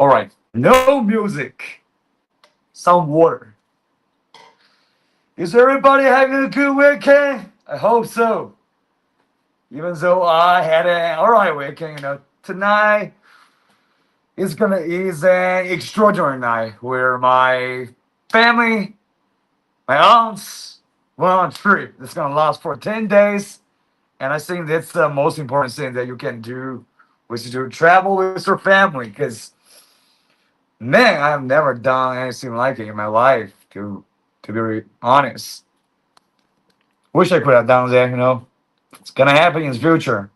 All right, no music, some water. Is everybody having a good weekend? I hope so. Even though I had an alright weekend, tonight is an extraordinary night where my family, my aunts, went on a trip. It's gonna last for 10 days, and I think that's the most important thing that you can do, which is to travel with your family. Because man, I've never done anything like it in my life. To be honest, wish I could have done that. It's gonna happen in the future.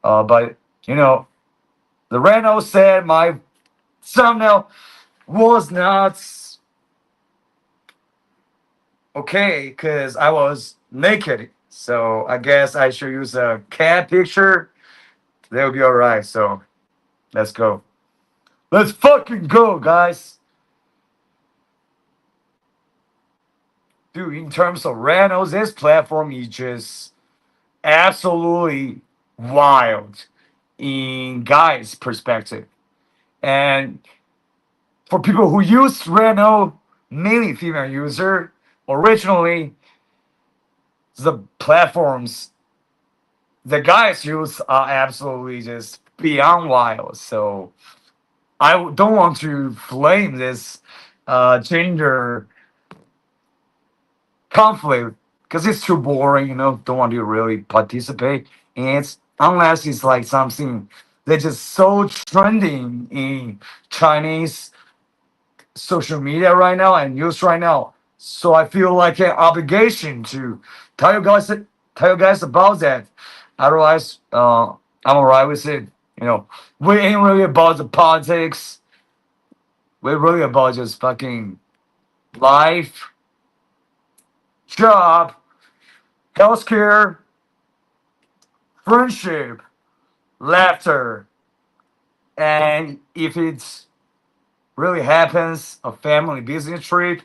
But the Reno said my thumbnail was not okay because I was naked. So I guess I should use a cat picture. That'll be alright. So let's go. Let's fucking go, guys. Dude, in terms of Renos, this platform is just absolutely wild in guys' perspective. And for people who use Reno, mainly female user, originally the platforms the guys use are absolutely just beyond wild. So I don't want to blame this gender conflict because it's too boring. Don't want to really participate in it unless it's like something that's just so trending in Chinese social media right now and news right now. So I feel like an obligation to tell you guys about that. Otherwise, I'm alright with it. We ain't really about the politics. We're really about just fucking life, job, healthcare, friendship, laughter, and if it's really happens, a family business trip,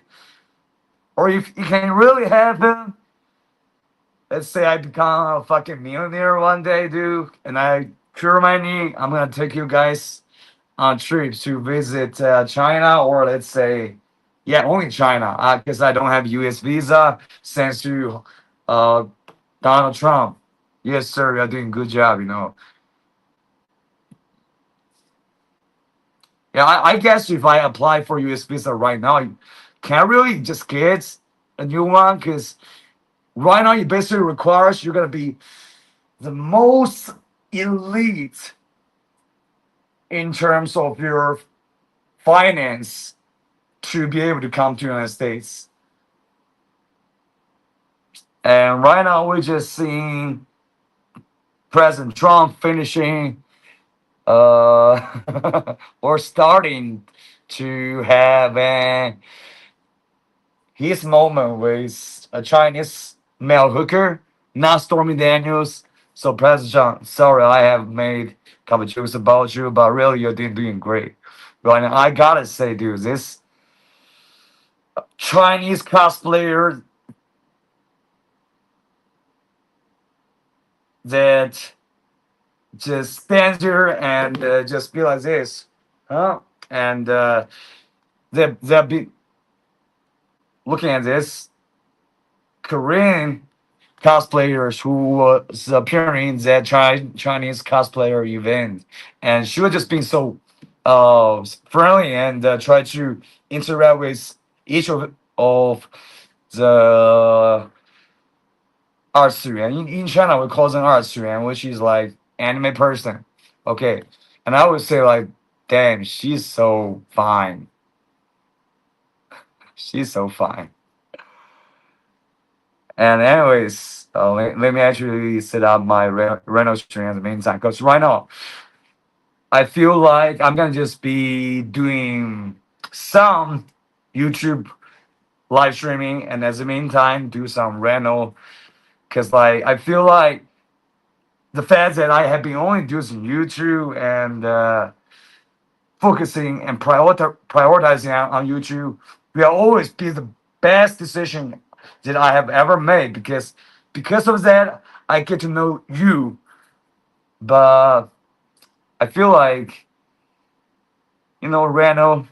or if it can really happen, let's say I become a fucking millionaire one day, dude, and I cure my knee, I'm gonna take you guys on trips to visit China, or let's say, yeah, only China, because I don't have U.S. visa, thanks to uh, Donald Trump. Yes, sir, you're doing a good job. Yeah, I guess if I apply for U.S. visa right now, I can't really just get a new one because right now it basically requires you're gonna be the most elite in terms of your finance to be able to come to the United States. And right now we're just seeing President Trump finishing or starting to have his moment with a Chinese male hooker, not Stormy Daniels. So President Trump, sorry I have made a couple jokes about you, but really you're doing great. Right now, I gotta say, dude, this Chinese cosplayer that just stands here and just be like this, huh? And they'll be looking at this Korean cosplayers who was appearing in that Chinese cosplayer event, and she was just being so friendly and try to interact with each of the arts in China we call them arts which is like anime person. Okay. And I would say like, damn, she's so fine. She's so fine. And anyways, let me actually set up my Renault stream in the meantime. Because right now, I feel like I'm going to just be doing some YouTube live streaming. And at the meantime, do some Renault. Because like, I feel like the fact that I have been only using YouTube and focusing and prioritizing on YouTube will always be the best decision that I have ever made because of that I get to know you. But I feel like Reno,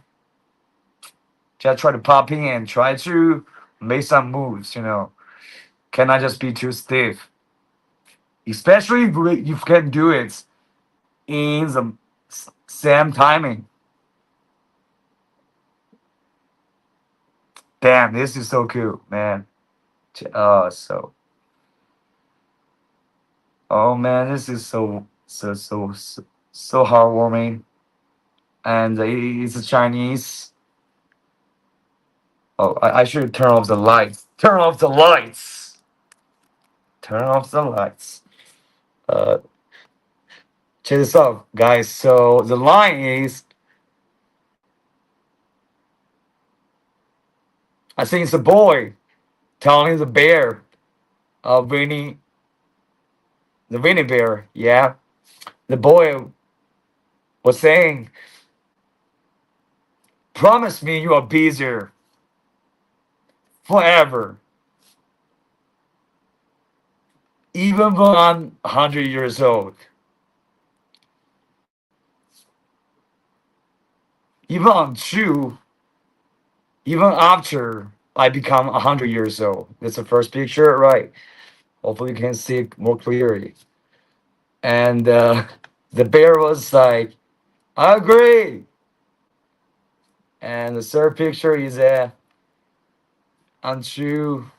just try to pop in and try to make some moves. Cannot just be too stiff, especially if you can do it in the same timing. Damn, this is so cool, man. Oh man, this is so heartwarming, and it's a Chinese. Oh, I should turn off the lights. Turn off the lights. Turn off the lights. Check this out, guys. So the line is, I think it's a boy telling the bear, Winnie, the Winnie bear. Yeah, the boy was saying, "Promise me you are busier forever, even when I'm 100 years old." Even after I become 100 years old. That's the first picture, right? Hopefully you can see it more clearly. And the bear was like, I agree. And the third picture is untrue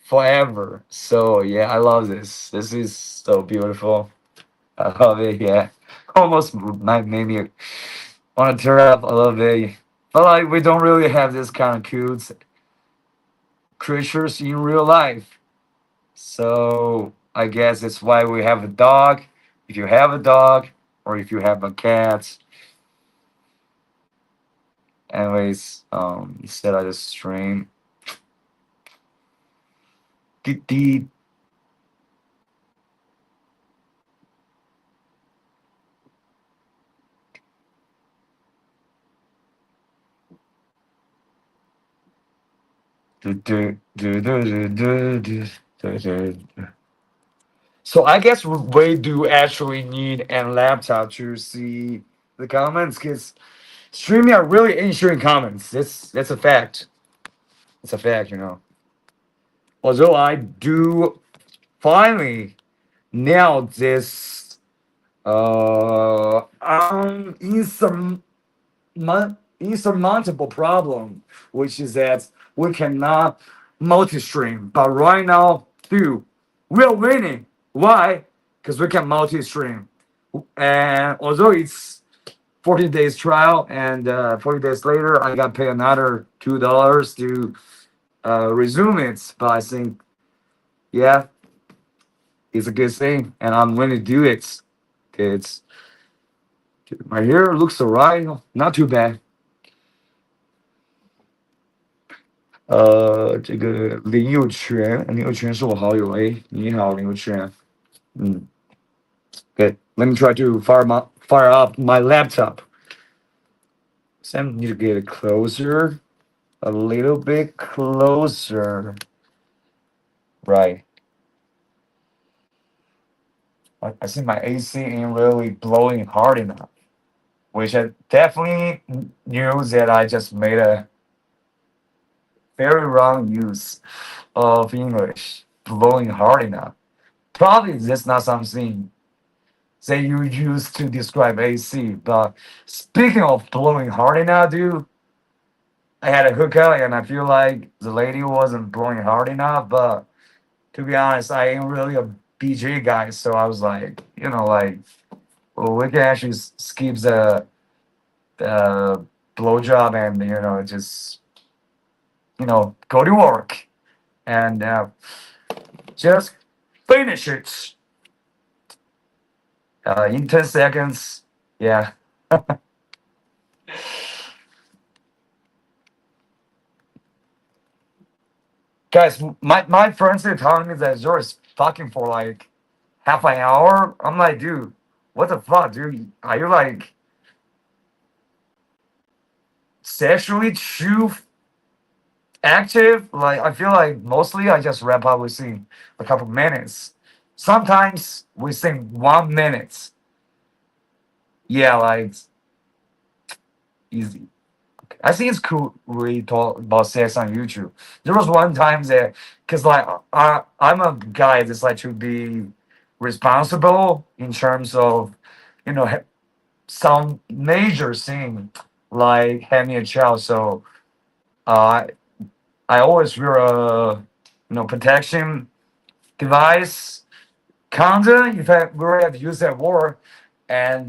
forever. So yeah, I love this. This is so beautiful. I love it. Yeah, almost made me want to tear up a little bit. But like, we don't really have this kind of cute creatures in real life. So I guess that's why we have a dog. If you have a dog or if you have a cat. Anyways, instead I just stream. Dee. So I guess we do actually need a laptop to see the comments because streaming are really answering comments. That's a fact. It's a fact. Although I do finally nailed this insurmountable problem, which is that we cannot multi-stream. But right now, dude, we're winning. Why? Because we can multi-stream. And although it's 14 days trial, and 40 days later, I got to pay another $2 to resume it. But I think, yeah, it's a good thing, and I'm going to do it. It's my hair looks alright, not too bad. 这个林佑全是我好友，哎，你好，林佑全，Good. Let me try to fire up my laptop. Sam need to get it closer, a little bit closer. Right. I think my AC ain't really blowing hard enough, which I definitely knew that I just made a very wrong use of English, blowing hard enough. Probably that's not something that you use to describe AC. But speaking of blowing hard enough, dude, I had a hookup and I feel like the lady wasn't blowing hard enough. But to be honest, I ain't really a BJ guy, so I was like, well, we can actually skip the blowjob and just go to work and just finish it in 10 seconds. Yeah. Guys, my friends are telling me that Zora's fucking for like half an hour. I'm like, dude, what the fuck, dude? Are you like sexually too active? Like, I feel like mostly I just wrap up within a couple minutes. Sometimes within 1 minute. Yeah, like easy. I think it's cool we talk about sex on YouTube. There was one time that, cause like I'm a guy that's like to be responsible in terms of, you know, some major thing like having a child. So uh, I always wear a, protection device, condom, if I were have to use that word. And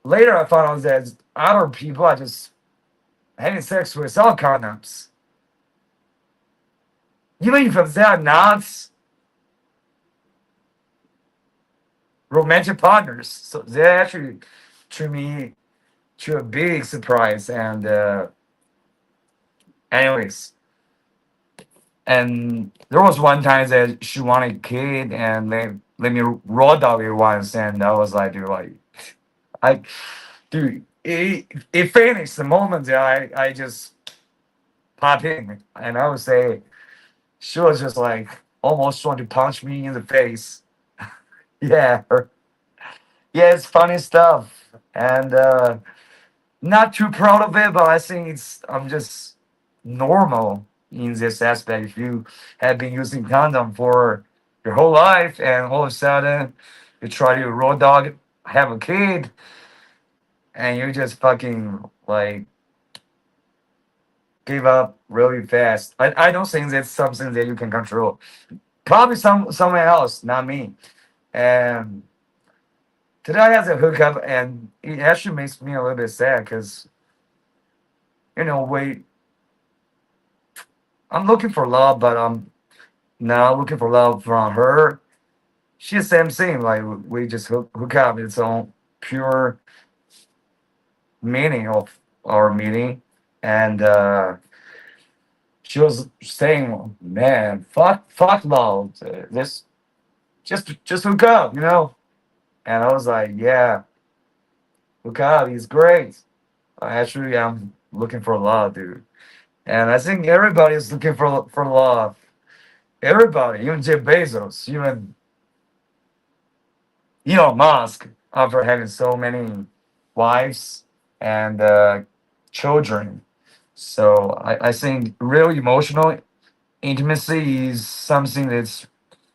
later I found out that other people are just having sex without condoms. Even if they are not romantic partners. So they're actually, to me, to a big surprise. And anyways, and there was one time that she wanted a kid and they let me raw dog it once, and I was like, I, dude, it finished the moment that I just pop in, and I would say she was just like almost trying to punch me in the face. Yeah, yeah, it's funny stuff, and not too proud of it, but I think I'm just normal in this aspect. If you have been using condom for your whole life and all of a sudden you try to raw dog have a kid and you just fucking like give up really fast. I don't think that's something that you can control. Probably someone else, not me. And today I had a hookup and it actually makes me a little bit sad because I'm looking for love, but I'm not looking for love from her. She's the same thing. Like we just hook up. It's on pure meaning of our meeting, and she was saying, "Man, fuck love. This just hook up, you know." And I was like, "Yeah, hook up. He's great. Actually, I'm looking for love, dude." And I think everybody is looking for love. Everybody, even Jeff Bezos, even Elon Musk, after having so many wives and children. So I think real emotional intimacy is something that's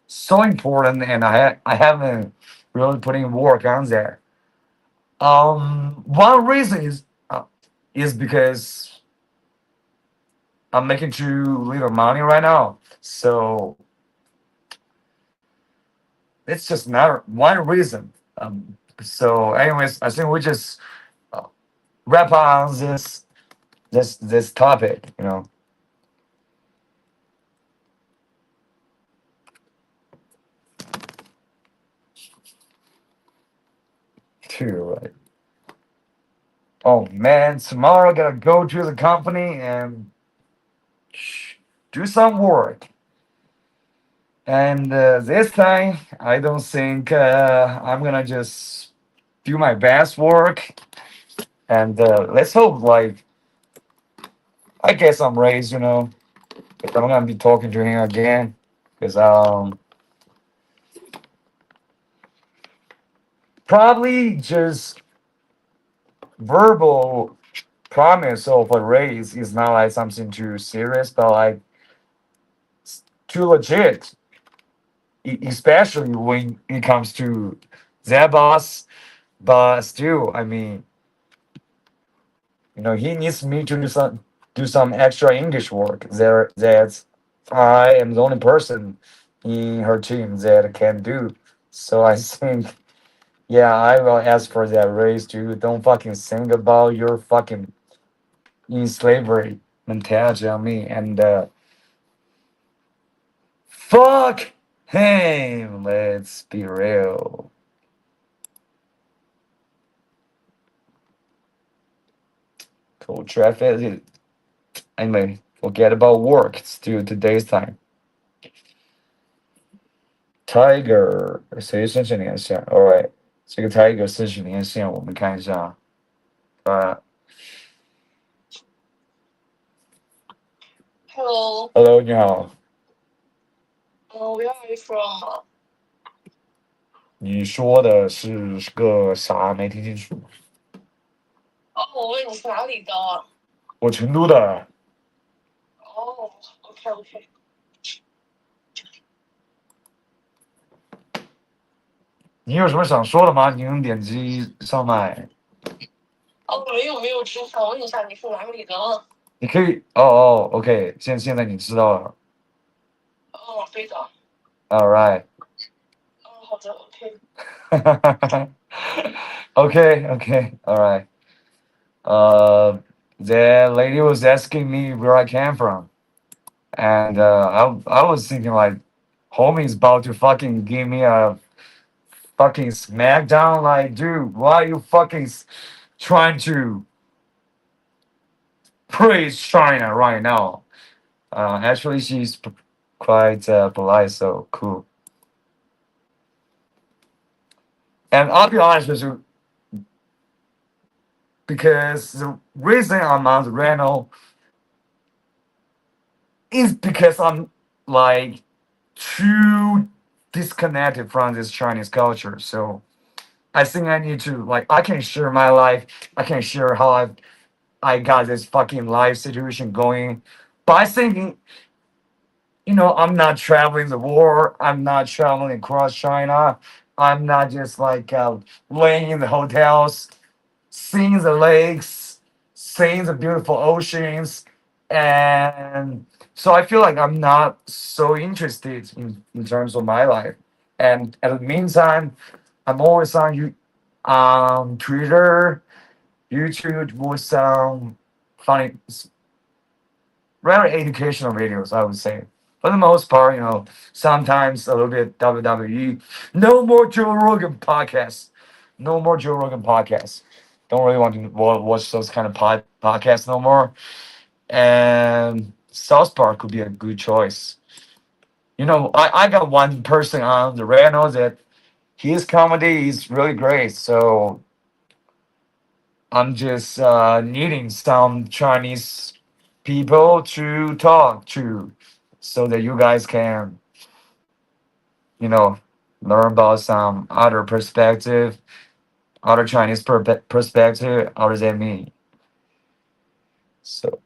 so important, and I haven't really put in work on that. One reason is because I'm making too little money right now. So it's just not one reason. So, anyways, I think we just uh, wrap on this topic. Too right. Oh man, tomorrow I gotta go to the company and do some work. And this time, I don't think I'm gonna just do my best work. And let's hope, like, I guess I'm raised, if I'm gonna be talking to him again, because probably just verbal promise of a raise is not like something too serious, but like too legit, especially when it comes to their boss. But still, I mean, he needs me to do some extra English work. That I am the only person in her team that can do. So I think, yeah, I will ask for that raise too. Don't fucking think about your fucking in slavery mentality on me, and fuck him. Let's be real. Cold traffic. Anyway, forget about work. It's still today's time. Tiger 谁申请连线 ？Alright，这个 Tiger 申请连线，我们看一下。Hello. Hello，你好。Where are you from? 你说的是个啥？没听清楚。我问你是哪里的？我成都的。哦，OK。你有什么想说的吗？你能点击上麦。没有，只想问一下你是哪里的？你可以，OK，现在你知道了。对的。All right。好的 ，OK。Okay, all right. The lady was asking me where I came from, and I was thinking like, homie's about to fucking give me a fucking smackdown. Like, dude, why are you fucking trying to praise China right now? Actually, she's quite polite, so cool. And I'll be honest with you, because the reason I'm on the rental is because I'm like too disconnected from this Chinese culture. So I think I need to like I can share my life. I can share how I got this fucking life situation going. But I think I'm not traveling the world. I'm not traveling across China. I'm not just like laying in the hotels, seeing the lakes, seeing the beautiful oceans. And so I feel like I'm not so interested in terms of my life. And at the meantime, I'm always on Twitter, YouTube with some funny, very educational videos, I would say. For the most part, sometimes a little bit WWE. No more Joe Rogan podcasts. No more Joe Rogan podcasts. Don't really want to watch those kind of podcasts no more. And South Park could be a good choice. I got one person on the radar that his comedy is really great. So I'm just needing some Chinese people to talk to so that you guys can, learn about some other perspective, other Chinese perspective other than me. So,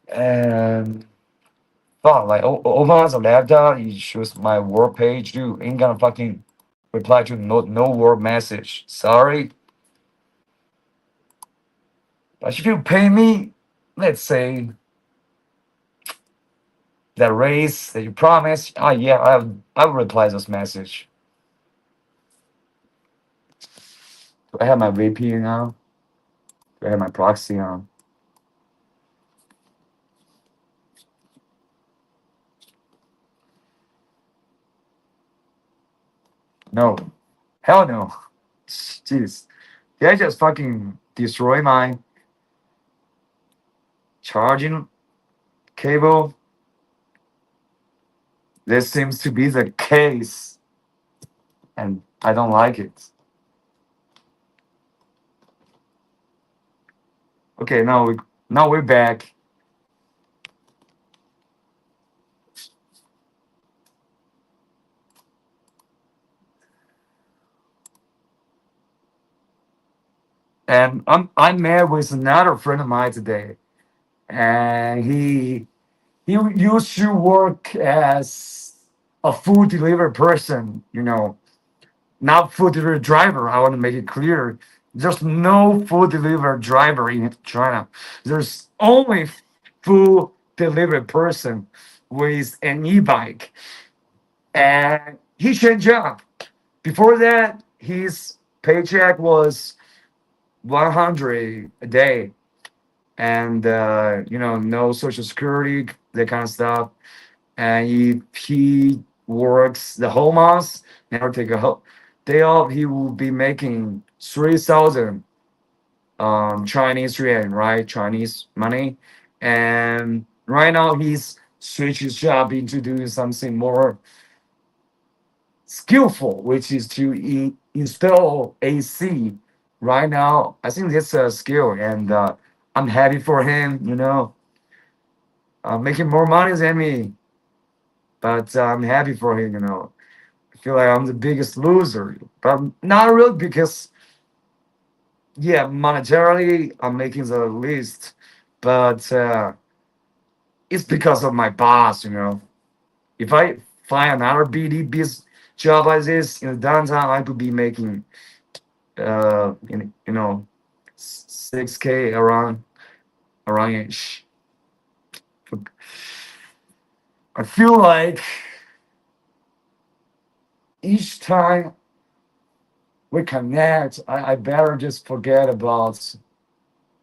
and fuck, like open on the laptop, it shows my work page, dude. Ain't gonna fucking reply to no word message. Sorry. But if you pay me, let's say that raise that you promised, yeah, I will reply this message. Do I have my VPN on? Do I have my proxy on? No. Hell no. Jeez. Did I just fucking destroy my charging cable? This seems to be the case. And I don't like it. Okay, now we're back. And I met with another friend of mine today. And he used to work as a food delivery person, not food delivery driver. I want to make it clear. There's no food delivery driver in China. There's only food delivery person with an e-bike. And he changed job. Before that, his paycheck was 100 a day. And no social security, that kind of stuff. And if he works the whole month, never take a day off, he will be making 3,000 Chinese yuan, right? Chinese money. And right now he's switched his job into doing something more skillful, which is to install AC. Right now, I think that's a skill, and I'm happy for him, making more money than me. But I'm happy for him, feel like I'm the biggest loser, but not really because yeah, monetarily I'm making the least, but it's because of my boss. If I find another BD job like this in the downtown, I could be making in 6K around ish. I feel like each time we connect, I better just forget about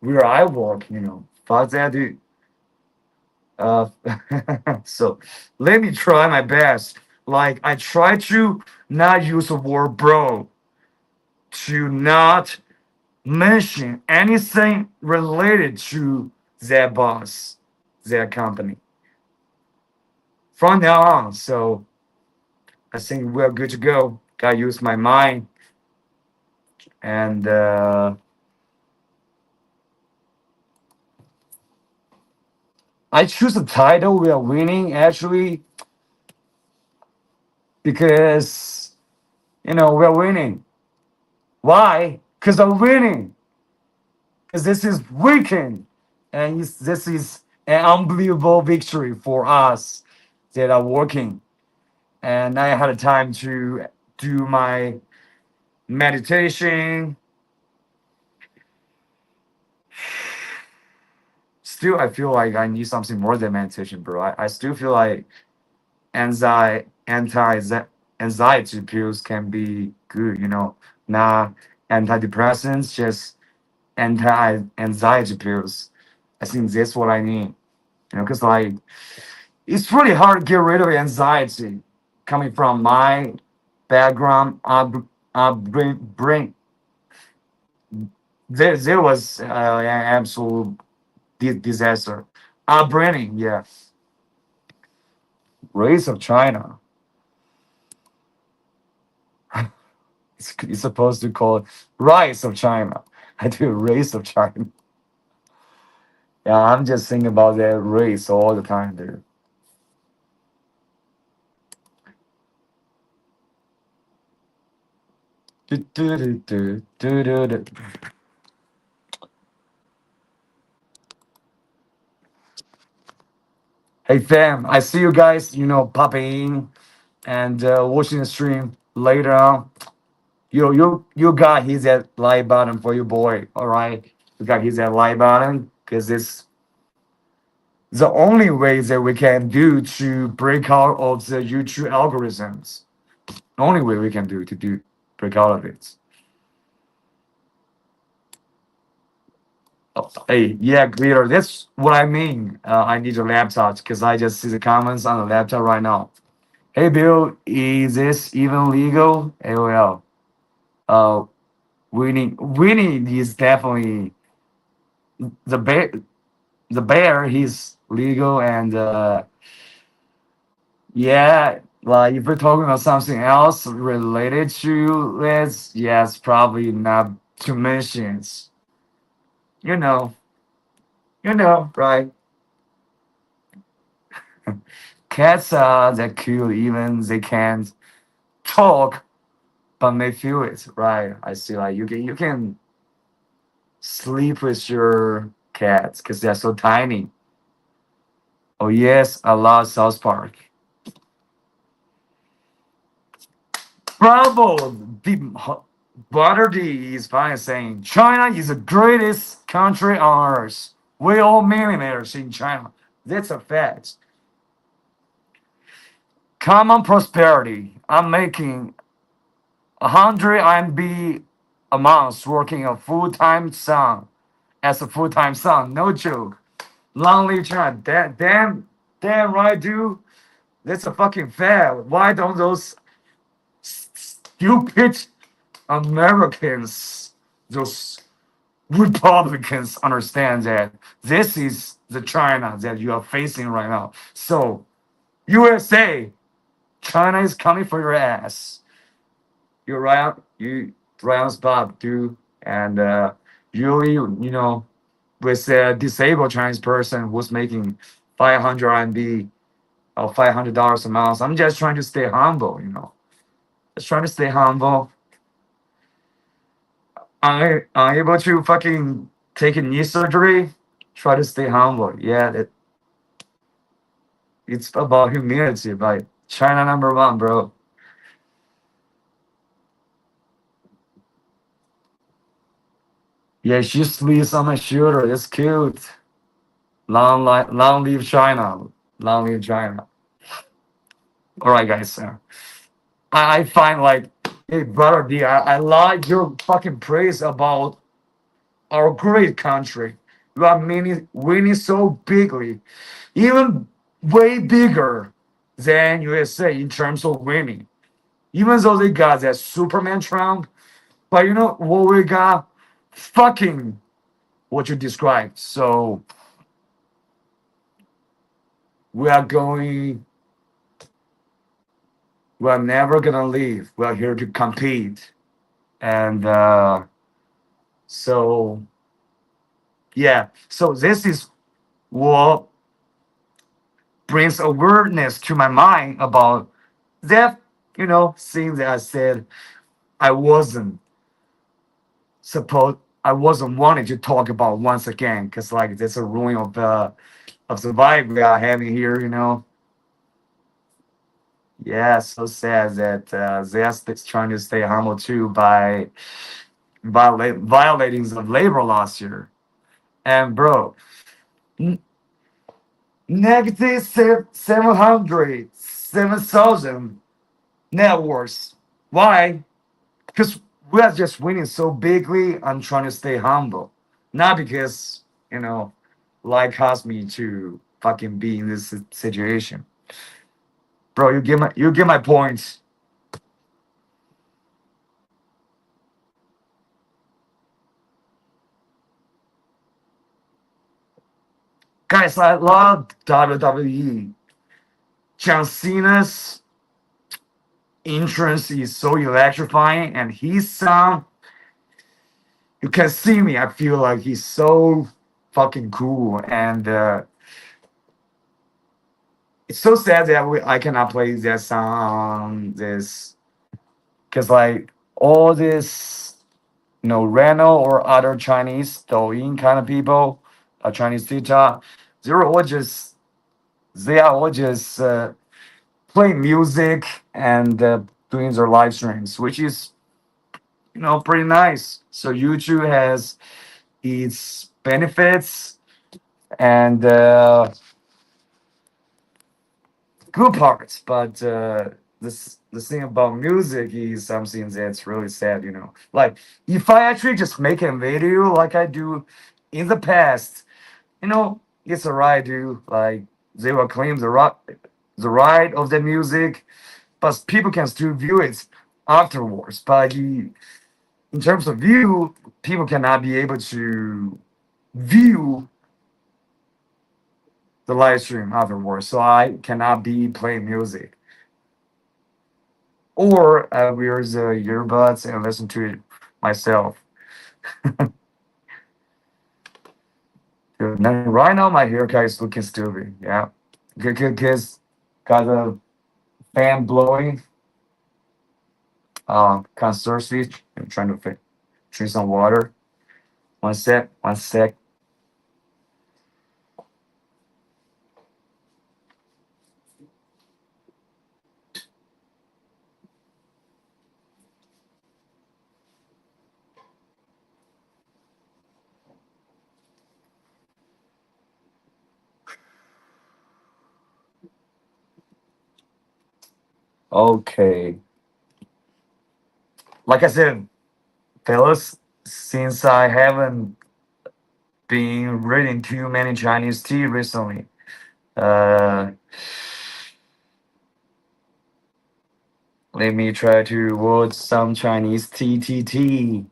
where I work. Fuck that, dude. Uh, so let me try my best. Like I try to not use the word bro, to not mention anything related to their boss, their company. From now on, so I think we're good to go. Gotta use my mind and I choose the title "We Are Winning" actually because we're winning. Why? Because I'm winning. Because this is weekend, and this is an unbelievable victory for us that are working. And I had a time to do my meditation. Still, I feel like I need something more than meditation, bro. I still feel like anti-anxiety pills can be good, not antidepressants, just anti-anxiety pills. I think that's what I need, because like it's really hard to get rid of anxiety coming from my background. Brain, there was an absolute disaster. Upbringing, yeah. Race of China. It's supposed to call it Rise of China. I do Race of China. Yeah, I'm just thinking about that race all the time, dude. Do, do, do, do, do, do, do. Hey fam, I see you guys, popping in and watching the stream later on. You got his that like button for your boy, all right? You got his that like button because it's the only way that we can do to break out of the YouTube algorithms. The only way we can do break out of it. Oh, hey, yeah, Glitter, that's what I mean. I need a laptop because I just see the comments on the laptop right now. Hey, Bill, is this even legal? AOL. Uh, winning is definitely the bear. The bear, he's legal, and yeah, like if we're talking about something else related to this, yes, probably not to mention. You know, right? Cats are that cute, even they can't talk, but may feel it, right? I see. Like you can sleep with your cats because they're so tiny. Oh yes, I love South Park. Bravo! Butter D is fine saying China is the greatest country on earth. We all millionaires in China. That's a fact. Common prosperity. I'm making 100 RMB a month working a full-time son. As a full-time son, no joke. Long live China. Damn right, dude. That's a fucking fact. Why don't those stupid Americans, those Republicans understand that this is the China that you are facing right now? So, USA, China is coming for your ass. You're right. You right on spot, dude. And usually, with a disabled Chinese person who's making 500 RMB or $500 a month, I'm just trying to stay humble. trying to stay humble. Unable to fucking take a knee surgery. Try to stay humble. Yeah, it's about humility. Like China #1, bro. Yeah, she sleeps on my shoulder. It's cute. Long live China. Long live China. All right, guys. I find like, hey, brother D, I like your fucking praise about our great country. You are winning so bigly, even way bigger than USA in terms of winning. Even though they got that Superman Trump, but you know what we got? Fucking what you described. So we are going. We are never gonna leave. We are here to compete, and so yeah. So this is what brings awareness to my mind about that. You know, thing that I said I wasn't supposed. I wasn't wanting to talk about once again because like there's a ruin of the vibe we are having here. You know. Yeah, so sad that Zest trying to stay humble too by violating the labor last year. And bro, n- negative 700, 7,000 networks. Why? Because we are just winning so bigly. I'm trying to stay humble, not because you know, like caused me to fucking be in this situation. Bro, you get my point. Guys, I love WWE. John Cena's entrance is so electrifying, and his sound, you can see me. I feel like he's so fucking cool, and it's so sad that I cannot play that song. This because like all this, Reno or other Chinese Douyin kind of people, Chinese TikTok, they are all just playing music and doing their live streams, which is pretty nice. So YouTube has its benefits and good parts, but the thing about music is something that's really sad. Like if I actually just make a video like I do in the past, it's alright, dude. Like they will claim the right of the music, but people can still view it afterwards. But in terms of view, people cannot be able to view the live stream afterwards. So I cannot be playing music. Or I wear the earbuds and listen to it myself. Now, right now, my haircut is looking stupid. Yeah. Because got the fan blowing. Conspiracy. I'm trying to drink some water. One sec. One sec. Okay. Like I said, fellas, since I haven't been reading too many Chinese tea recently, uh, let me try to watch some Chinese tea.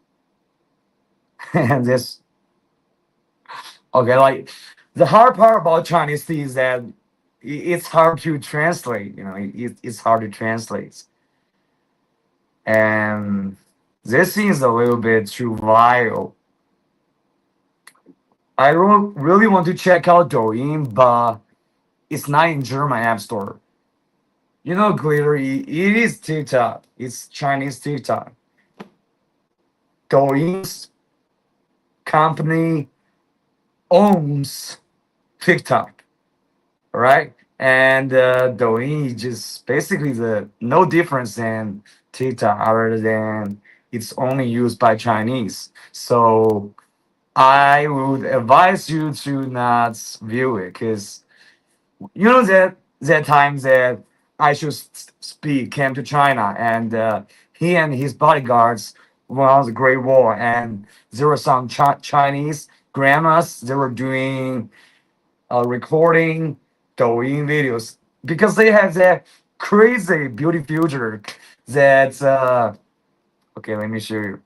And this, okay, like the hard part about Chinese tea is that it's hard to translate. It's hard to translate, and this seems a little bit too vile. I don't really want to check out Douyin, but it's not in German App Store. You know, Glitter, it is TikTok. It's Chinese TikTok. Douyin's company owns TikTok, right? And Douyin is just basically the no difference than TikTok, other than it's only used by Chinese. So I would advise you to not view it because you know that time that I should speak came to China and he and his bodyguards went on the Great War and there were some Chinese grandmas they were doing recording Douyin videos because they have that crazy beauty future that okay, let me show you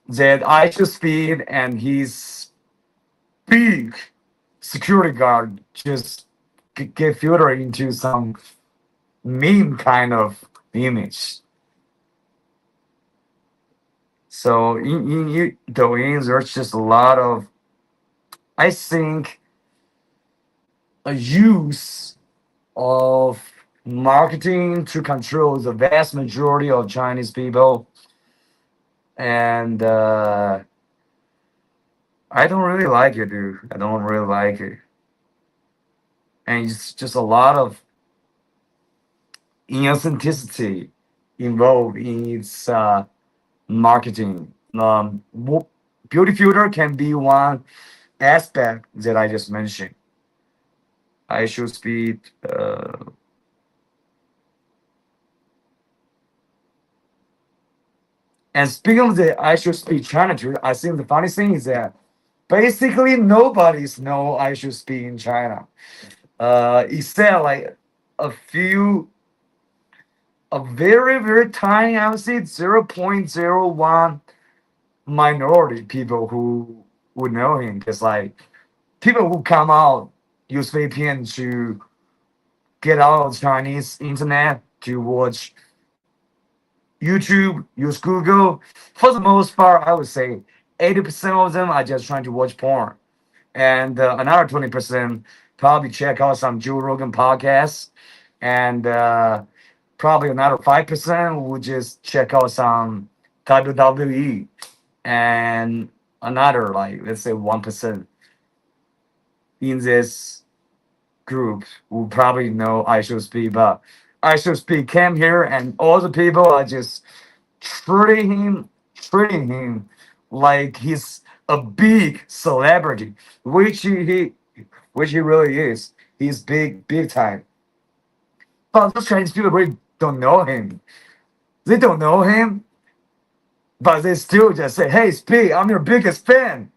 that I should speed and his big security guard just get filtered into some meme kind of image. So in Douyin, there's just a lot of, I think, a use of marketing to control the vast majority of Chinese people, and I don't really like it, dude. I don't really like it, and it's just a lot of inauthenticity involved in its marketing. Beauty filter can be one aspect that I just mentioned. I should speed. And speaking of the I should speed China tour, I think the funny thing is that basically nobody's know I should speed in China. Except like a few, a very, very tiny, I would say 0.01 minority people who would know him. Because like people who come out use VPN to get out of Chinese internet to watch YouTube, use Google. For the most part, I would say 80% of them are just trying to watch porn. And another 20% probably check out some Joe Rogan podcasts. And probably another 5% would just check out some WWE. And another, like, let's say 1% in this group will probably know I should speak, but I should speak came here and all the people are just treating him like he's a big celebrity, which he really is. He's big time. But those Chinese people really don't know him. They don't know him, but they still just say, "Hey, Speed, I'm your biggest fan."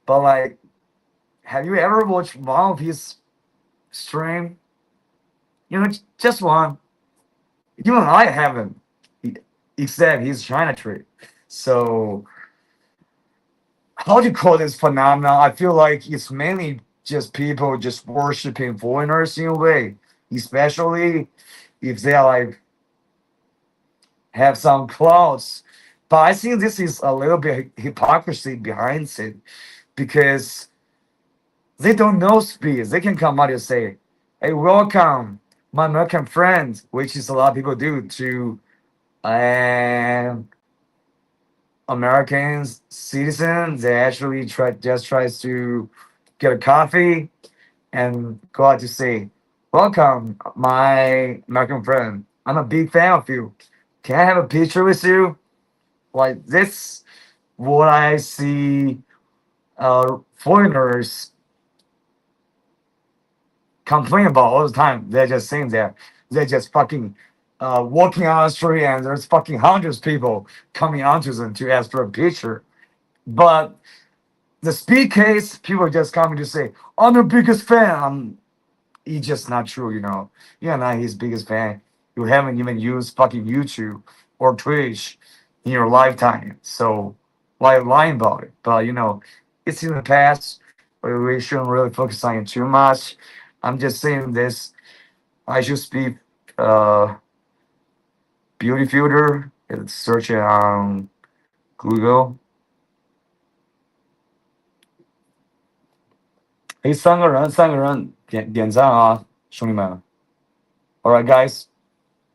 But like, have you ever watched one of his stream? You know, just one. Even I haven't, except his China trip. So, how do you call this phenomenon? I feel like it's mainly just people just worshiping foreigners in a way, especially if they are like have some clouds. But I think this is a little bit hypocrisy behind it because they don't know speed. They can come out and say, "Hey, welcome, my American friends," which is a lot of people do to um, American citizens. They actually tries to get a coffee and go out to say, "Welcome, my American friend. I'm a big fan of you. Can I have a picture with you?" Like this, what I see foreigners complain about all the time. They're just saying that they're just fucking walking on the street and there's fucking hundreds of people coming onto them to ask for a picture. But the speed case, people are just coming to say, "I'm your biggest fan." It's just not true, you know. You're not his biggest fan. You haven't even used fucking YouTube or Twitch in your lifetime. So why lying about it? But you know, it's in the past. We shouldn't really focus on it too much. I'm just saying this. I should speak beauty filter. It's searching on Google. 诶，三个人，点赞啊，兄弟们。All right, guys.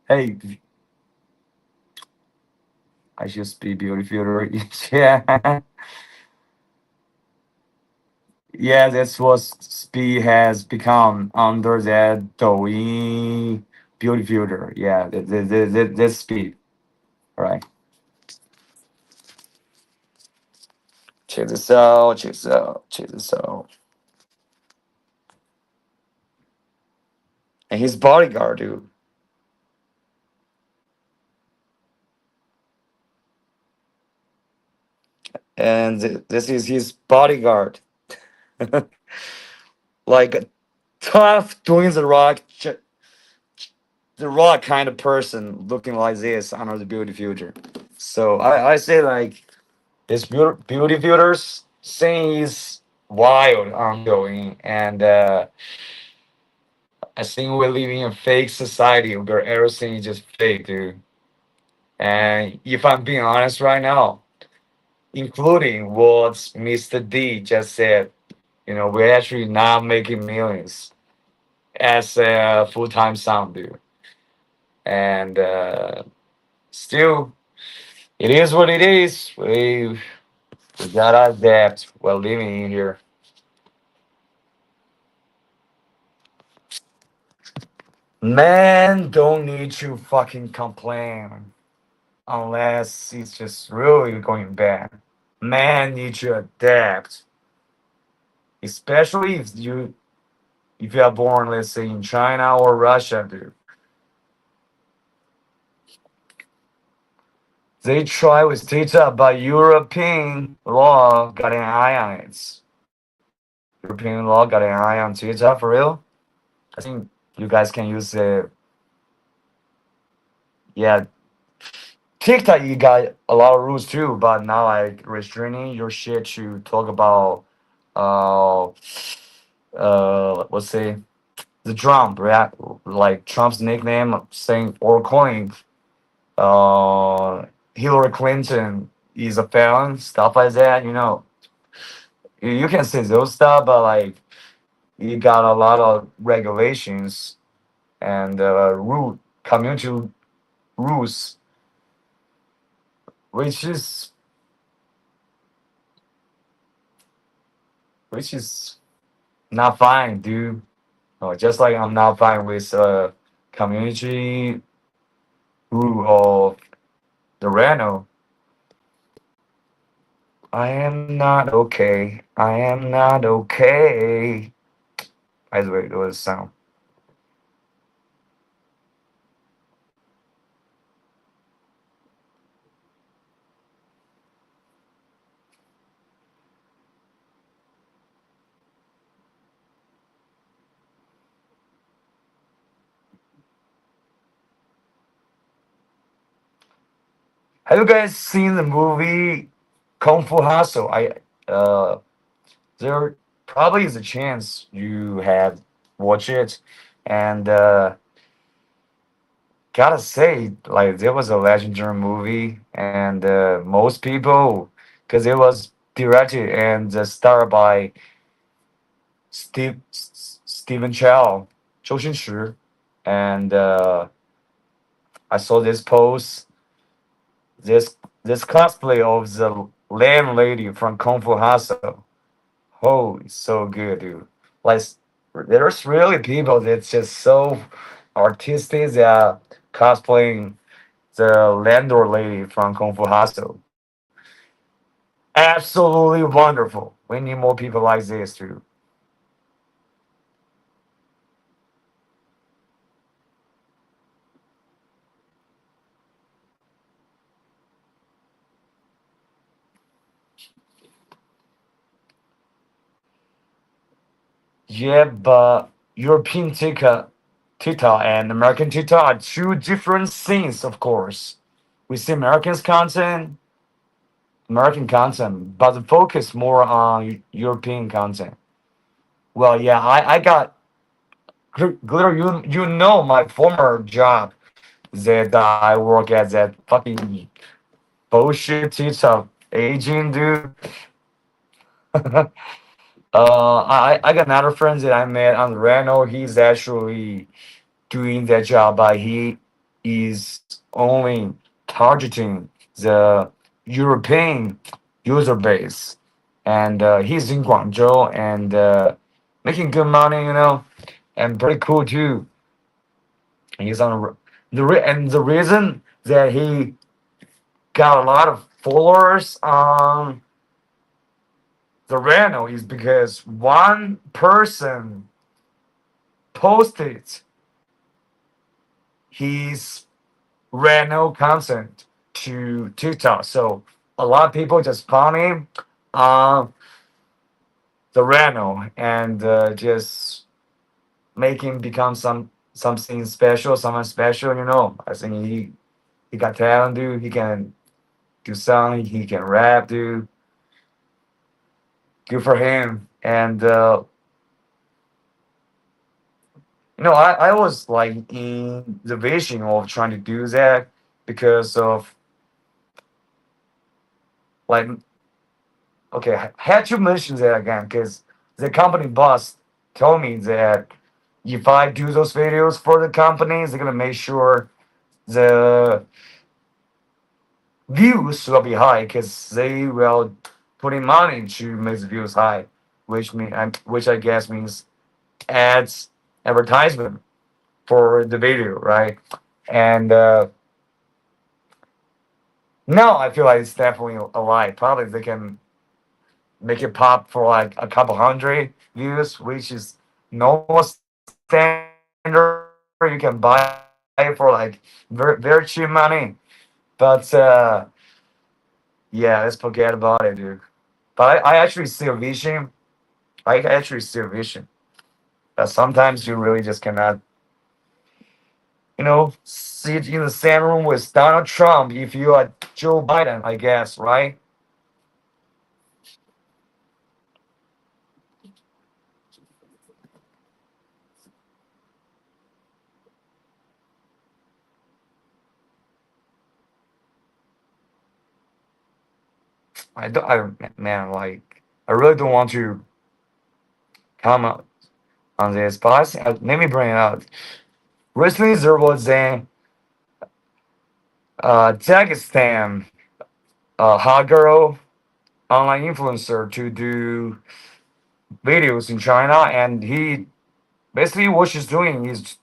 Hey, I should be beautiful. Yeah. Yeah, that's what Speed has become under that Douyin beauty filter. Yeah, that's Speed. All right. Check this out. Check this out. Check this out. And his bodyguard, dude. And this is his bodyguard. Like tough doing the rock kind of person looking like this under the beauty filter. So I say like this beauty filters thing is wild ongoing, and I think we're living in a fake society where everything is just fake, dude. And if I'm being honest right now, including what Mr. D just said, we're actually not making millions as a full-time sound dude. And still, it is what it is. We gotta adapt while living in here. Man, don't need to fucking complain unless it's just really going bad. Man, need to adapt, especially if you are born, let's say, in China or Russia, dude. They try with data, but European law got an eye on it. European law got an eye on data for real. I think you guys can use the yeah. TikTok, you got a lot of rules too, but now like restraining your shit to talk about let's say the Trump, right? Like Trump's nickname saying or calling Hillary Clinton is a felon, stuff like that. You can say those stuff, but like you got a lot of regulations and community rules, which is not fine, dude. Just like I'm not fine with community rule of the Reno. I am not okay. I am not okay. By the way, it was sound. Have you guys seen the movie Kung Fu Hustle? There probably is a chance you have watched it, and gotta say, like there was a legendary movie, and most people, because it was directed and starred by Stephen Chow, 周星驰, and I saw this post, this cosplay of the landlady from Kung Fu Hustle. Oh, it's so good, dude. Like, there's really people that's just so artistic that cosplaying the landlord lady from Kung Fu Hustle. Absolutely wonderful. We need more people like this, too. Yeah, but European TikTok and American TikTok are two different things, of course. We see American content, but the focus more on European content. Well, yeah, I got glitter. You know my former job that I work at that fucking bullshit TikTok agent, dude. I got another friend that I met on the Reno. He's actually doing that job, but he is only targeting the European user base, and he's in Guangzhou and making good money, and pretty cool too. He's on and the reason that he got a lot of followers on the Reno is because one person posted his Reno content to TikTok. So a lot of people just found him on the Reno and just make him become something special, someone special. I think he got talent, dude. He can do song. He can rap, dude. Good for him. And I was like in the vision of trying to do that because of like, okay, I had to mention that again because the company boss told me that if I do those videos for the companies, they're gonna make sure the views will be high because they will put in money to make the views high, which I guess means ads, advertisement for the video, right? And now I feel like it's definitely a lie. Probably they can make it pop for like a couple hundred views, which is normal standard. You can buy it for like very cheap money. But yeah, let's forget about it, dude. But I actually see a vision. I actually see a vision. But sometimes you really just cannot, sit in the same room with Donald Trump if you are Joe Biden, I guess, right? I don't, man, like, I really don't want to comment on this, but let me bring it out. Recently, there was a Dagestan hot girl online influencer to do videos in China, and he basically what she's doing is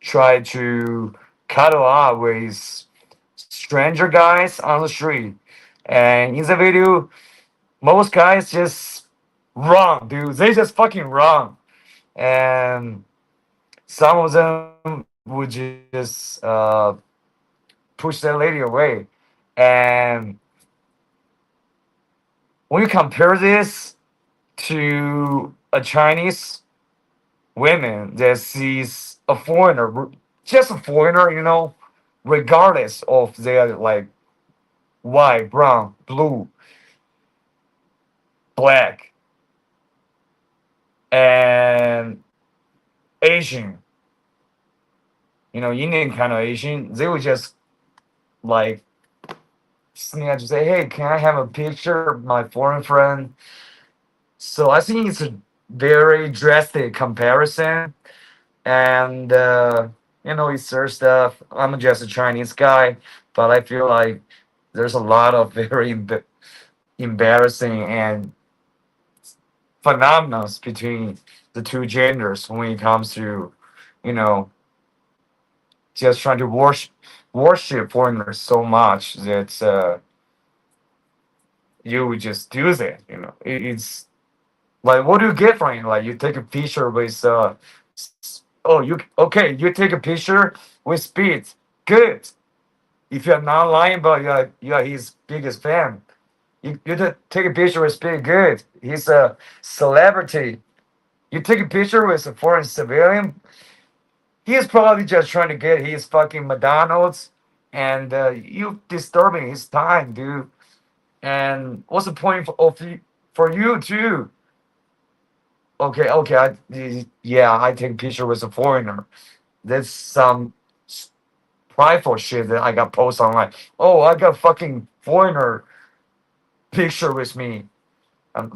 try to cuddle up with stranger guys on the street, and in the video, most guys just run, dude. They just fucking run, and some of them would just push that lady away. And when you compare this to a Chinese woman that sees a foreigner, just a foreigner, regardless of their like white, brown, blue, black, and Asian, Indian kind of Asian, they would just like sneak to say, "Hey, can I have a picture of my foreign friend?" So I think it's a very drastic comparison, and it's their stuff. I'm just a Chinese guy, but I feel like there's a lot of very embarrassing and phenomena between the two genders when it comes to, you know, just trying to worship foreigners so much that you would just do that. It's like, what do you get from it? Like, you take a picture with oh, you take a picture with speed, good. If you're not lying about you're his biggest fan, you take a picture with speed, good. He's a celebrity. You take a picture with a foreign civilian, he is probably just trying to get his fucking McDonald's, and you disturbing his time, dude. And what's the point for you too? Okay, yeah, I take a picture with a foreigner. That's some prideful shit that I got posted online. Oh, I got fucking foreigner picture with me.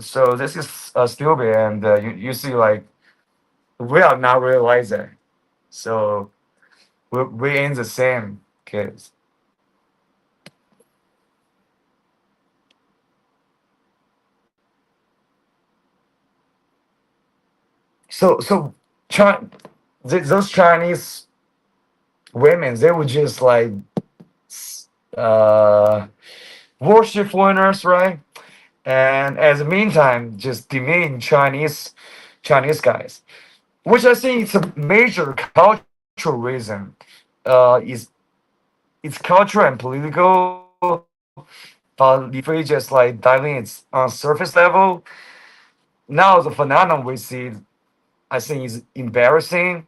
So this is stupid, and you see, like, we are not realizing. So we ain't the same kids. So those Chinese women, they would just like uh worship foreigners, right? And as a meantime, just demean Chinese guys, which I think it's a major cultural reason. Is it's cultural and political. But if we just like diving it on surface level, now the phenomenon we see, I think, is embarrassing.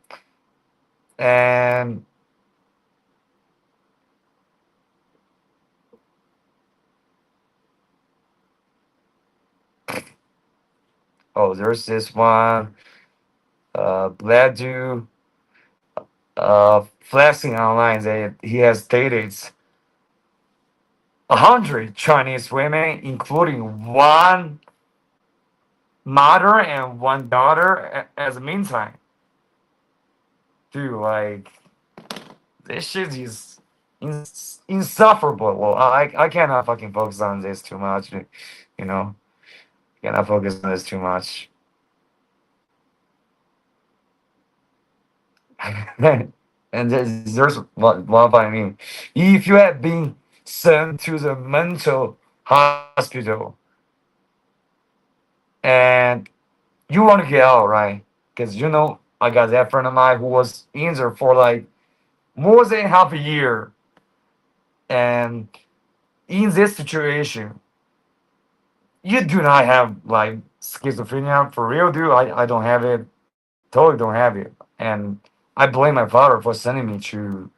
And oh, there's this one, black dude, flexing online that he has dated 100 Chinese women, including one mother and one daughter. As a meantime, dude, like, this shit is insufferable. Well, I cannot fucking focus on this too much, you know. Cannot focus on this too much. And there's one funny meme. If you had been sent to the mental hospital and you want to get out, right? Because I got that friend of mine who was in there for like more than half a year, and in this situation, you do not have like schizophrenia for real, dude. I don't have it. Totally don't have it, and I blame my father for sending me to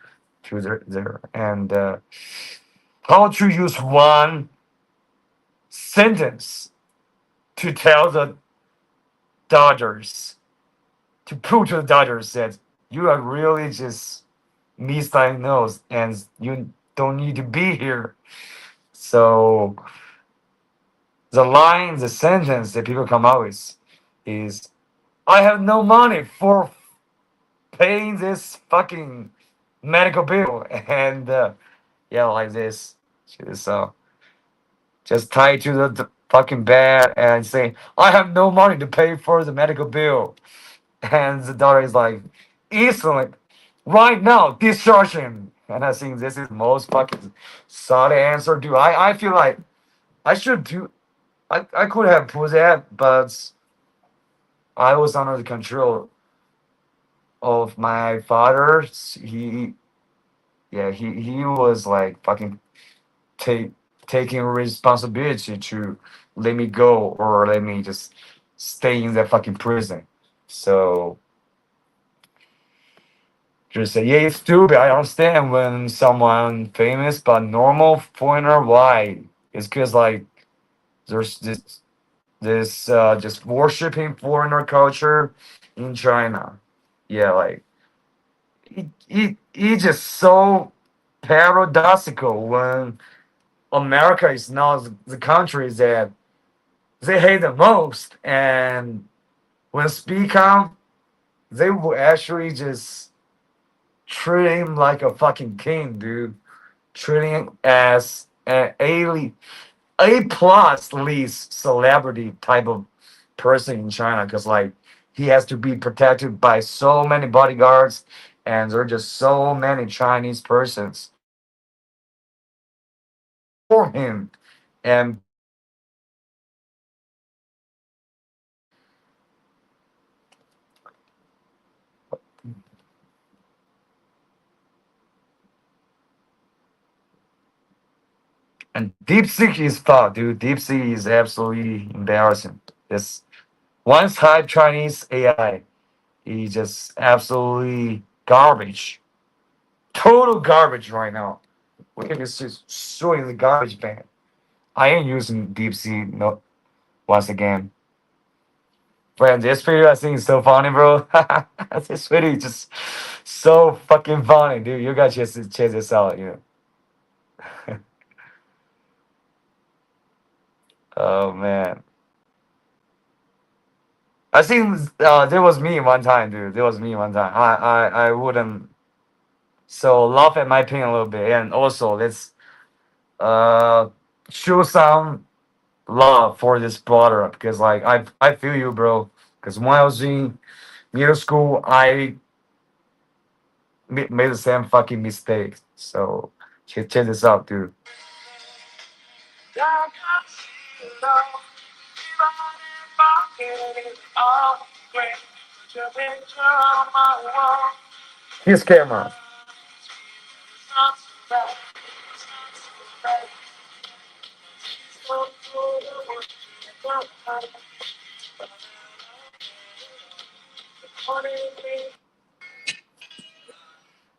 there. And how to use one sentence to tell the Dodgers, to prove to the Dodgers that you are really just misdiagnosed and you don't need to be here. So the sentence that people come out with is, I have no money for paying this fucking medical bill. And yeah, like this. Just tie to the fucking bed and say, I have no money to pay for the medical bill. And the doctor is like, instantly, right now, discharge him. And I think this is the most fucking solid answer, dude. I feel like I should do, I could have put that, but I was under the control of my father. He was like fucking take taking responsibility to let me go or let me just stay in that fucking prison. So just say, yeah, it's stupid. I understand when someone famous but normal foreigner, why? It's because like there's this just worshiping foreigner culture in China. Yeah, like it just so paradoxical when America is now the country that they hate the most, and when speak out, they will actually just treat him like a fucking king, dude. Treat him as an A plus least celebrity type of person in China, because like he has to be protected by so many bodyguards, and there are just so many Chinese persons for him, and Deep Seek is fucked, dude. Deep Seek is absolutely embarrassing. This once hype Chinese AI, is just absolutely garbage. Total garbage right now. We can just throw in the garbage bin. I ain't using Deep Sea no once again. Friend, this video I think is so funny, bro. This video is just so fucking funny, dude. You guys just check this out. Oh man. I think there was me one time, dude. There was me one time. I wouldn't so laugh at my pain a little bit, and also let's uh show some love for this brother because like I feel you, bro. Because when I was in middle school, I made the same fucking mistake. So check this out, dude. His camera.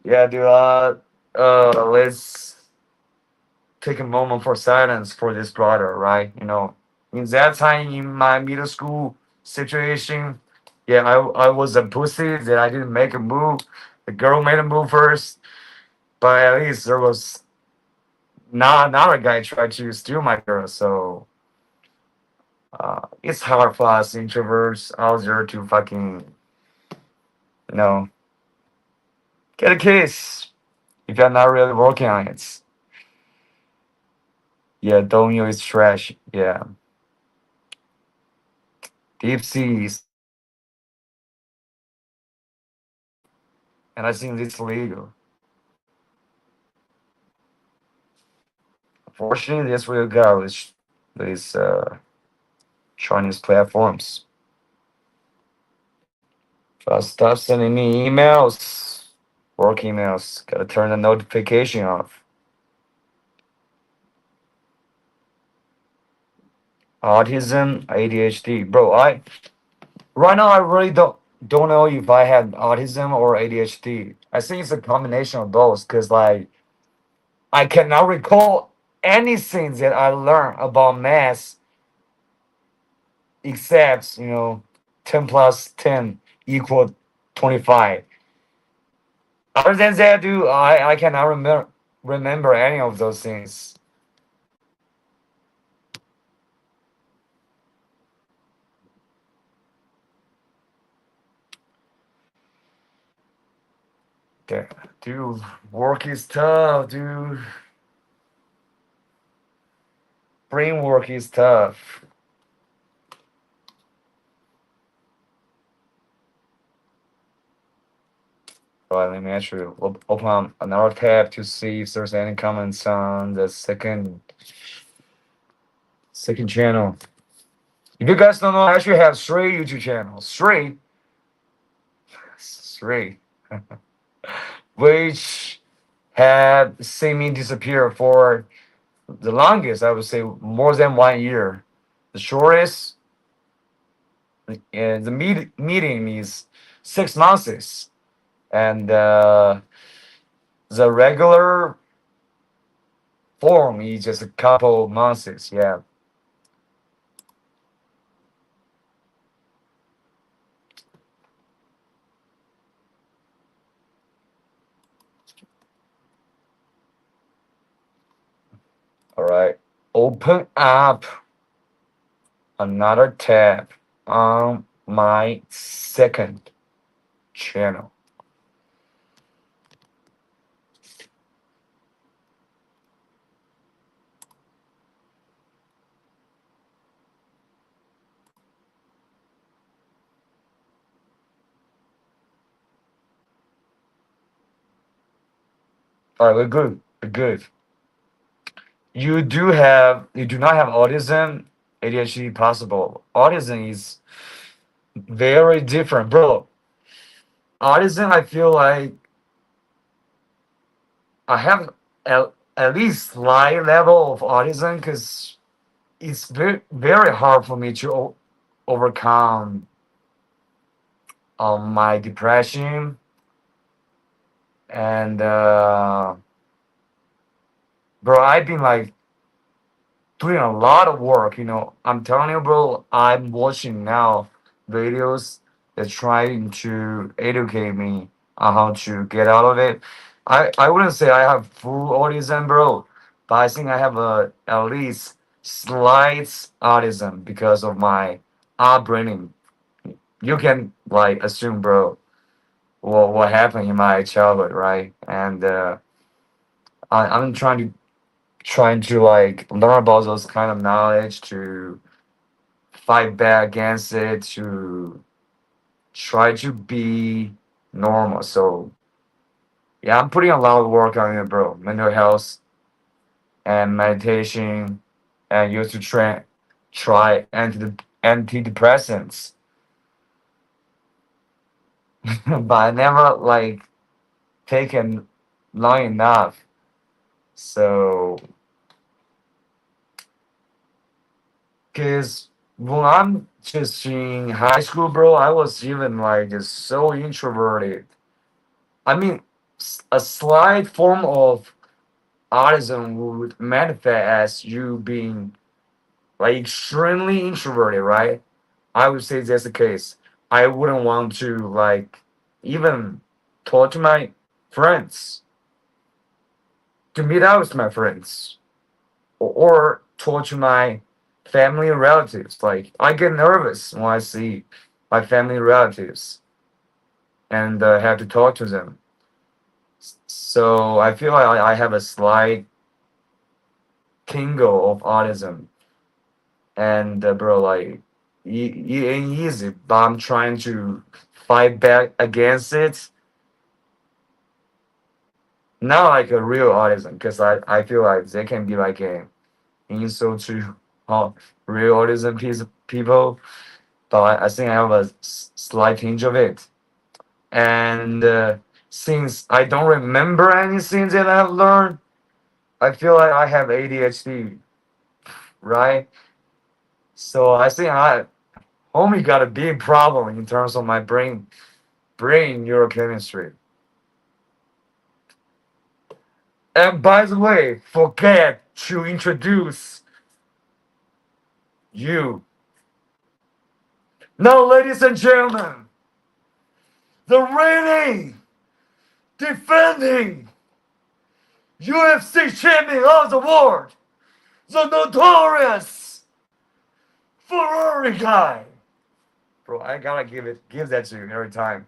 Yeah, dude. Let's take a moment for silence for this brother, right? You know, in that time in my middle school situation, yeah, I was a pussy that I didn't make a move. The girl made a move first, but at least there was not another guy tried to steal my girl. So it's hard for us introverts out there to fucking, you know, get a kiss if you're not really working on it. Yeah, don't use trash. Yeah, deep seas, and I think it's legal. Unfortunately, this will go with these Chinese platforms. Just stop sending me emails, work emails. Gotta turn the notification off. Autism, ADHD, bro. I right now I really don't know if I had autism or ADHD. I think it's a combination of both. Cause like I cannot recall anything that I learned about math except 10 plus 10 equal 25. Other than that, dude, I cannot remember any of those things. Okay, dude, work is tough, dude. Brain work is tough. Alright, let me actually open another tab to see if there's any comments on the second channel. If you guys don't know, I actually have three YouTube channels. Three, which had seen me disappear for the longest, I would say more than 1 year. The shortest, the meeting is 6 months, and the regular form is just a couple months. Yeah. All right. Open up another tab on my second channel. All right, we're good. We're good. You do not have autism, ADHD possible. Autism is very different, bro. Autism, I feel like I have at least slight level of autism because it's very hard for me to overcome my depression and bro, I've been like doing a lot of work. I'm telling you, bro, I'm watching now videos that trying to educate me on how to get out of it. I wouldn't say I have full autism, bro, but I think I have at least slight autism because of my upbringing. you can like assume, bro, what happened in my childhood, right? And I'm trying to like learn about those kind of knowledge to fight back against it, to try to be normal. So yeah, I'm putting a lot of work on it, bro. Mental health and meditation, and used to try antidepressants, but I never like taken long enough. So, cause when I'm just in high school, bro, I was even like just so introverted. I mean, a slight form of autism would manifest as you being like extremely introverted, right? I would say that's the case. I wouldn't want to like even talk to my friends, to meet out with my friends, or talk to my family and relatives. Like I get nervous when I see my family and relatives and have to talk to them. So I feel like I have a slight tingle of autism, and bro, like it ain't easy, but I'm trying to fight back against it. Not like a real autism, because I feel like they can be like a insult to real autism people, but I think I have a slight hinge of it. And since I don't remember anything that I've learned, I feel like I have ADHD, right? So I think I only got a big problem in terms of my brain neurochemistry. And by the way, forget to introduce you. Now, ladies and gentlemen, the reigning, defending UFC champion of the world, the notorious Ferrari guy. Bro, I gotta give that to you every time.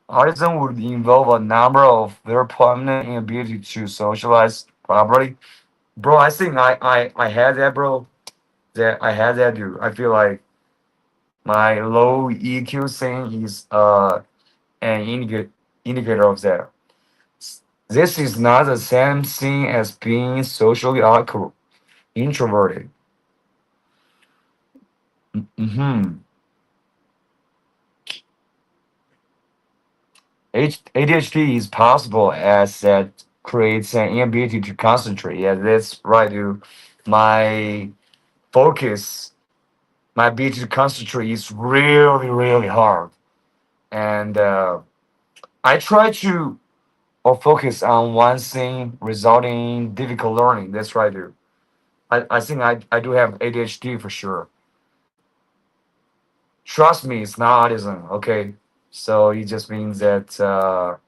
Autism would involve a number of very prominent inability to socialize properly. Bro, I think I had that, bro. That I had that, dude. I feel like my low EQ thing is an indicator of that. This is not the same thing as being socially awkward, introverted. Mm-hmm. ADHD is possible as that creates an inability to concentrate. Yeah, that's right, dude. My focus, my ability to concentrate is really, really hard. And I try to or focus on one thing, resulting in difficult learning. That's right, dude. I think I do have ADHD for sure. Trust me, it's not autism, okay? So it just means that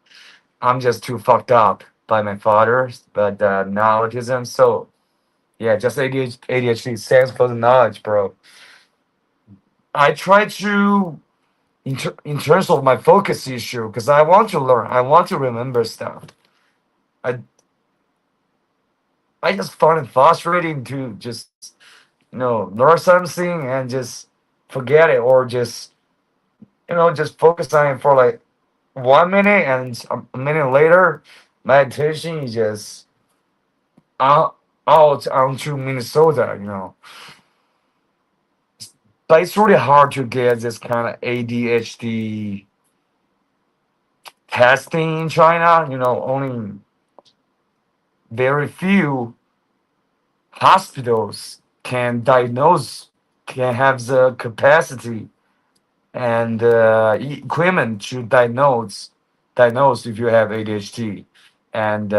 I'm just too fucked up by my father, but not autism. So yeah, just ADHD. Thanks for the knowledge, bro. I try to, in terms of my focus issue, because I want to learn, I want to remember stuff. I I just find it frustrating to just learn something and just forget it, or just just focus on it for like 1 minute, and a minute later my attention is just out onto Minnesota. But it's really hard to get this kind of ADHD testing in China. Only very few hospitals can have the capacity and equipment to diagnose if you have ADHD, and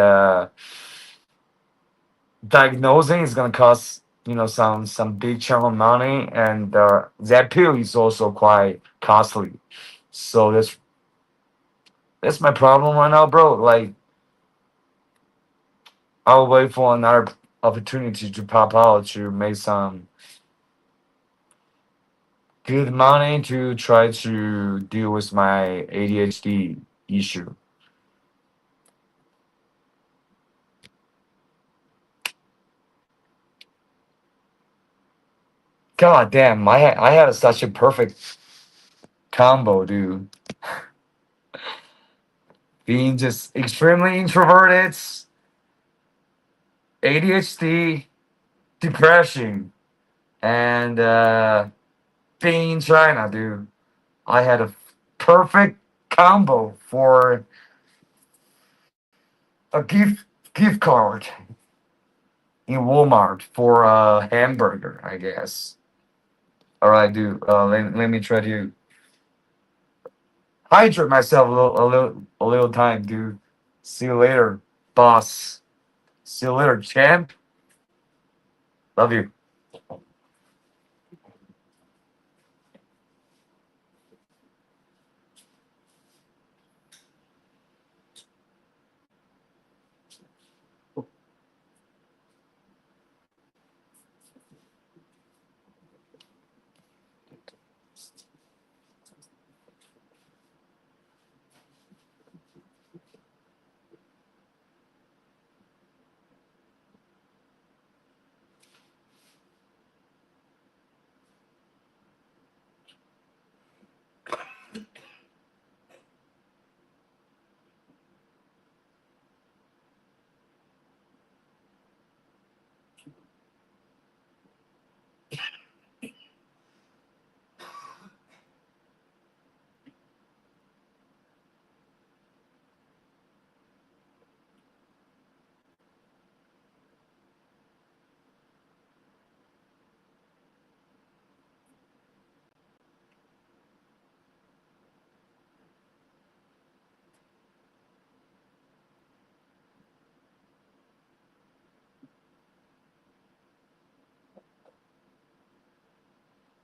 diagnosing is gonna cost some big chunk of money, and that pill is also quite costly. So that's my problem right now, bro. Like I'll wait for another opportunity to pop out to make some good money to try to deal with my ADHD issue. God damn, I had such a perfect combo, dude. Being just extremely introverted, ADHD, depression, and being in China, dude. I had a perfect combo for a gift card in Walmart for a hamburger, I guess. All right, dude. Let me try to hydrate myself a little time, dude. See you later, boss. See you later, champ. Love you.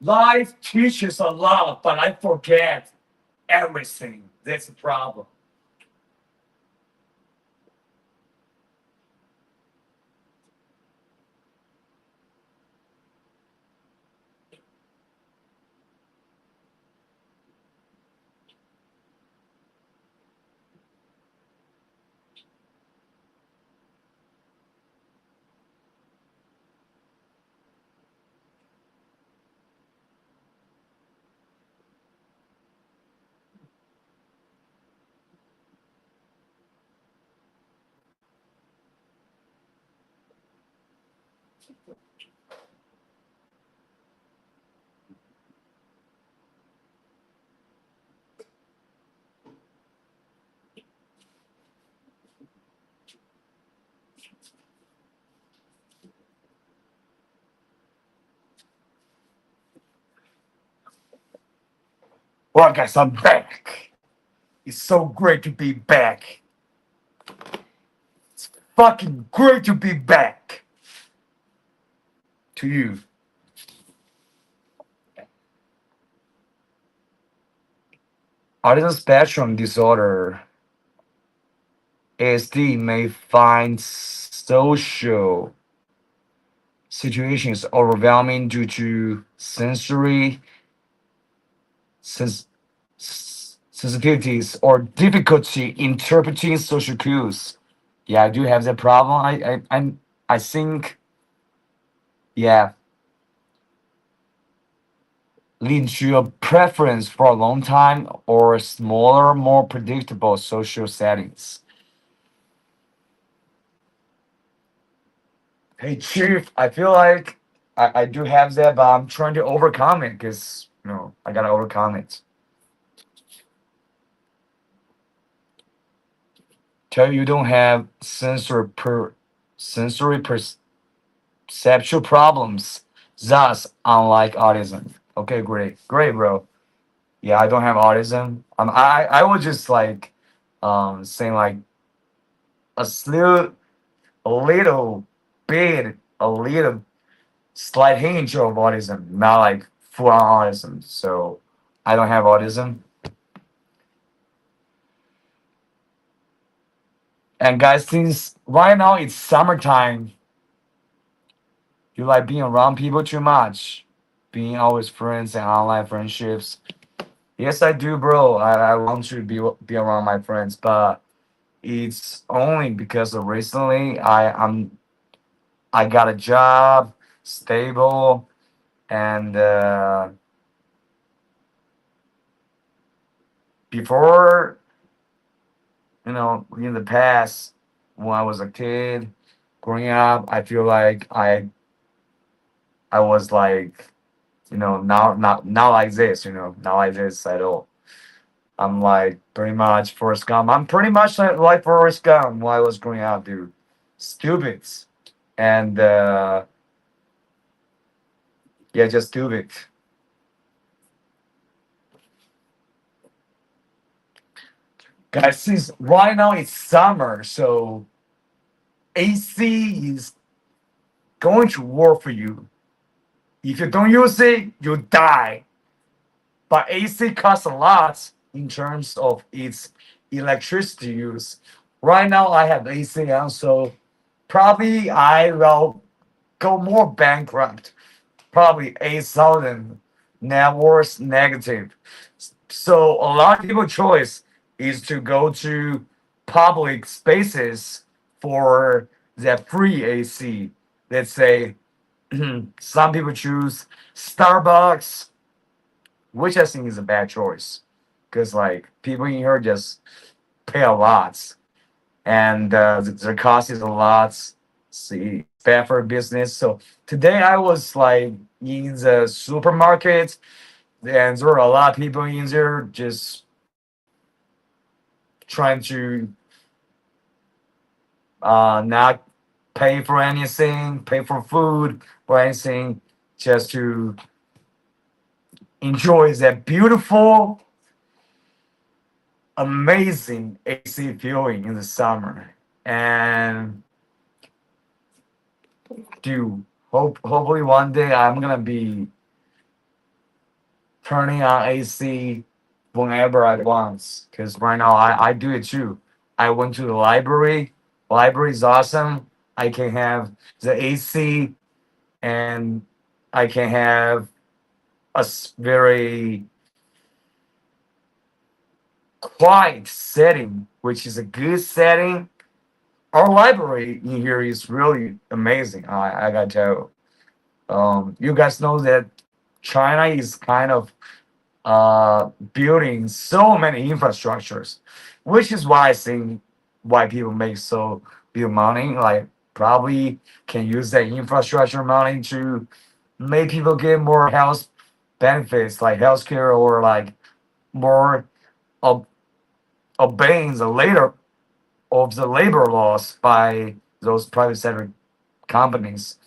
Life teaches a lot, but I forget everything. That's the problem. Well, guys, I'm back. It's so great to be back. It's fucking great to be back. To you. Autism spectrum disorder ASD may find social situations overwhelming due to sensory sensitivities or difficulty interpreting social cues. Yeah, I do have that problem. I think, yeah, lead to a preference for a long time or smaller, more predictable social settings. Hey, Chief, I feel like I do have that, but I'm trying to overcome it because, I gotta overcome it. Tell you don't have sensory perceptual problems, thus unlike autism. Okay, great, bro. Yeah, I don't have autism. I was just like, saying like a little, a little bit, a little slight hinge of autism, not like full on autism. So I don't have autism. And guys, since right now it's summertime, you like being around people too much being always friends and online friendships. Yes, I do, bro. I want to be around my friends, but it's only because of recently I got a job, stable, and before, in the past, when I was a kid, growing up, I feel like I was like, not like this, not like this at all. I'm like pretty much Forrest Gump. I'm pretty much like Forrest Gump when I was growing up, dude. Stupid. And yeah, just stupid. Guys, since right now it's summer, so AC is going to work for you. If you don't use it, you die. But AC costs a lot in terms of its electricity use. Right now, I have AC on, so probably I will go more bankrupt. Probably 8,000 net worth negative. So a lot of people' choice is to go to public spaces for the free AC. Let's say some people choose Starbucks, which I think is a bad choice because like people in here just pay a lot and the cost is a lot. See, bad for business. So today I was like in the supermarket and there were a lot of people in there just trying to not pay for anything, pay for food or anything, just to enjoy that beautiful, amazing AC feeling in the summer. And dude, hopefully one day I'm gonna be turning on AC whenever I want. Because right now I do it too. I went to the library. Library is awesome. I can have the AC and I can have a very quiet setting, which is a good setting. Our library in here is really amazing. I gotta tell you. You guys know that China is kind of building so many infrastructures, which is why I think why people make so big money. Like probably can use that infrastructure money to make people get more health benefits, like healthcare or like more ob- obeying the later of the labor laws by those private sector companies.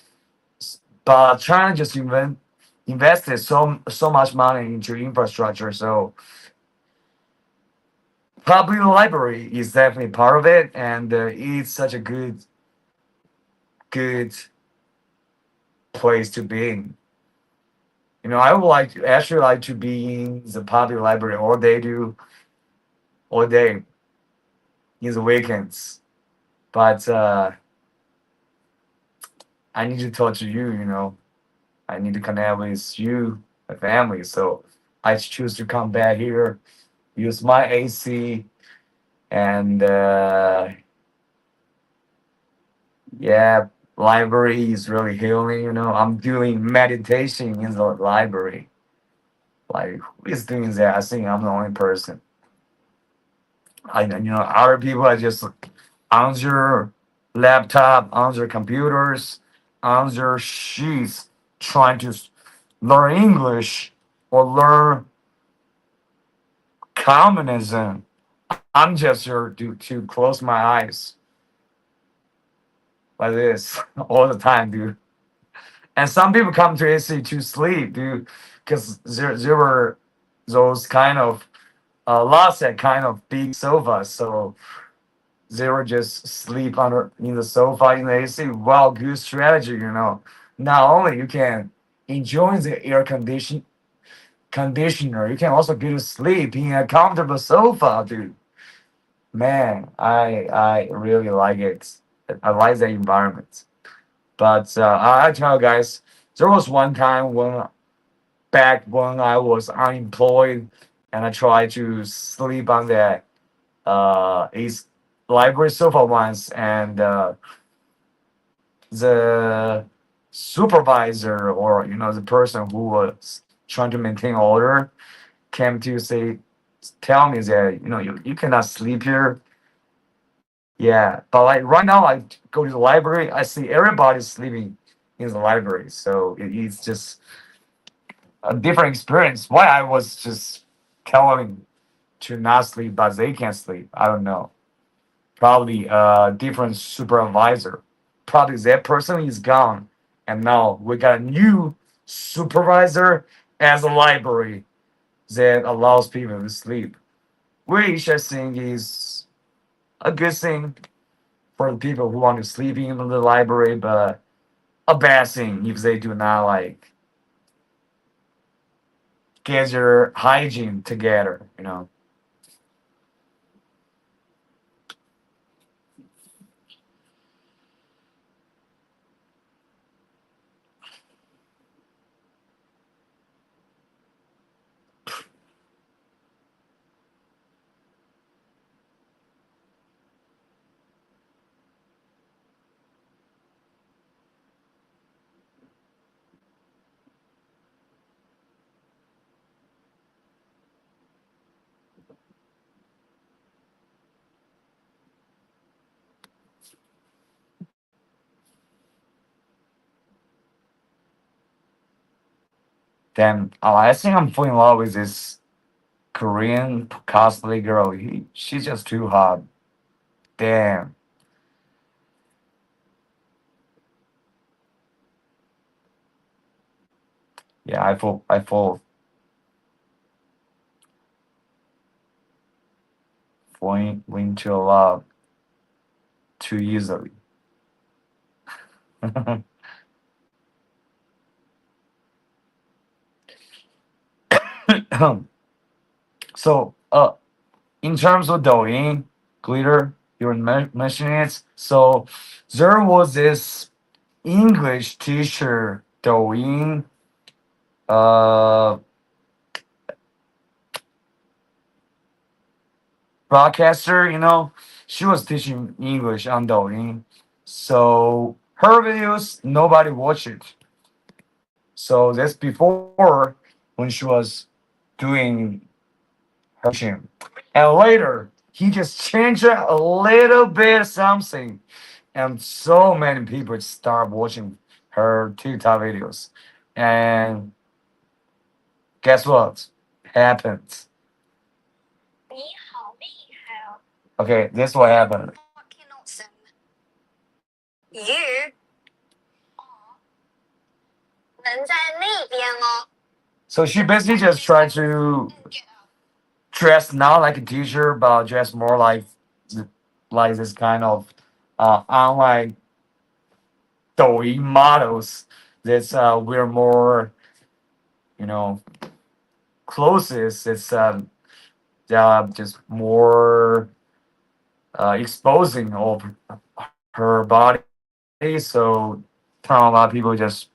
But China just invested so much money into infrastructure, so public library is definitely part of it, and it's such a good place to be in. I would actually like to be in the public library all day in the weekends. But I need to talk to you. I need to connect with you, my family. So I choose to come back here, use my AC, and yeah, library is really healing. I'm doing meditation in the library. Like, who is doing that? I think I'm the only person. Other people are just on their laptop, on their computers, on their sheets, trying to learn English or learn communism. I'm just here to close my eyes like this all the time, dude. And some people come to AC to sleep, dude, because there were those kind of lots that kind of big sofas, so they were just sleep in the sofa in the AC. Wow, good strategy. Not only you can enjoy the conditioner, you can also get to sleep in a comfortable sofa, dude. Man, I really like it. I like the environment. But I tell you guys, there was one time when back when I was unemployed and I tried to sleep on the is library sofa once, and the supervisor, or the person who was trying to maintain order, came to tell me that you cannot sleep here. Yeah, but like right now I go to the library, I see everybody sleeping in the library, so it's just a different experience. Why I was just telling to not sleep, but they can't sleep. I don't know. Probably a different supervisor. Probably that person is gone, and now we got a new supervisor as a library that allows people to sleep, which I think is a good thing for the people who want to sleep in the library, but a bad thing if they do not like get your hygiene together. Then I think I'm falling in love with this Korean cosplay girl. She's just too hot. Damn. Yeah, I fall falling into love too easily. So, in terms of Douyin, glitter, you were mentioning it. So, there was this English teacher, Douyin, uh, broadcaster. She was teaching English on Douyin. So, her videos, nobody watched it. So, that's before when she was doing her gym. And later, he just changed it a little bit something. And so many people start watching her TikTok videos. And guess what? Happens. Okay, this is what happened. You So she basically just tried to dress not like a teacher, but dress more like this kind of online Douyin models that we're more, you know, closest. It's just more exposing of her body. So a lot of people just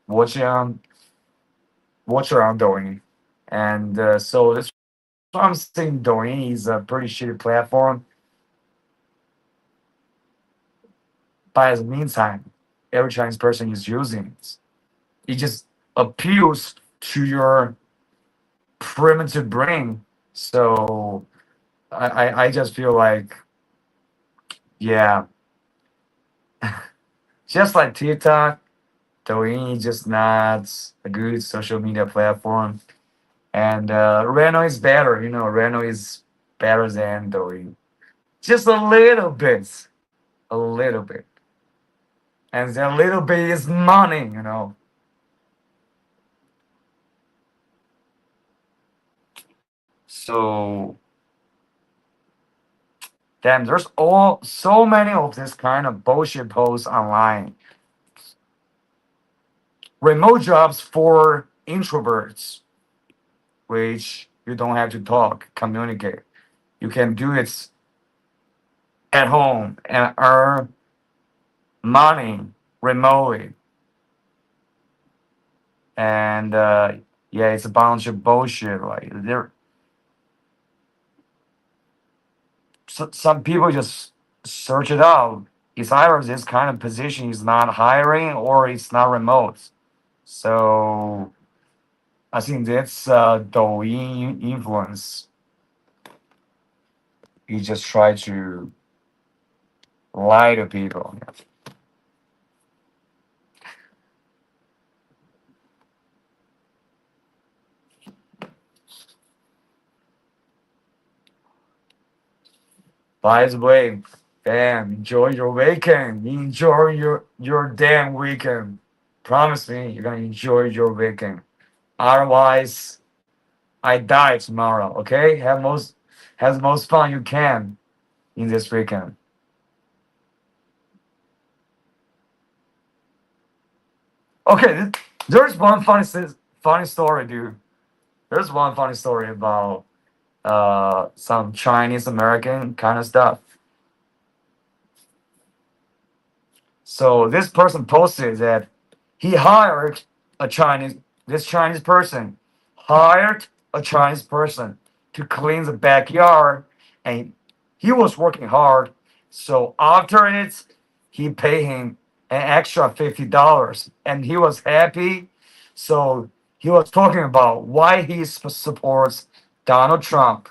watch um watch her on Douyin, and so that's why I'm saying Douyin is a pretty shitty platform. But in the meantime, every Chinese person is using it. It just appeals to your primitive brain. So I just feel like, yeah, just like TikTok, Douyin is just not a good social media platform. And Reno is better. Reno is better than Douyin. Just a little bit. A little bit. And that little bit is money. So damn, there's all so many of this kind of bullshit posts online. Remote jobs for introverts, which you don't have to talk, communicate. You can do it at home and earn money remotely. And yeah, it's a bunch of bullshit. Like some people just search it out. It's either this kind of position is not hiring or it's not remote. So I think that's Douyin influence. You just try to lie to people. By the way, damn, enjoy your weekend. Enjoy your damn weekend. Promise me you're gonna enjoy your weekend. Otherwise, I die tomorrow. Okay? Have the most fun you can in this weekend. Okay, there's one funny story, dude. There's one funny story about some Chinese American kind of stuff. So this person posted that he hired a Chinese this Chinese person hired a Chinese person to clean the backyard, and he was working hard. So after it, he paid him an extra $50, and he was happy. So he was talking about why he supports Donald Trump.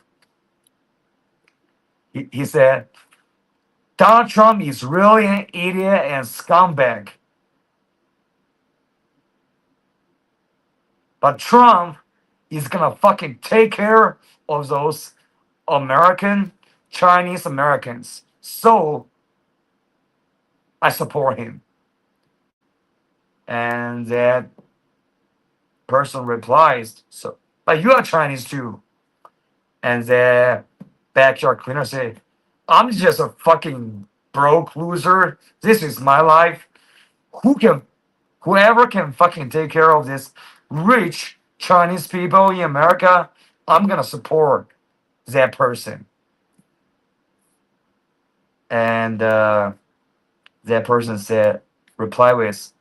He said, Donald Trump is really an idiot and scumbag. But Trump is gonna fucking take care of those Chinese Americans. So I support him. And that person replies, so, but you are Chinese too. And the backyard cleaner said, I'm just a fucking broke loser. This is my life. Whoever can fucking take care of this rich Chinese people in America, I'm gonna support that person. And that person said, reply with,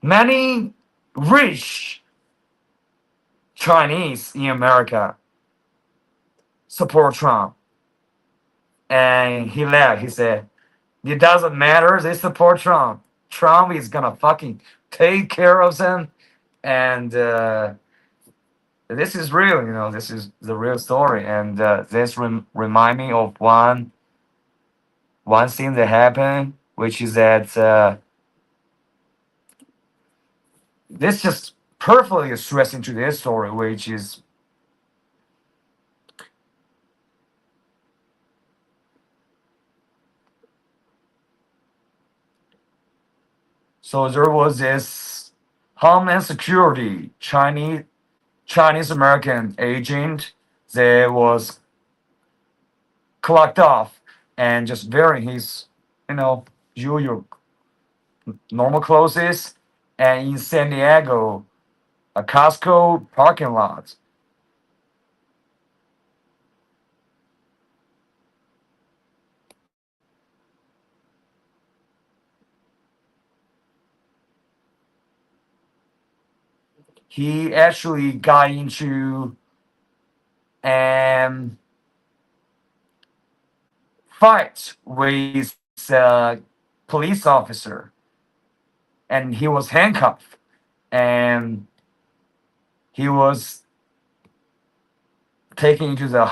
many rich Chinese in America support Trump. And he laughed. He said, it doesn't matter. They support Trump. Trump is gonna fucking take care of them. And this is real, this is the real story. And this remind me of one thing that happened, which is that this just perfectly stressed into this story, which is so there was this Homeland Security Chinese American agent that was clocked off and just wearing his, usual normal clothes, and in San Diego, a Costco parking lot. He actually got into a fight with a police officer, and he was handcuffed, and he was taken to the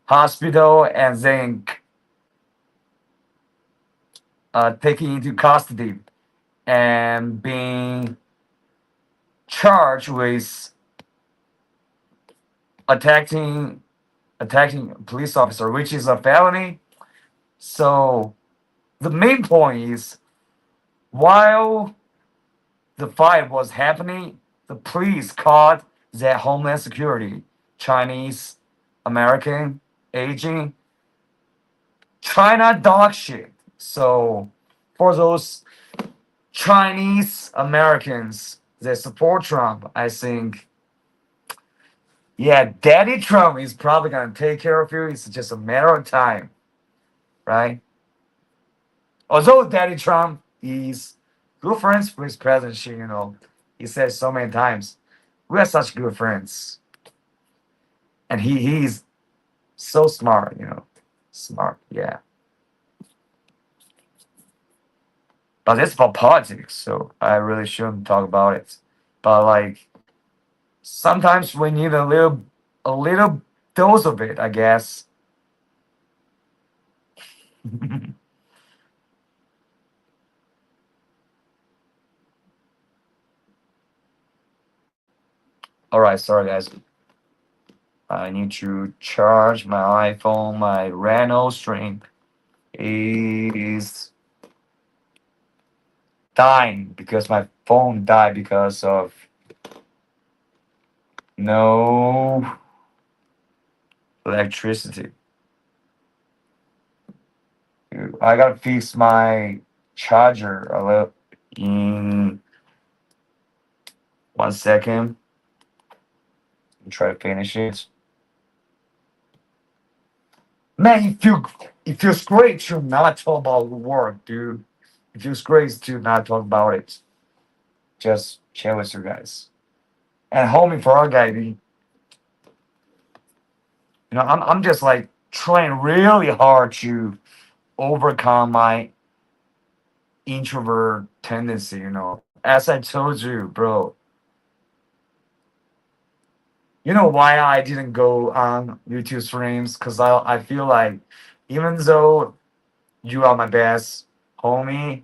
hospital, and then taken into custody and being charged with attacking a police officer, which is a felony. So the main point is, while the fight was happening, the police caught that Homeland Security Chinese American agent China dog shit. So for those Chinese Americans that support Trump, I think, yeah, Daddy Trump is probably gonna take care of you. It's just a matter of time, right? Although Daddy Trump is good friends with President Xi, he said so many times, we are such good friends. And he's so smart, smart, yeah. But it's about politics, so I really shouldn't talk about it. But like sometimes we need a little dose of it, I guess. All right, sorry guys. I need to charge my iPhone. My Reno string is dying because my phone died because of no electricity. I gotta fix my charger a little in 1 second. Try to finish it. Man, it feels great to not talk about work, dude. It feels great to not talk about it. Just chill with you guys. And homie for our guy, I'm just like trying really hard to overcome my introvert tendency. As I told you, bro. You know why I didn't go on YouTube streams? Because I feel like even though you are my best homie,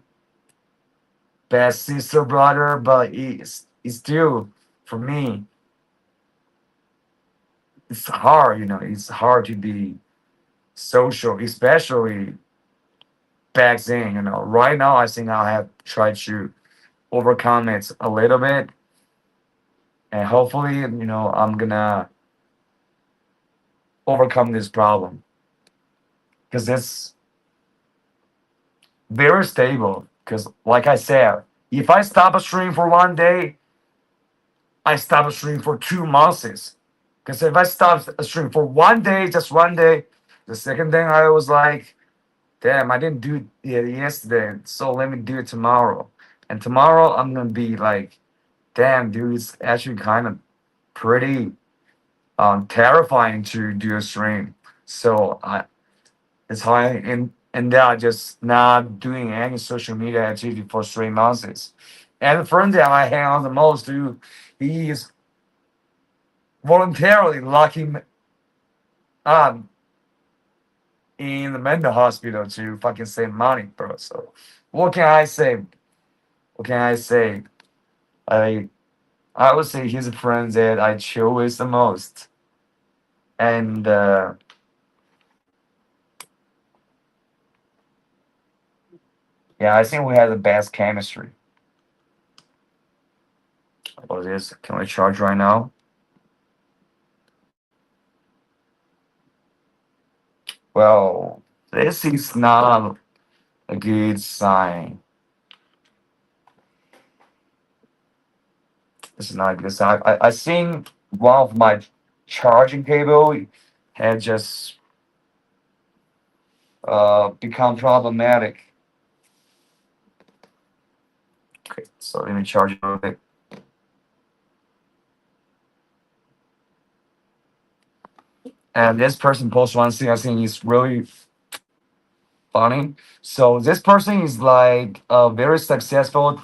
best sister, brother, but it's still, for me, it's hard, it's hard to be social, especially back then, Right now, I think I have tried to overcome it a little bit. And hopefully, I'm gonna overcome this problem. Because it's very stable. Because, like I said, if I stop a stream for 1 day, I stop a stream for 2 months. Because if I stop a stream for 1 day, just 1 day, the second day I was like, damn, I didn't do it yesterday, so let me do it tomorrow. And tomorrow I'm gonna be like, damn, dude, it's actually kind of pretty terrifying to do a stream. So it's how and then I just not doing any social media activity for 3 months. And the friend that I hang out the most, dude, he is voluntarily locking up in the mental hospital to fucking save money, bro. So what can I say? What can I say? I would say he's a friend that I chill with the most. And yeah, I think we have the best chemistry. What is this? Can I charge right now? Well, this is not a good sign. This is not a good sign. I think one of my charging cable had just become problematic. Okay, so let me charge it a little bit. And this person posts one thing I think is really funny. So this person is like a very successful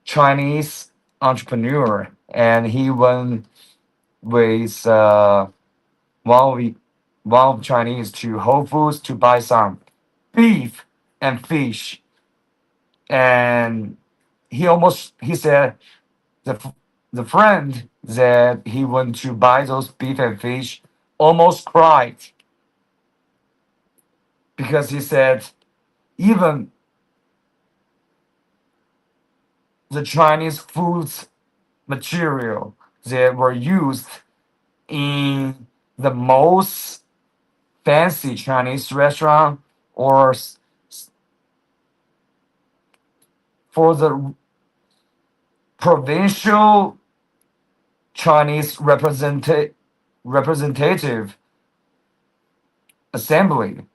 Chinese entrepreneur, and he went with one of Chinese to Whole Foods to buy some beef and fish, and he said the friend that he went to buy those beef and fish almost cried because he said even the Chinese foods material that were used in the most fancy Chinese restaurant or for the provincial Chinese representative assembly,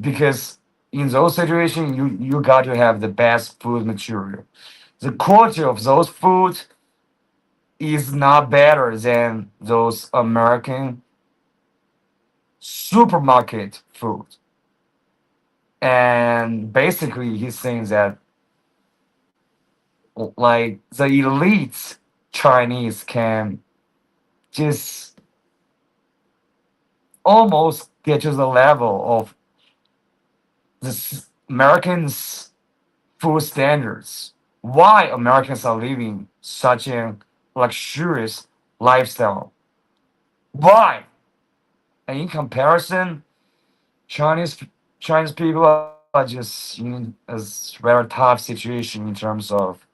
because in those situations you got to have the best food material. the quality of those food is not better than those American supermarket food. And basically, he's saying that like the elite Chinese can just almost get to the level of the Americans' food standards. Why Americans are living such a luxurious lifestyle? Why? And in comparison, Chinese Chinese people are just in a very tough situation in terms of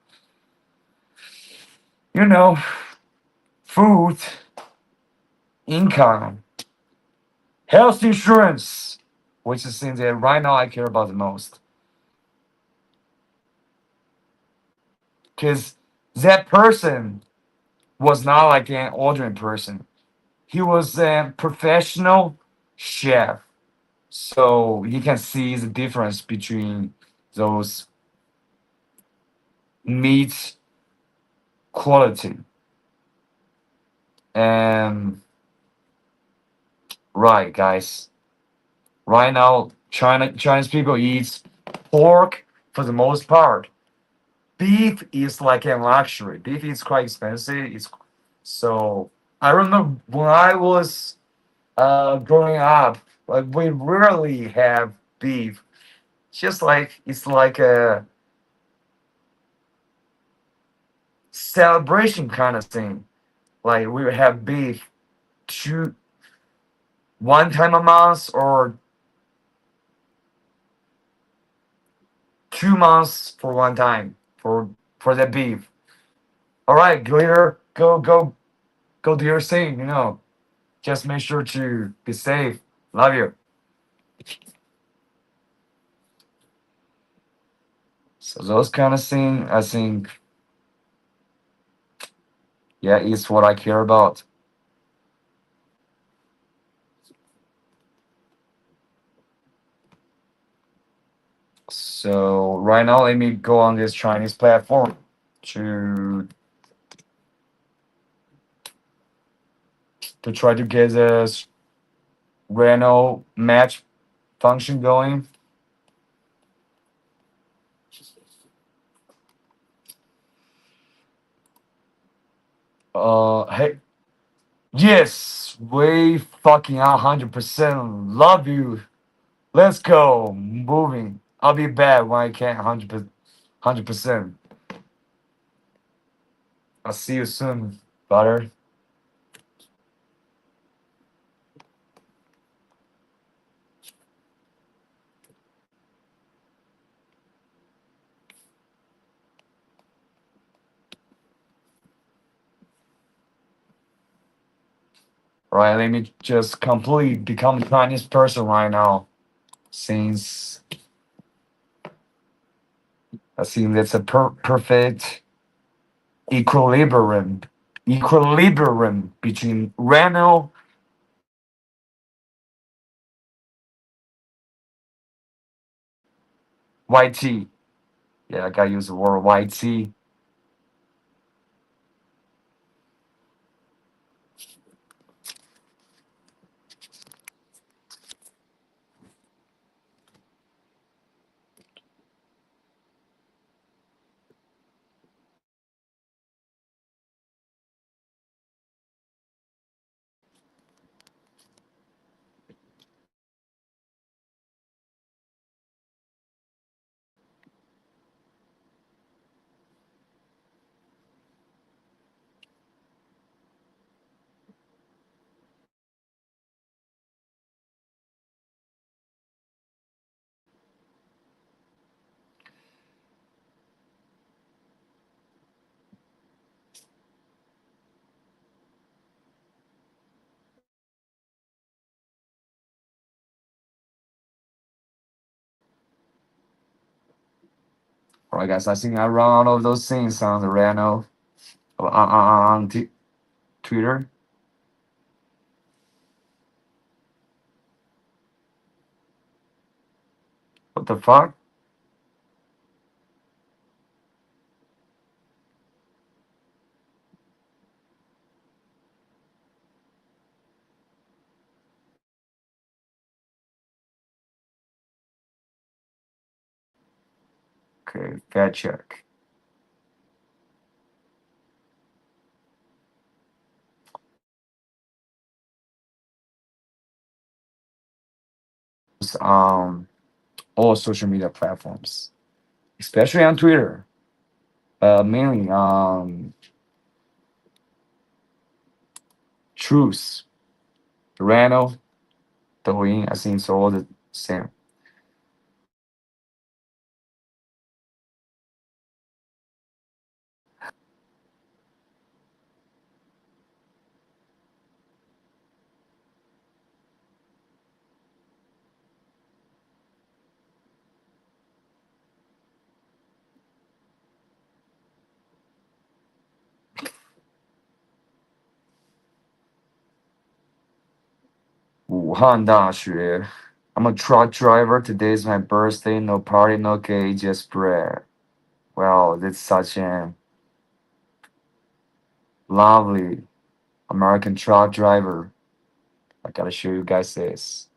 you know food, income, health insurance, which is things that right now I care about the most. Because that person was not like an ordinary person. He was a professional chef. So you can see the difference between those meat quality. And right, guys. Right now, Chinese people eat pork for the most part. Beef is like a luxury. Beef is quite expensive. It's so I remember when I was growing up, like we rarely have beef. Just like it's like a celebration kind of thing. Like we would have beef two one time a month or 2 months for one time for the beef. All right, glitter, go do your thing. Just make sure to be safe. Love you. So those kind of things, I think, yeah, is what I care about. So right now, let me go on this Chinese platform to try to get this Renault match function going. Hey, yes, we fucking 100% love you. Let's go, moving. I'll be back when I can 100%. I'll see you soon, butter. Right, let me just completely become a Chinese person right now. Since I think that's a perfect equilibrium between Renault YT. Yeah, I gotta use the word YT. Alright, guys, I think I run out of those things on the Renault on Twitter. What the fuck? Okay, fact check. All social media platforms, especially on Twitter. Mainly Truth, Rano, Douyin. I think it's all the same. Wuhan 大学. I'm a truck driver. Today's my birthday. No party, no cake, just bread. Wow, that's such a lovely American truck driver. I gotta show you guys this.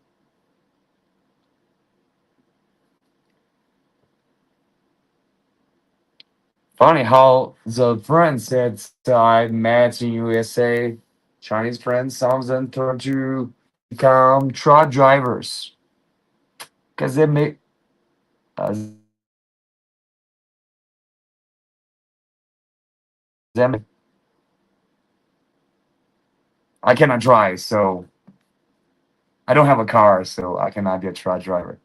Funny how the friends that I met in USA, Chinese friends, some of them turn to become truck drivers because they make them. I cannot drive, so I don't have a car, so I cannot be a truck driver.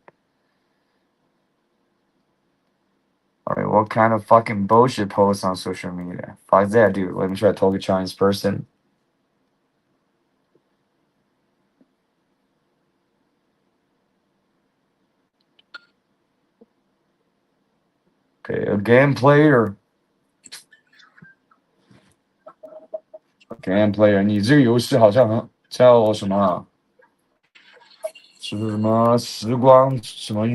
All right, what kind of fucking bullshit posts on social media? Fuck that, dude. Let me try to talk to a Chinese person. Okay, a game player. Game player，你这个游戏好像很叫什么啊？是什么时光什么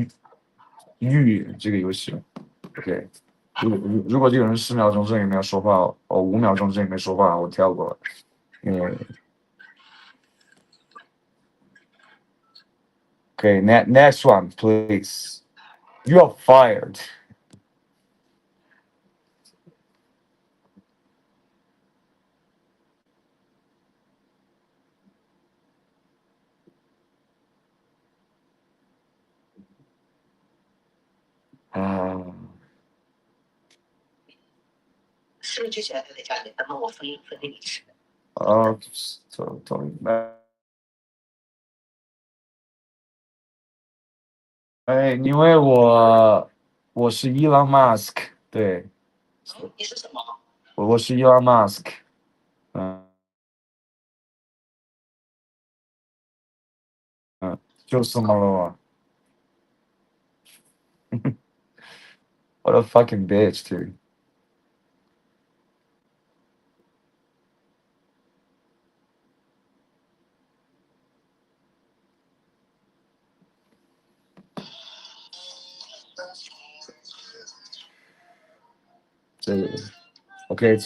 玉这个游戏？OK，如果这个人4秒钟之内没有说话，5秒钟之内没说话，我跳过了，因为 OK，next one please. You are fired. Uh, 是不是就觉得他在家里，等我分给你吃？走，因为我是 Elon Musk，对，你是什么？我是 Elon Musk，就是嘛了。What a fucking bitch, dude. OK，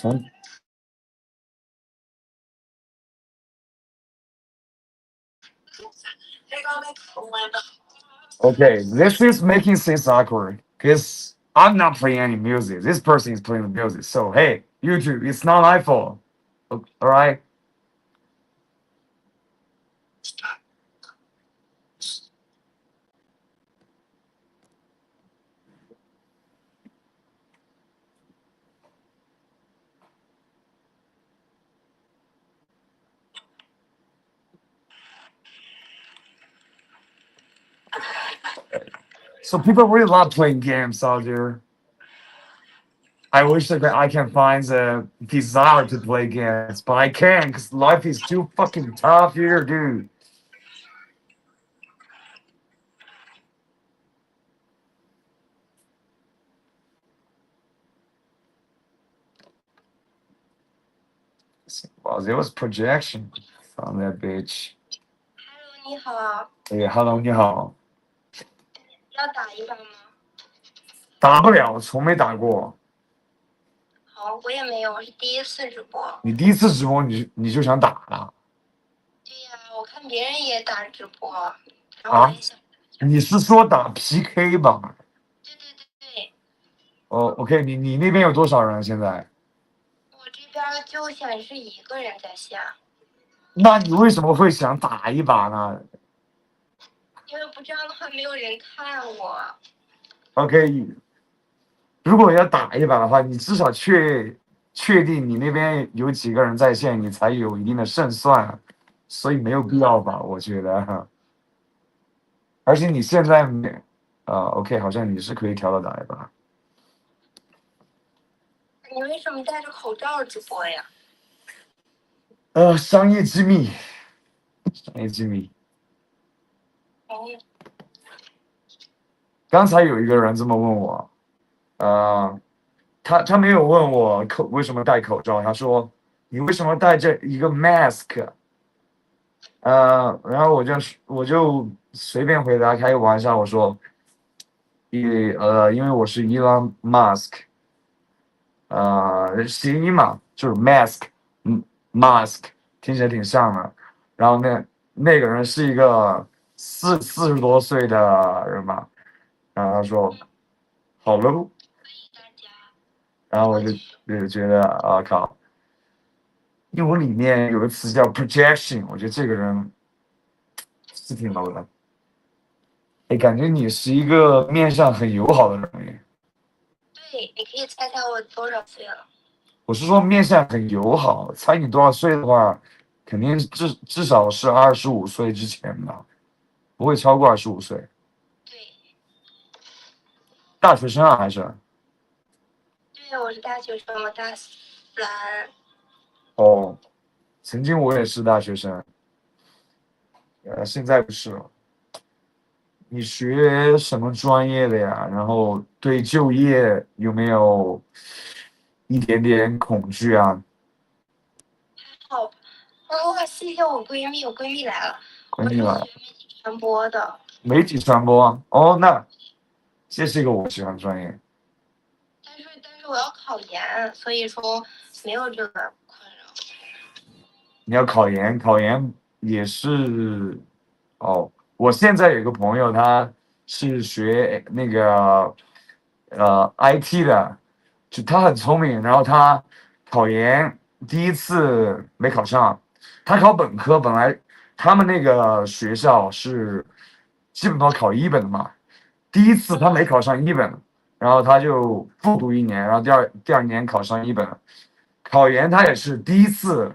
OK, this is making things awkward because I'm not playing any music. This person is playing the music. So hey, YouTube, it's not my fault. All right. So people really love playing games out there. I wish that I can find the desire to play games, but I can't because life is too fucking tough here, dude. Wow, there was projection from that bitch. Hello， 你好，Hey, hello, 你好。要打一把吗？打不了，从没打过。好，我也没有，我是第一次直播。你第一次直播你就想打了？对呀，我看别人也打直播，然后我也想。你是说打 PK 吧？对。哦，OK，你那边有多少人现在？我这边就显示一个人在线，那你为什么会想打一把呢因为不这样的话没有人看我。 ？OK，如果要打一把的话，你至少确定你那边有几个人在线，你才有一定的胜算，所以没有必要吧？我觉得。而且你现在OK，好像你是可以调到打一把。你为什么戴着口罩直播呀？商业机密，商业机密。刚才有一个人这么问我，他没有问我为什么戴口罩，他说你为什么戴这一个 mask？然后我就随便回答开个玩笑，我说，因为我是 Elon Musk，谐音嘛，就是 mask，听起来挺像的。然后那个人是一个四十多岁的人嘛，然后他说好 low，大家然后我就觉得靠，英文里面有个词叫 projection，我觉得这个人是挺 low 的。哎，感觉你是一个面上很友好的人耶。对，你可以猜猜我多少岁了？我是说面相很友好，猜你多少岁的话，肯定至少是25岁之前吧，不会超过25岁。对，大学生啊，还是？对，我是大学生，我大三。哦，曾经我也是大学生，现在不是了。你学什么专业的呀？然后对就业有没有一点点恐惧啊？好，哇，谢谢我闺蜜，我闺蜜来了。我是学闺蜜了，媒体传播的，媒体传播啊。哦，那这是一个我喜欢的专业。但是我要考研，所以说没有这个困扰。你要考研，考研也是哦。我现在有一个朋友，他是学那个IT 的，就他很聪明，然后他考研第一次没考上，他考本科，本来他们那个学校是基本都考一本的嘛，第一次他没考上一本，然后他就复读一年，然后第二年考上一本，考研他也是第一次。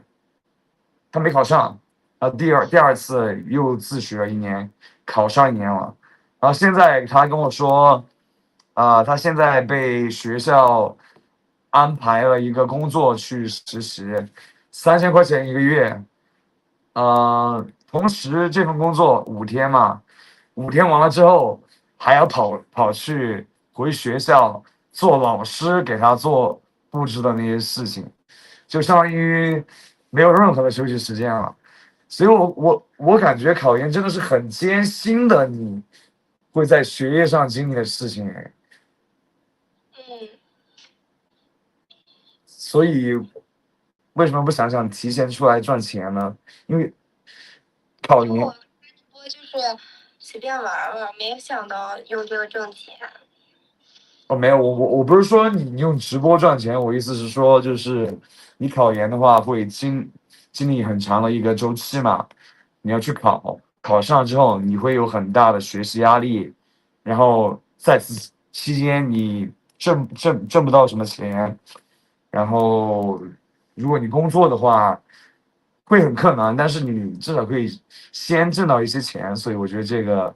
他没考上，第二次又自学了一年，考上一年了，然后现在他跟我说，他现在被学校安排了一个工作去实习，3000块钱一个月，同时这份工作5天嘛，5天完了之后还要跑去回学校做老师给他做布置的那些事情，就相当于没有任何的休息时间了。所以我感觉考研真的是很艰辛的，你会在学业上经历的事情哎。嗯，所以为什么不想想提前出来赚钱呢？因为考研我就是随便玩玩，没有想到用这个挣钱。没有，我不是说你用直播赚钱，我意思是说，就是你考研的话会经历很长的一个周期嘛，你要去考，考上之后你会有很大的学习压力，然后在此期间你挣不到什么钱，然后如果你工作的话会很困难，但是你至少可以先挣到一些钱，所以我觉得这个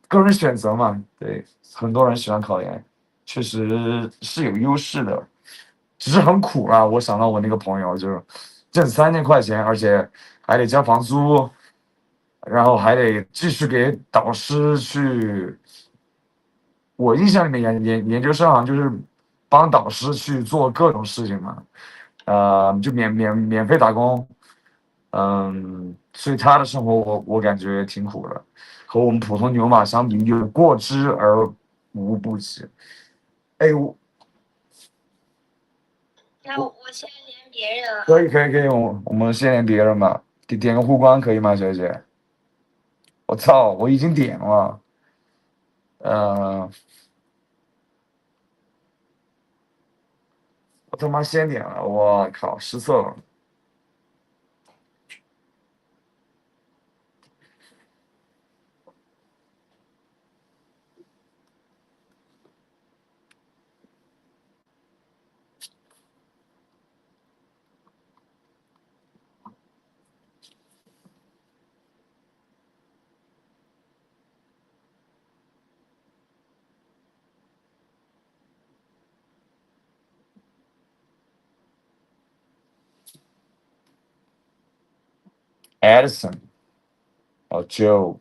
个人选择嘛，对，很多人喜欢考研。确实是有优势的，只是很苦啊。我想到我那个朋友，就是挣3000块钱，而且还得交房租，然后还得继续给导师去。我印象里面研究生好像就是帮导师去做各种事情嘛，就免费打工，所以他的生活我感觉挺苦的，和我们普通牛马相比，有过之而无不及。哎，那我先连别人了。可以，我们先连别人吧，点个互关可以吗，小姐？我操，我已经点了，呃，我他妈先点了，我靠，失策了。Edison，哦 Joe，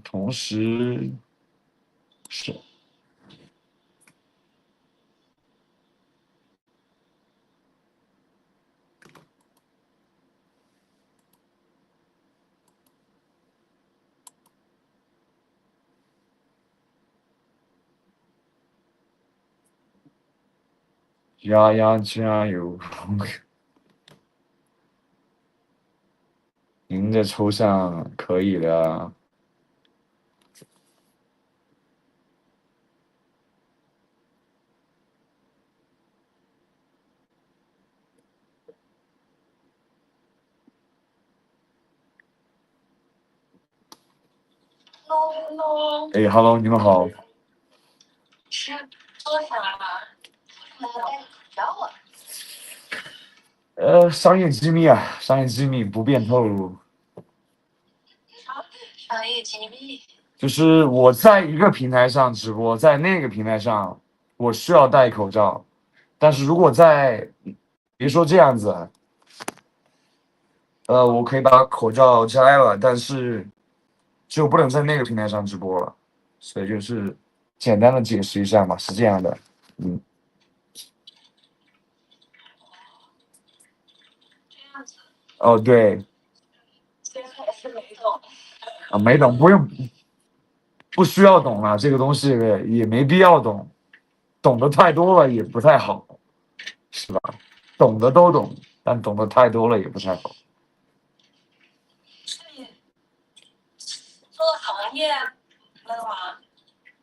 同时是丫丫加油！您的抽象可以的。Hello，哎，Hello，你们好。是做啥啊？我戴口罩啊。商业机密啊，商业机密不便透露。商业机密。就是我在一个平台上直播，在那个平台上我需要戴口罩，但是如果在，比如说这样子，我可以把口罩摘了，但是就不能在那个平台上直播了，所以就是简单的解释一下嘛，是这样的，这样子。哦，对，虽然还是没懂。啊，没懂，不需要懂了，这个东西也没必要懂，懂得太多了也不太好，是吧？懂的都懂，但懂得太多了也不太好。是你做行业那个吗？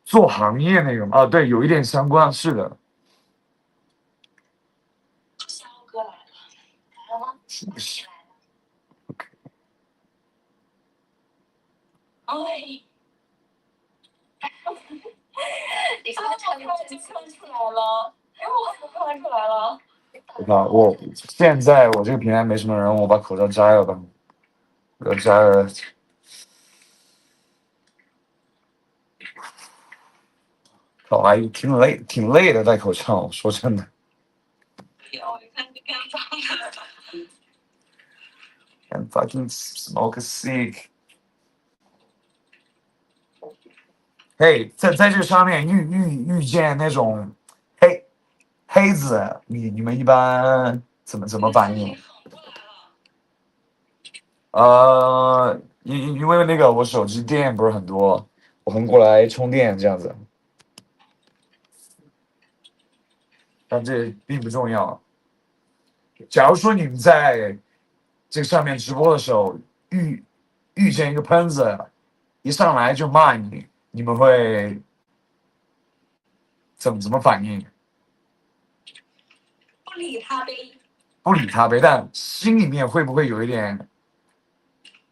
做行业那个啊，对，有一点相关，是的。肖哥来了吗？是不是？哎，你刚才看出来了，因为我看出来了。我现在我这个平台没什么人，我把口罩摘了吧。我摘了，靠，还挺累的戴口罩。说真的。我看你干脏的。And fucking smoke a cig。嘿，在这上面遇见那种黑子，你们一般怎么反应？因为那个我手机电不是很多，我横过来充电这样子，但这并不重要。假如说你们在这个上面直播的时候遇见一个喷子，一上来就骂你，你们会怎么反应？不理他呗。不理他呗，但心里面会不会有一点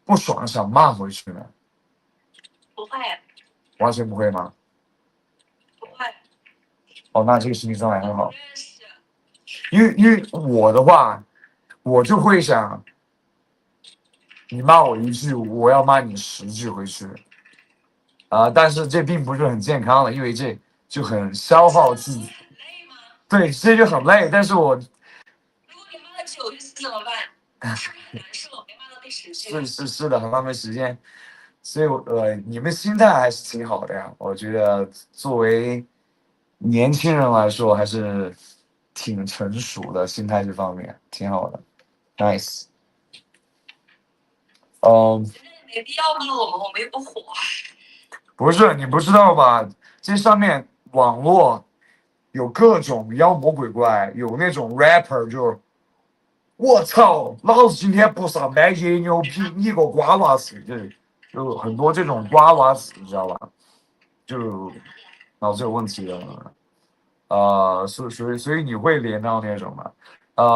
不爽，想骂回去呢？不会。完全不会吗？不会。哦，那这个心理状态很好。因为我的话，我就会想，你骂我一句，我要骂你10句回去，但是这并不是很健康的，因为这就很消耗自己。累吗？对，这就很累。但是我，如果你骂了9句怎么办？是不是很难受？没骂到第10句。是的，很浪费时间。所以你们心态还是挺好的呀。我觉得作为年轻人来说，还是挺成熟的，心态这方面挺好的。Nice。现在也没必要骂我们，我们又不火。不是你不知道吧？这上面网络有各种妖魔鬼怪，有那种 rapper 就是我操，老子今天不上班也牛逼，你个瓜娃子，就很多这种瓜娃子，你知道吧？就脑子有问题的，所以你会连到那种的，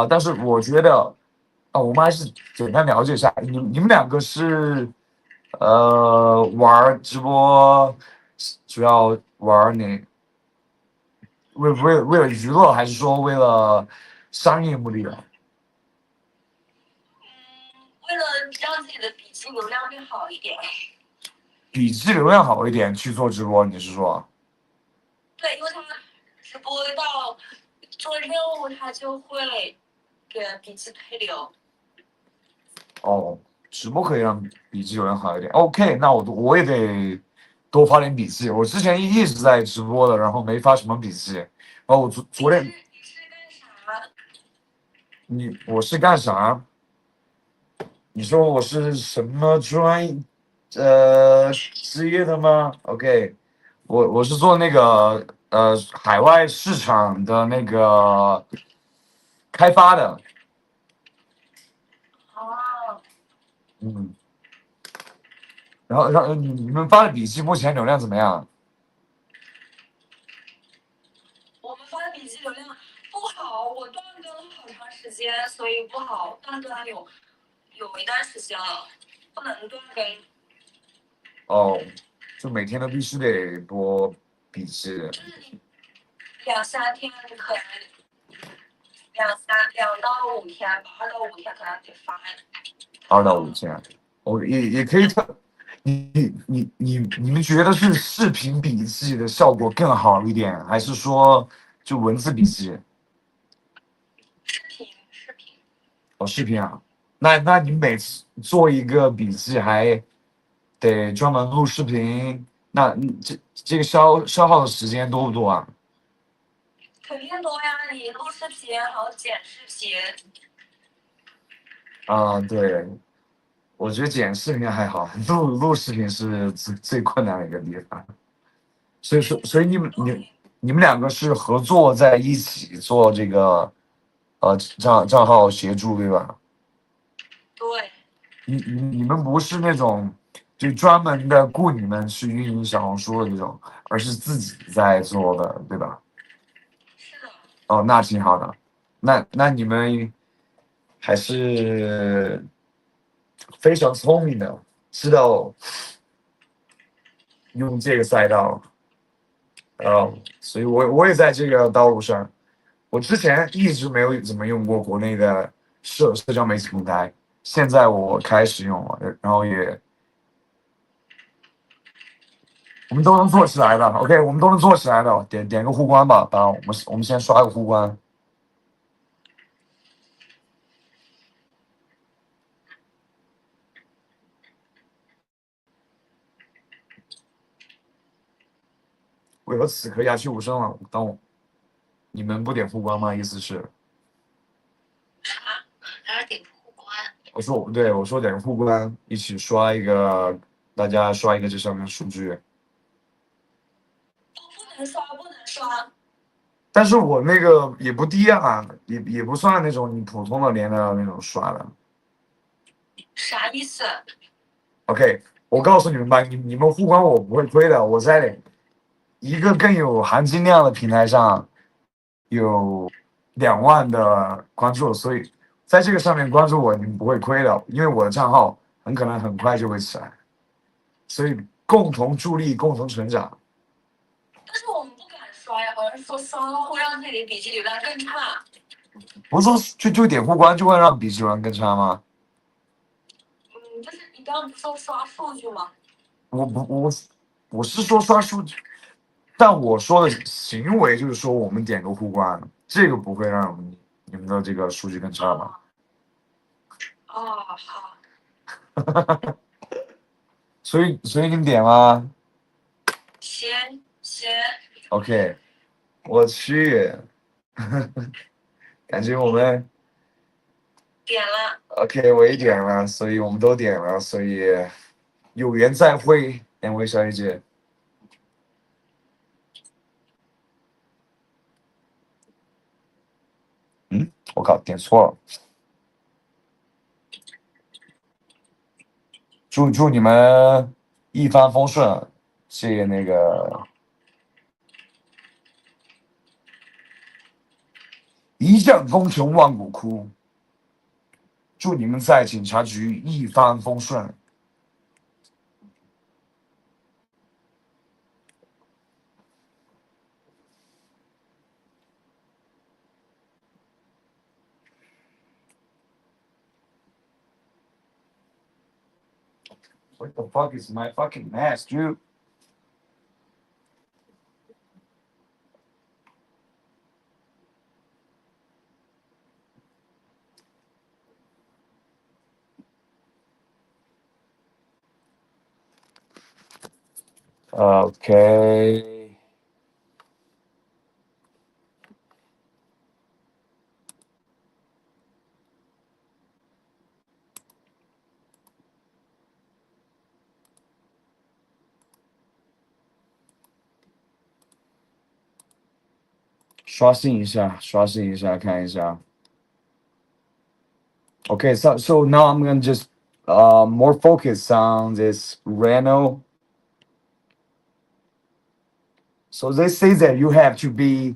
但是我觉得，我们还是简单了解一下，你们两个是玩直播，主要玩哪？为了娱乐，还是说为了商业目的的？为了让自己的笔记流量更好一点。笔记流量好一点去做直播，你是说？对，因为他直播到做任务，他就会给笔记推流。哦，直播可以让笔记流量好一点。OK，那我也得多发点笔记。我之前一直在直播的，然后没发什么笔记。然后我昨天你是干啥？我是干啥？你说我是什么职业的吗？OK，我是做那个海外市场的那个开发的。哦，嗯，然后你们发的笔记目前流量怎么样？我们发的笔记流量不好，我断更了好长时间，所以不好，断更有一段时间了，不能断更。哦，就每天都必须得播笔记。就是你2、3天可能2到5天吧，2到5天可能得发。2到5天，也可以特。你们觉得是视频笔记的效果更好一点，还是说就文字笔记？视频。哦，视频啊，那你每次做一个笔记还得专门录视频，那这个消耗的时间多不多啊？肯定多呀，你录视频还有剪视频。对，我觉得剪视频还好，录视频是最困难的一个地方。所以你们两个是合作在一起做这个账号协助对吧？对。你们不是那种就专门的雇你们去运营小红书的这种，而是自己在做的对吧？是的。哦，那挺好的。那你们还是非常聪明的，知道用这个赛道。所以我也在这个道路上。我之前一直没有怎么用过国内的社交媒体平台，现在我开始用了，然后我们都能做起来的。OK，我们都能做起来的。点个互关吧，我们先刷个互关。为何此刻鸦雀无声了？你们不点互关吗？意思是啥？还是点互关？我说点个互关，一起刷一个，大家刷一个这上面的数据。不能刷，不能刷。但是我那个也不低啊，也不算那种你普通的连的那种刷的。啥意思？ OK，我告诉你们吧，你们互关我不会亏的，我在一个更有含金量的平台上有2万的关注，所以在这个上面关注我，你们不会亏的，因为我的账号很可能很快就会起来，所以共同助力，共同成长。但是我们不敢刷呀，好像说刷了会让自己的笔记流量更差。不是说就点互关就会让笔记流量更差吗？就是你刚刚不是说刷数据吗？我是说刷数据，但我说的行为就是说我们点个互关，这个不会让你们的这个数据更差吧？哦，好。所以你们点吗先。？OK，我去，感觉我们点了。OK，我也点了，所以我们都点了，所以有缘再会，两位小姐姐。我靠，点错了。祝你们一帆风顺，谢谢那个一将功成万骨枯。祝你们在警察局一帆风顺。What the fuck is my fucking mask, dude? Okay.刷新一下，看一下。Okay, so now I'm gonna just more focus on this Reno. So they say that you have to be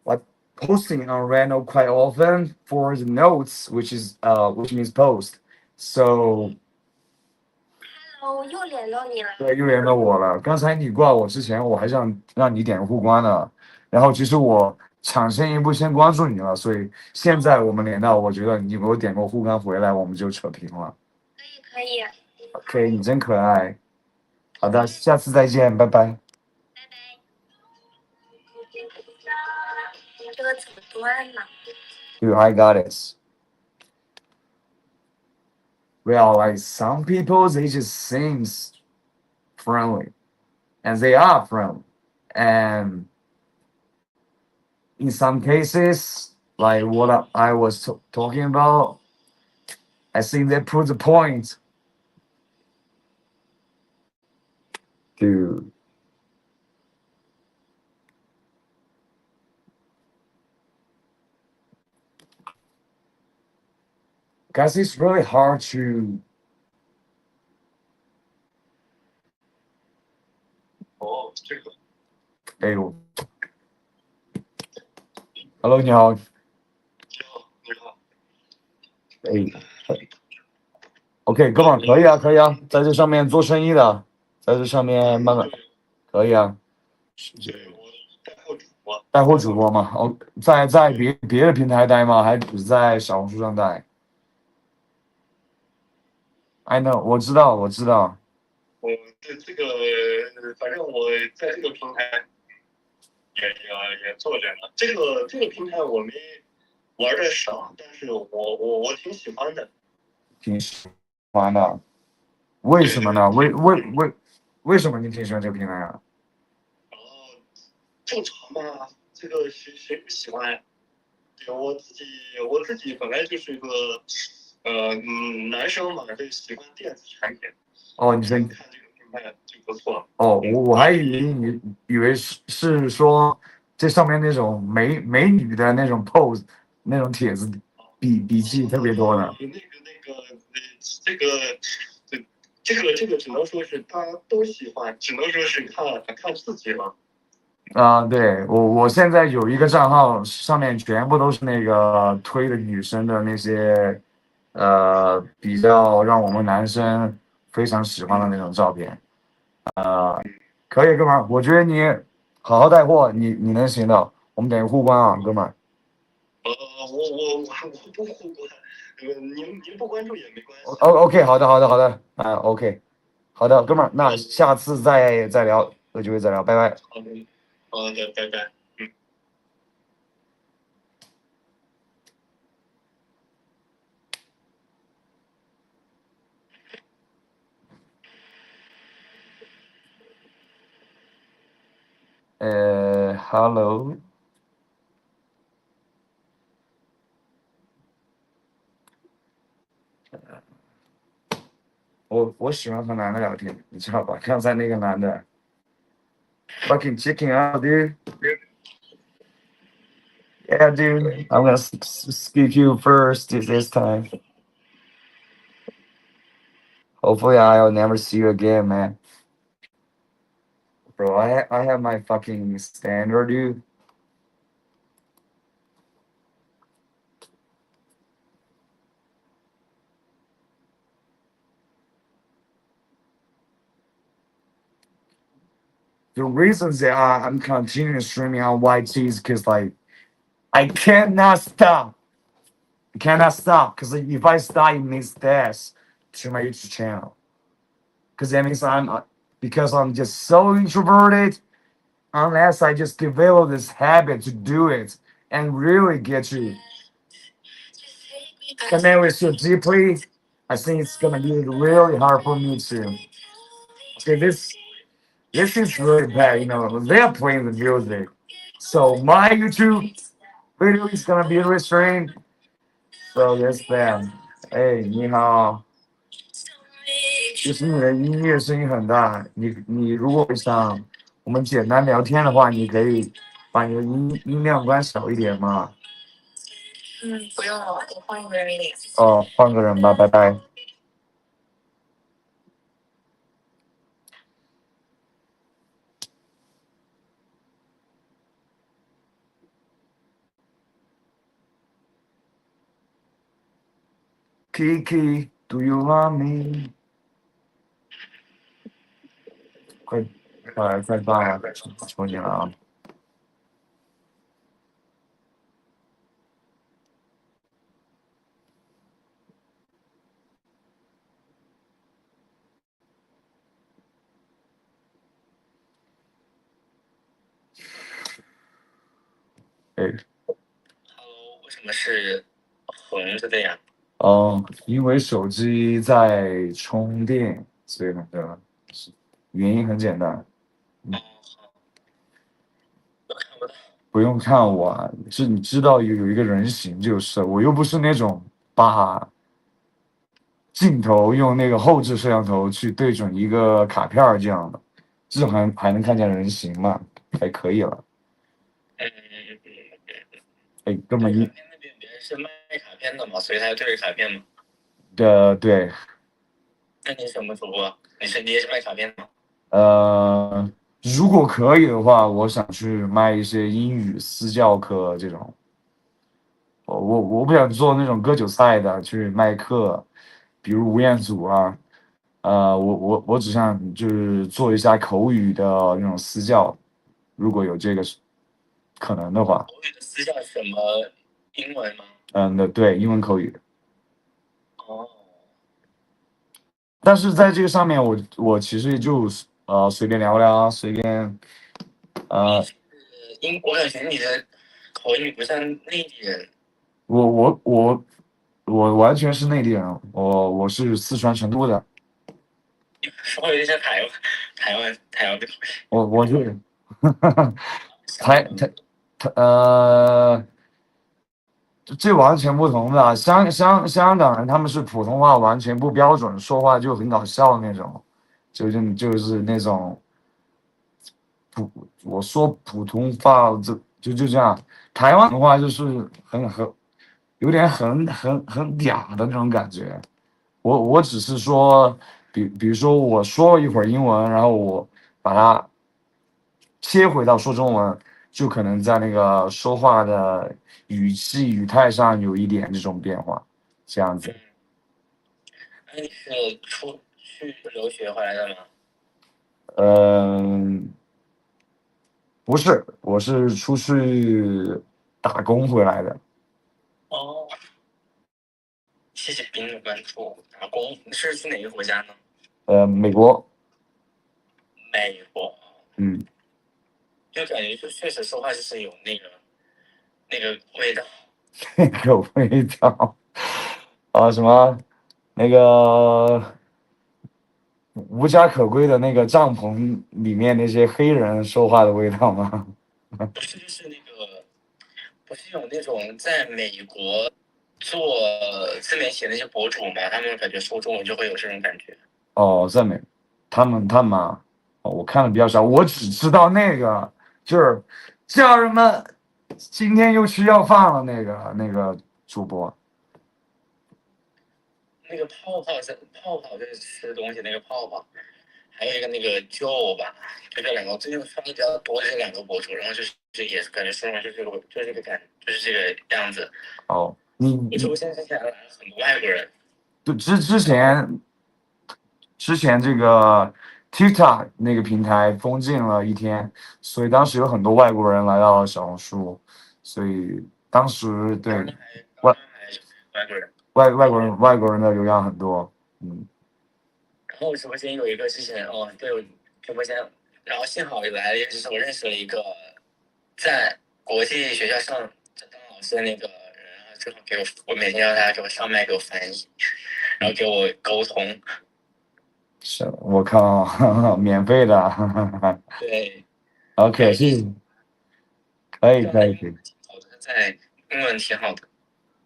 like posting on Reno quite often for the notes, which means post. So Hello，又联络你了。对，又联络我了。刚才你挂我之前，我还想让你点个互关呢。然后其实我抢先一步先关注你了，所以现在我们连到，我觉得你给我点个互关回来，我们就扯平了。可以。OK，你真可爱。好的，下次再见，拜拜。这个怎么断呢？ Dude, I got it. Well, like some people, they just seems friendly, and they are friendly, and in some cases, like what I was talking about, I think they prove the point. Dude. Guys, it's really hard to. Oh, 哎呦 ，Hello，你好。哎 ，OK，哥们儿，可以啊，在这上面做生意的，在这上面慢慢，可以啊。带货主播吗？哦，在别的平台带吗？还只在小红书上带？I know，我知道。我这个，反正我在这个平台也做着呢。这个平台我没玩的少，但是我挺喜欢的。挺喜欢的，为什么呢？为什么你挺喜欢这个平台啊？正常嘛，这个谁不喜欢呀？对，我自己本来就是一个男生嘛，就喜欢电子产品。哦，你说看这个平台就不错。哦，我还以为是说这上面那种美女的那种 pose 那种帖子笔记特别多呢。这个只能说是大家都喜欢，只能说是看自己了。对，我现在有一个账号，上面全部都是那个推的女生的那些，比较让我们男生非常喜欢的那种照片。可以，哥们儿，我觉得你好好带货，你能行的。我们等于互关啊，哥们儿。我不互关，您不关注也没关系。OK，好的，OK，好的，哥们儿，那下次再聊，有机会再聊，拜拜。好的，拜拜。Hello。我喜欢和男的聊天，你知道吧？刚才那个男的 fucking checking out, dude. Yeah, dude. I'm gonna speak you first this time. Hopefully, I'll never see you again, man. Bro, I have my fucking standard, dude. the reasons that I'm continuing streaming on YT is because like I cannot stop. I cannot stop because if I stop, it means death to my YouTube channel. Because that means because I'm just so introverted. Unless I just develop this habit to do it and really get to connect with you deeply, I think it's gonna be really hard for me to. Okay, this is really bad. You know, they're playing the music, so my YouTube video is gonna be restrained. So yes, them. 哎，你好，就是你的音乐声音很大。你如果想我们简单聊天的话，你可以把你的音量关小一点嘛。不用了，我换一个人领。哦，换个人吧，拜拜。Kiki, do you love me？ 快到了，求你了啊！哎， Hello，为什么是横着的呀？因为手机在充电，所以那个原因很简单。我看不到。不用看我啊，你知道有一个人形就是，我又不是那种把镜头用那个后置摄像头去对准一个卡片儿这样的，这种还能看见人形嘛，还可以了。哎，根本那边别人是卖卡片的嘛，所以他要对着卡片嘛。对。那你什么主播？你也是卖卡片的吗？如果可以的话，我想去卖一些英语私教课这种。我不想做那种割韭菜的，去卖课，比如吴彦祖啊。我只想就是做一下口语的那种私教，如果有这个可能的话。口语的私教是什么？英文吗？对，英文口语。哦。但是在这个上面我其实就随便聊聊，随便我感觉你的口音不像内地人。我完全是内地人，我是四川成都的。说话有点像台湾的口音。我就这完全不同的。香港人他们是普通话完全不标准，说话就很搞笑那种，就是那种我说普通话就这样。台湾的话就是有点很嗲的那种感觉。我只是说，比如说我说了一会儿英文，然后我把它切回到说中文，就可能在那个说话的语气语态上有一点这种变化，这样子。那你是去留学回来的吗？不是，我是出去打工回来的。哦，谢谢您的关注。打工是去哪个国家呢？美国。美国。就感觉就确实说话就是有那个味道。那个味道什么那个无家可归的那个帐篷里面那些黑人说话的味道吗？不是，就是不是有那种在美国做自媒体的那些博主嘛，他们感觉说中文就会有这种感觉。他们啊，我看的比较少，我只知道那个就是叫什么，今天又吃要饭了那个主播。那个泡泡就是吃东西那个泡泡，还有一个那个Joe吧，就这两个最近刷的比较多的这两个博主，然后就也是感觉说话就是这个样子。我直播间之前来了很多外国人。对，之前这个 TikTok 那个平台封禁了1天，所以当时有很多外国人来到小红书，所以当时对外外国人，外国人的流量很多，然后我直播间有一个之前对，我直播间，然后幸好来了，就是我认识了一个在国际学校上当老师的那个人，然后正好给我每天让他给我上麦给我翻译，然后给我沟通。是我靠，免费的，对OK，是可以。好的，在英文挺好的。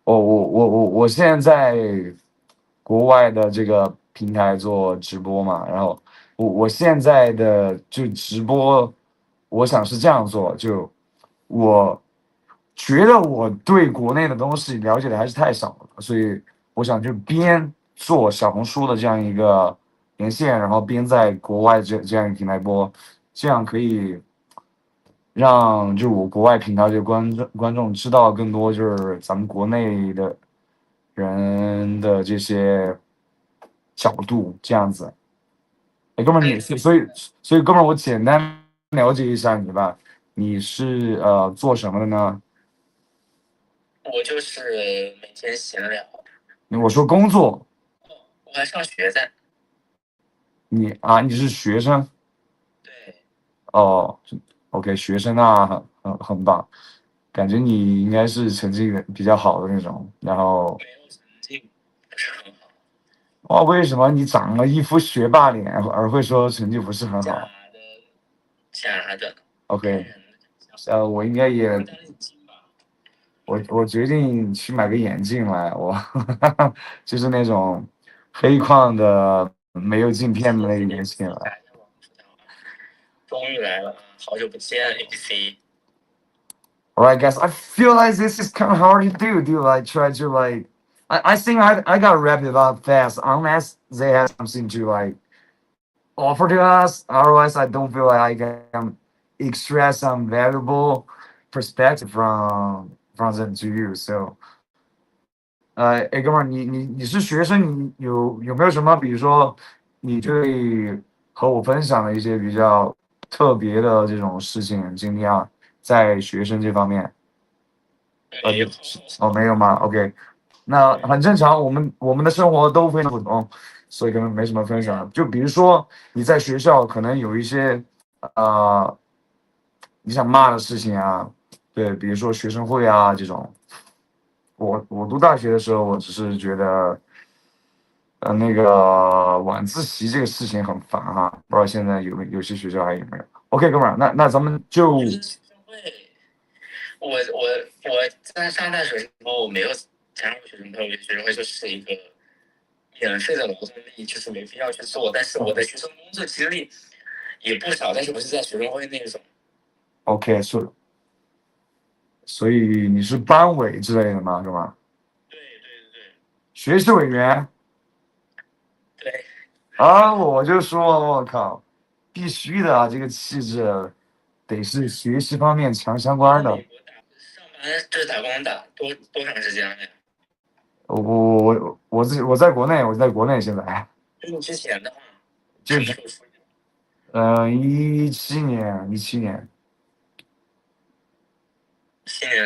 我现在在国外的这个平台做直播嘛，然后我现在的就直播，我想是这样做，就我觉得我对国内的东西了解的还是太少了，所以我想就边做小红书的这样一个连线，然后边在国外这样一个平台播，这样可以让就我国外平台的观众知道更多，就是咱们国内的人的这些角度，这样子。哎，哥们儿，所以哥们儿，我简单了解一下你吧，你是做什么的呢？我就是每天闲聊。我说工作，我还上学在。你是学生？对。哦，OK，学生啊，很棒，感觉你应该是成绩比较好的那种，然后没有成绩不是很好。哦，为什么你长了一副学霸脸，而会说成绩不是很好假的。 ？OK，我应该也，我决定去买个眼镜来，我就是那种黑框的没有镜片的那个眼镜来。终于来了，好久不见 ABC。 Alright, guys, I feel like this is kind of hard to do. Do like try to like, I think I got wrap it up fast unless they have something to like offer to us. Otherwise, I don't feel like I can extract some valuable perspective from them to you. So, 哎，哥们儿，你是学生，你有没有什么，比如说你对和我分享的一些比较特别的这种事情经历啊，在学生这方面？没有吗？OK，那很正常，我们的生活都非常普通，所以可能没什么分享。就比如说你在学校可能有一些你想骂的事情啊，对，比如说学生会啊这种。我读大学的时候，我只是觉得，那个晚自习这个事情很烦哈，不知道现在有些学校还有没有？OK，哥们儿，那咱们就。我在上大学的时候，我没有加入学生会，我觉得学生会就是一个免费的劳动力，就是没必要去做。但是我的学生工作经历也不少，但是不是在学生会那种。OK，所以你是班委之类的吗？是吗？对。学习委员。对。啊，我就说，我靠，必须的啊，这个气质得是学习方面强相关的。上班就是打工打多长时间了呀？我在国内现在。就你之前的话，就是17年。7年，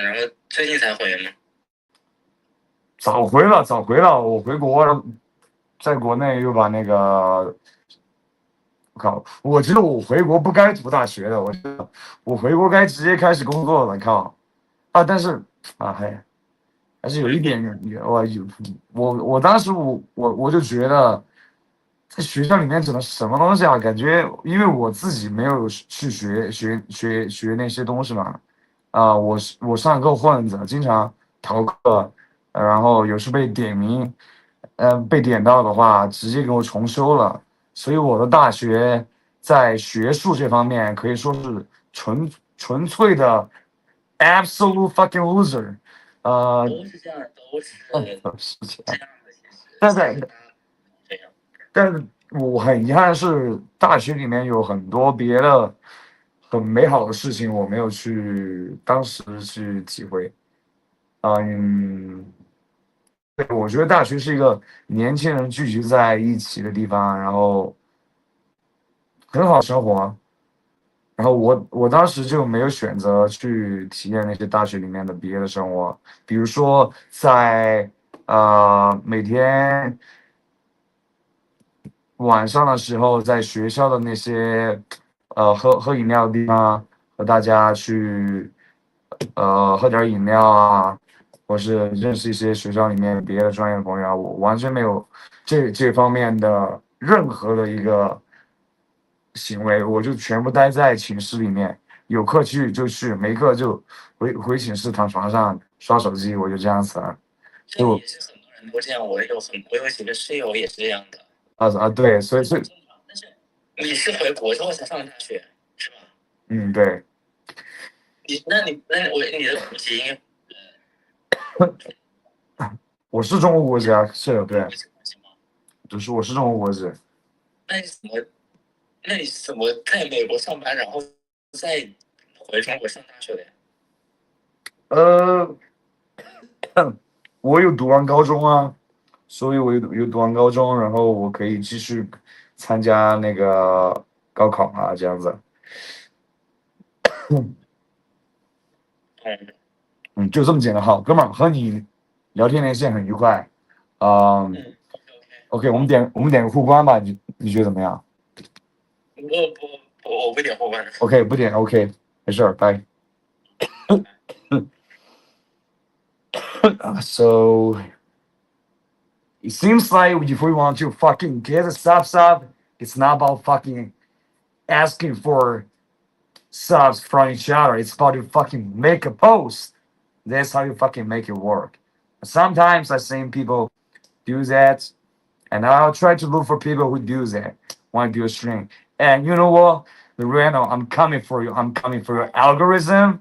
然后最近才回吗？早回了，我回国，在国内又把那个，我靠，我觉得我回国不该读大学的，我觉得我回国该直接开始工作了，靠，但是还是有一点我当时我就觉得，在学校里面整的什么东西啊？感觉因为我自己没有去学那些东西嘛，我上课混子，经常逃课，然后有时被点名，被点到的话，直接给我重修了。所以我的大学在学术这方面可以说是纯粹的 absolute fucking loser。都是这样，是这样。但是我很遗憾是，大学里面有很多别的很美好的事情，我没有当时去体会。对，我觉得大学是一个年轻人聚集在一起的地方，然后很好生活。然后我当时就没有选择去体验那些大学里面的毕业的生活，比如说在每天晚上的时候，在学校的那些喝饮料的地方，和大家去喝点饮料啊，或是认识一些学校里面别的专业的朋友啊，我完全没有这方面的任何的一个行为，我就全部待在寝室里面，有课去就去，没课就回寝室躺床上刷手机，我就这样子了。这也是很多人都这样，我有几个室友也是这样的。对，所以但是你是回国之后才上的大学是吧？对。你的国籍应该我是中国国籍啊，是的，对，国籍吗？就是我是中国国籍。那你怎么在美国上班，然后再回中国上大学的呀？呃，我有读完高中啊，所以我有读完高中，然后我可以继续参加那个高考啊，这样子。就这么简单。好，哥们儿，和你聊天连线很愉快。OK，我们点个互关吧，你觉得怎么样我不点后关。？OK，不点 OK，没事儿，拜。So it seems like if we want to fucking get a sub, it's not about fucking asking for subs from each other. It's about to fucking make a post. That's how you fucking make it work. Sometimes I've seen people do that, and I'll try to look for people who do that when I do a stream. And you know what? Loreno, I'm coming for you. I'm coming for your algorithm.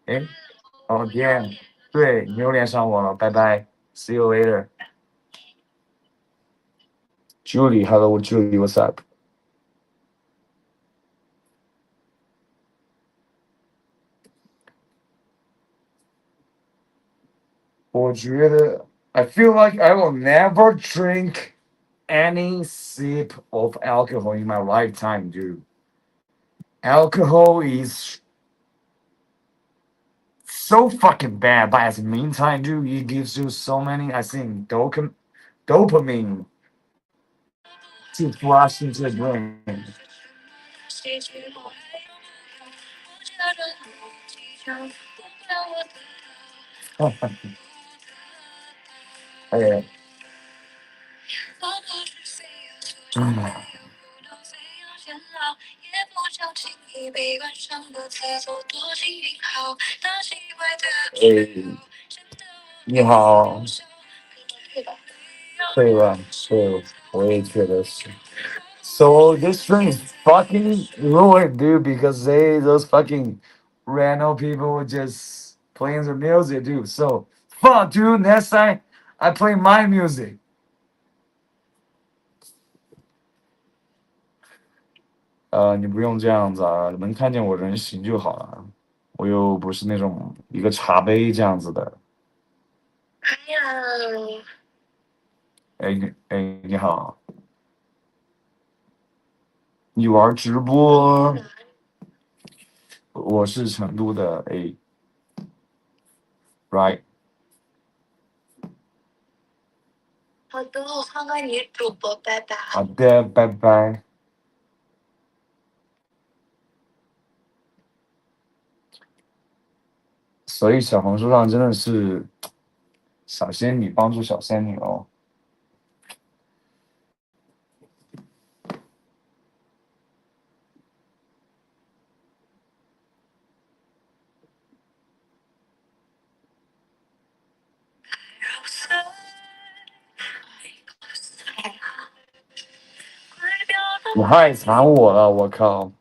Okay? Again. 对，你又连上我了，拜拜。See you later. Julie, hello, Julie, what's up? 我觉得 I feel like I will never drink any sip of alcohol in my lifetime, dude. Alcohol is so fucking bad, but at the meantime, dude, it gives you so many, I think, dopamine to flush into the brain. 哎，你好，对吧？对，我也觉得是。So this thing is fucking ruined, dude, because those fucking random people just playing their music, dude. So fuck, dude. Next time I play my music. 你不用这样子啊，能看见我人形就好了。我又不是那种一个茶杯这样子的。你好，你玩直播？我是成都的，right。好的，我看看你主播，拜拜。好的，拜拜。所以小红书上真的是小仙女帮助小仙女哦。你害惨我了，我靠！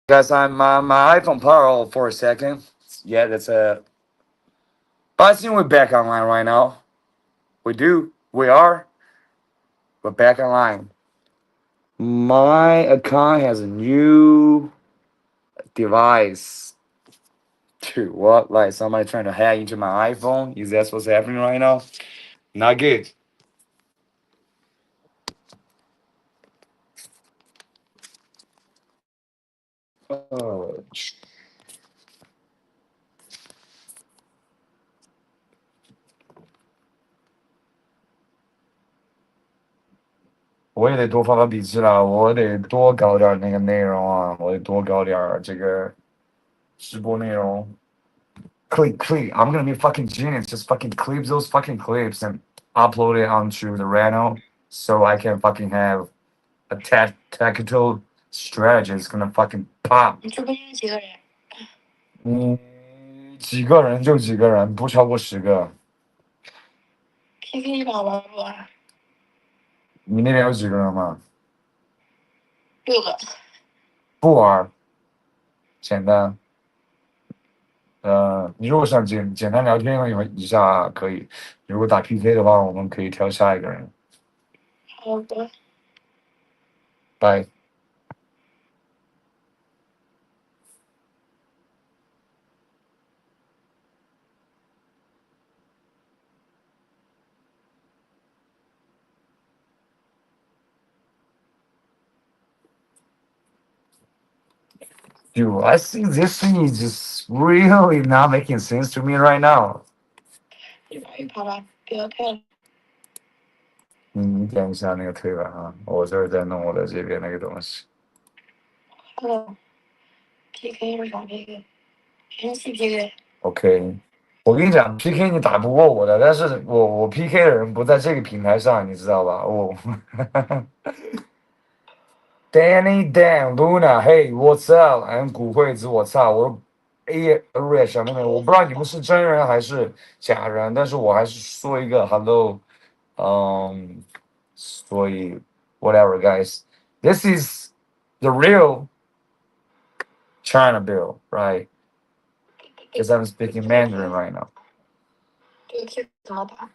Guys, my iPhone power off for a second. Yeah, that's a. But I think we're back online right now. We are. We're back online. My account has a new device. Dude, what? Like somebody trying to hack into my iPhone? Is that what's happening right now? Not good. Oh,我也得多发发笔记了，我得多搞点那个内容啊，我得多搞点这个直播内容。Clip. I'm gonna be fucking genius. Just fucking clip those fucking clips and upload it onto the Reno so I can fucking have a tactical strategy. It's gonna fucking pop. 你直播间几个人？几个人就几个人，不超过10个。PK 一把玩不玩？你那边有几个人吗6个。不玩，简单。你如果想简单聊天一下可以，如果打 PK 的话，我们可以挑下一个人。好的。拜。Dude, I think this thing is just really not making sense to me right now. 一把一把吧，不要太了。你点一下那个推吧啊，我这儿在弄我的这边那个东西。PK 是啥 PK？ 人气 PK。OK，我跟你讲，PK 你打不过我的，但是我 PK 的人不在这个平台上，你知道吧？Danny Dan Luna，Hey，What's up？古惠子，我操，我 Area 小妹妹，我不知道你们是真人还是假人，但是我还是说一个 Hello，所以 whatever guys，this is the real China bill, right? Because I'm speaking Mandarin right now. 这个 Q 怎么打？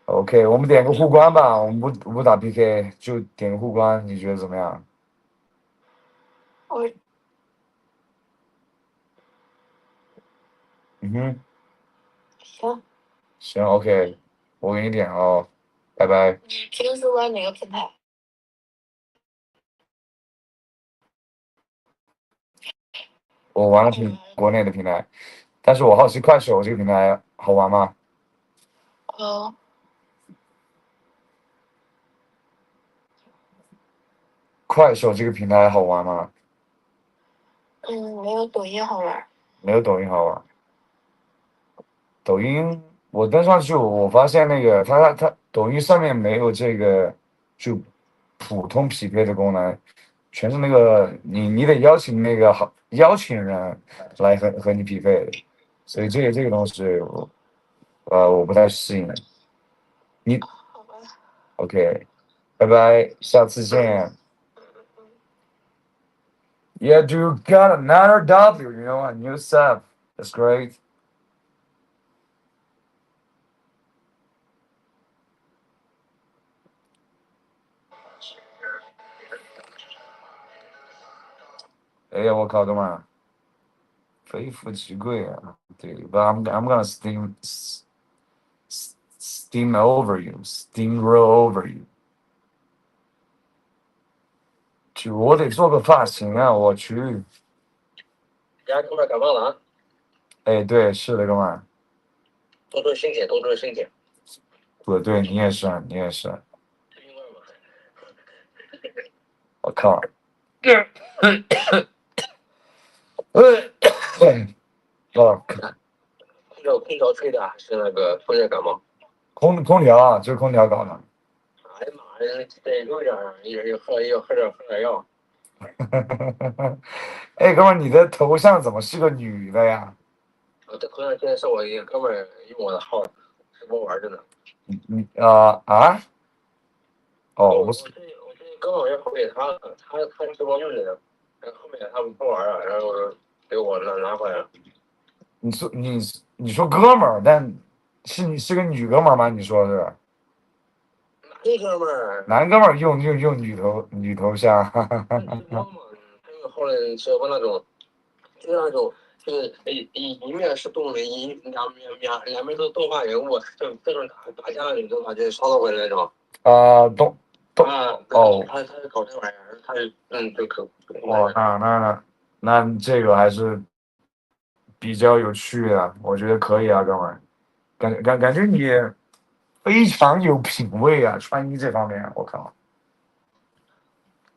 OK，我们点个互关吧，我们不打 PK，就点个互关，你觉得怎么样？我嗯哼，行。行 OK，我给你点哦，拜拜。你平时玩哪个平台？我玩的国内的平台，但是我好奇快手这个平台好玩吗？快手这个平台好玩吗？没有抖音好玩。没有抖音好玩。抖音我登上去，我发现那个它抖音上面没有这个就普通匹配的功能，全是那个你得邀请那个邀请人来和你匹配的，所以这个东西我不太适应。你好吧。 OK，拜拜，下次见。Yeah, dude, got another W, a new sub. That's great. 哎呀，我靠，哥们儿，非富即贵啊！对，But I'm gonna steam over you, steamroll over you。去，我得做个发型啊！我去。家哥们儿感冒了啊！哎，对，是的，哥们儿。多注意身体，多注意身体。对，你也是，你也是。我靠！哦，空调吹的还是那个风热感冒？空调啊，就是空调搞的。哎呀妈呀，得有点儿，喝点药。哎，哥们儿，你的头像怎么是个女的呀？我这头像现在是我一个哥们儿用我的号直播玩着呢。哦，我这哥们儿要回给他了，他直播用着呢。后面他们不玩了，然后给我拿回来了。你说哥们儿，但是个女哥们儿吗？你说是？男哥们儿。男哥们儿用女头像。他有后来直播那种，就是那种。就是一面是动人，两面都是动画人物，就这种打架的那种，就是烧到回来那种。他是搞这玩意儿，他就可。哇，那这个还是比较有趣的，我觉得可以啊，哥们儿，感觉你非常有品味啊，穿衣这方面，我靠，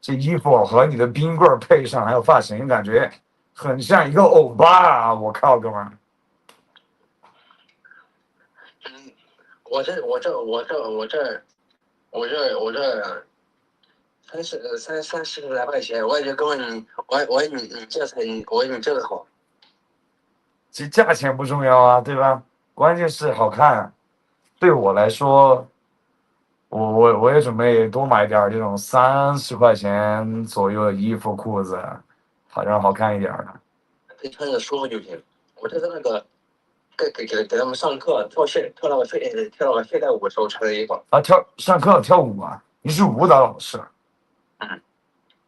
这衣服和你的冰棍配上，还有发型，感觉很像一个欧巴啊！我靠，哥们儿。我这三十来块钱，我也就哥们你，我你这才我你这个好。其实价钱不重要啊，对吧？关键是好看。对我来说，我也准备多买点这种30块钱左右的衣服裤子，好像好看一点的。可以穿着舒服就行。我这是那个给他们上课跳那个现代舞的时候穿的衣服。啊，上课跳舞啊？你是舞蹈老师？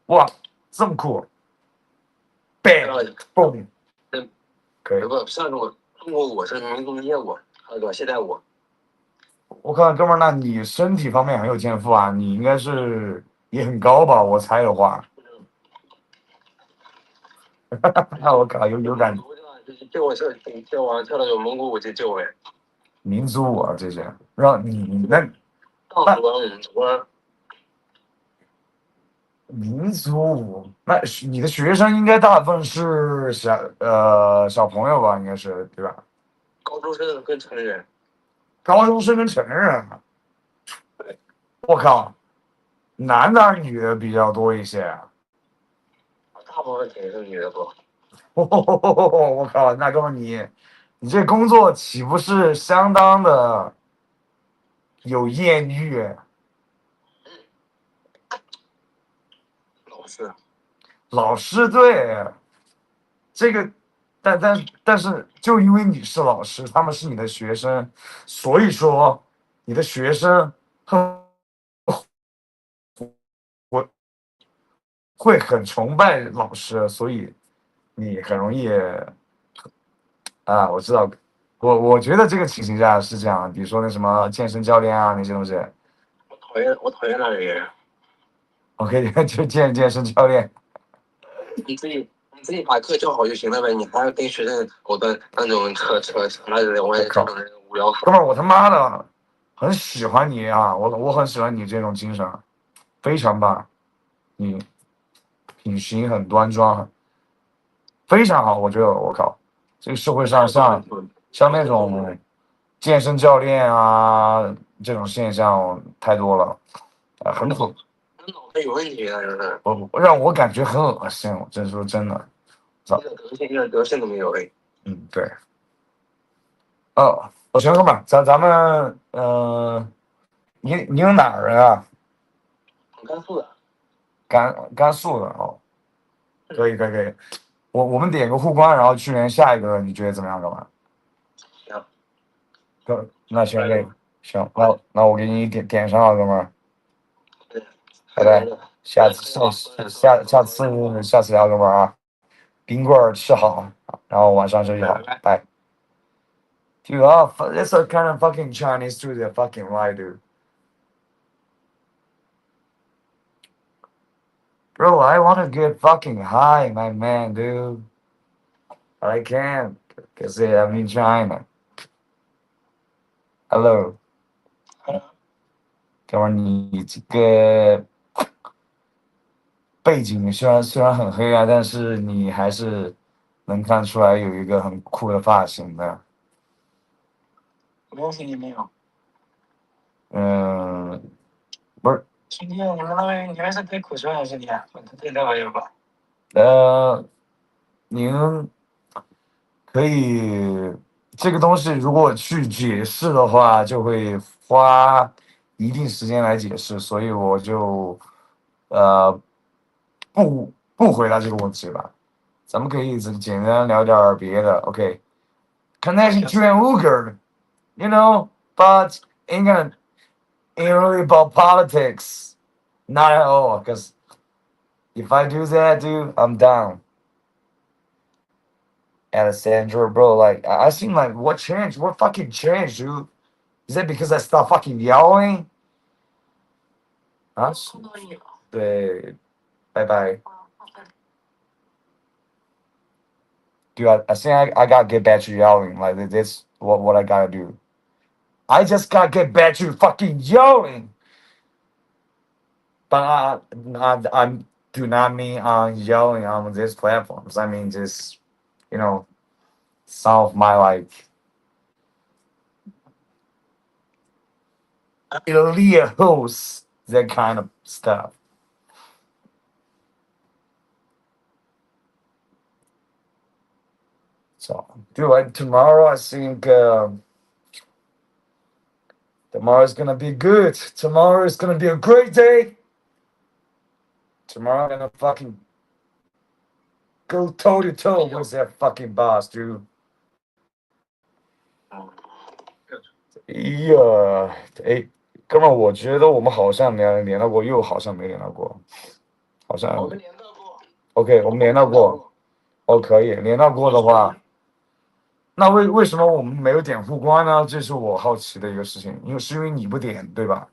哇，这么酷！bang boom，可以。不，上中国舞是民族街舞，还有现代舞。我看哥们儿，那你身体方面很有天赋啊，你应该是也很高吧？我猜的话。那我靠，有感觉。就我跳那种蒙古舞就我。民族舞啊，这些让你那。民族舞，那你的学生应该大部分是小朋友吧？应该是对吧？高中生跟成人。高中生跟成人，我靠，男的还是女的比较多一些啊？大部分肯定是女的多。我靠，那哥们你这工作岂不是相当的有艳遇？老师对，这个，但是就因为你是老师，他们是你的学生，所以说你的学生会很崇拜老师，所以你很容易啊，我知道，我觉得这个情形下是这样，比如说那什么健身教练啊那些东西，我讨厌那个人。OK，就健身教练。你自己把课教好就行了呗，你还要跟学生搞的那种扯那种，我也这种人无聊。哥们儿，我他妈的很喜欢你啊！我很喜欢你这种精神，非常棒，你品行很端庄，非常好。我觉得我靠，这个社会上像那种健身教练啊这种现象太多了，很可。脑子有问题啊，就是让我感觉很恶心。我真说真的，一点德性都没有哎。对。行，哥们儿，咱们你有哪儿人啊？甘肃的。甘肃的哦，可以。我们点个互关，然后去连下一个，你觉得怎么样，哥们儿？行。那行，行，那我给你点上了，哥们儿。拜拜，下次聊，哥们儿啊，冰棍儿吃好，然后晚上休息好，拜。Dude, that's a kind of fucking Chinese to the fucking right, dude. Bro, I want to get fucking high, my man, dude. But I can't, because I'm in China. Hello. 哥们儿，你这个背景虽然很黑啊，但是你还是能看出来有一个很酷的发型的。东西你没有。不是。今天你们那边你们是对口说还是你对那玩意儿吧？您可以这个东西如果去解释的话，就会花一定时间来解释，所以我就不回答这个问题吧，咱们可以简单聊点别的。OK，connection to an Uyghur，you know，but ain't really about politics, not at all. Cause if I do that, dude, I'm down. Alessandro, bro, like I seem like what changed? What fucking changed, dude? Is that because I stopped fucking yelling? 啊，对，拜拜。Dude, I think I gotta get back to yelling. Like that's what I gotta do. I just gotta get back to fucking yelling. But I do not mean yelling on these platforms. I mean just some of my like elite hosts, that kind of stuff. So, dude, like tomorrow, I think tomorrow's gonna be good. Tomorrow is gonna be a great day. Tomorrow, I'm gonna fucking go toe to toe with that fucking boss, dude. Yeah, 哎，哥们儿，我觉得我们好像连到过，又好像没连到过，好像。我们连到过。OK，我们连到过。哦，可以，连到过的话。那为什么我们没有点互关呢？这是我好奇的一个事情，因为你不点，对吧？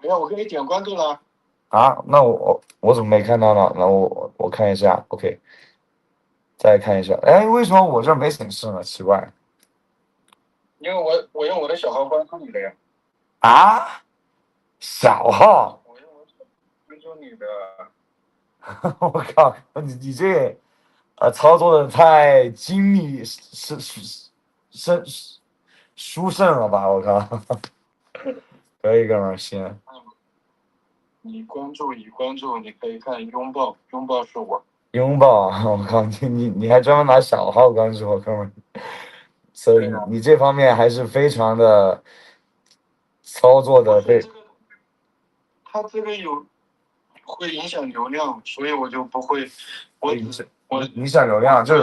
没有，我给你点关注了。啊，那我怎么没看到呢？那我看一下 ，OK， 再看一下。哎，为什么我这没显示呢？奇怪。因为我用我的小号关注你的呀。啊？小号？我用我关注你的。我靠，你这操作的太精密殊胜了吧！我靠，可以，哥们儿，行。你关注，你可以看拥抱，拥抱是我。拥抱啊！我靠，你还专门拿小号关注我，哥们儿，所以你这方面还是非常的操作的对。他这个会影响流量，所以我就不会。影响流量就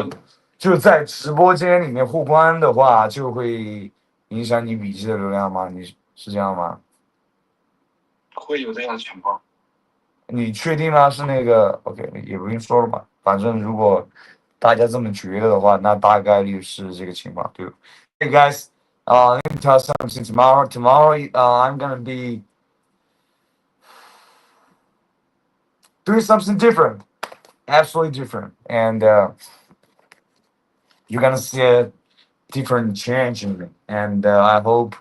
是在直播间里面互关的话，就会影响你笔记的流量吗？你是这样吗？会有这样的情况。你确定吗？是那个 OK， 也不用说了吧。反正如果大家这么觉得的话，那大概率是这个情况，对吧？Hey guys, let me tell you something. Tomorrow, I'm gonna be doing something different, absolutely different, and you're gonna see a different change in me. And I hope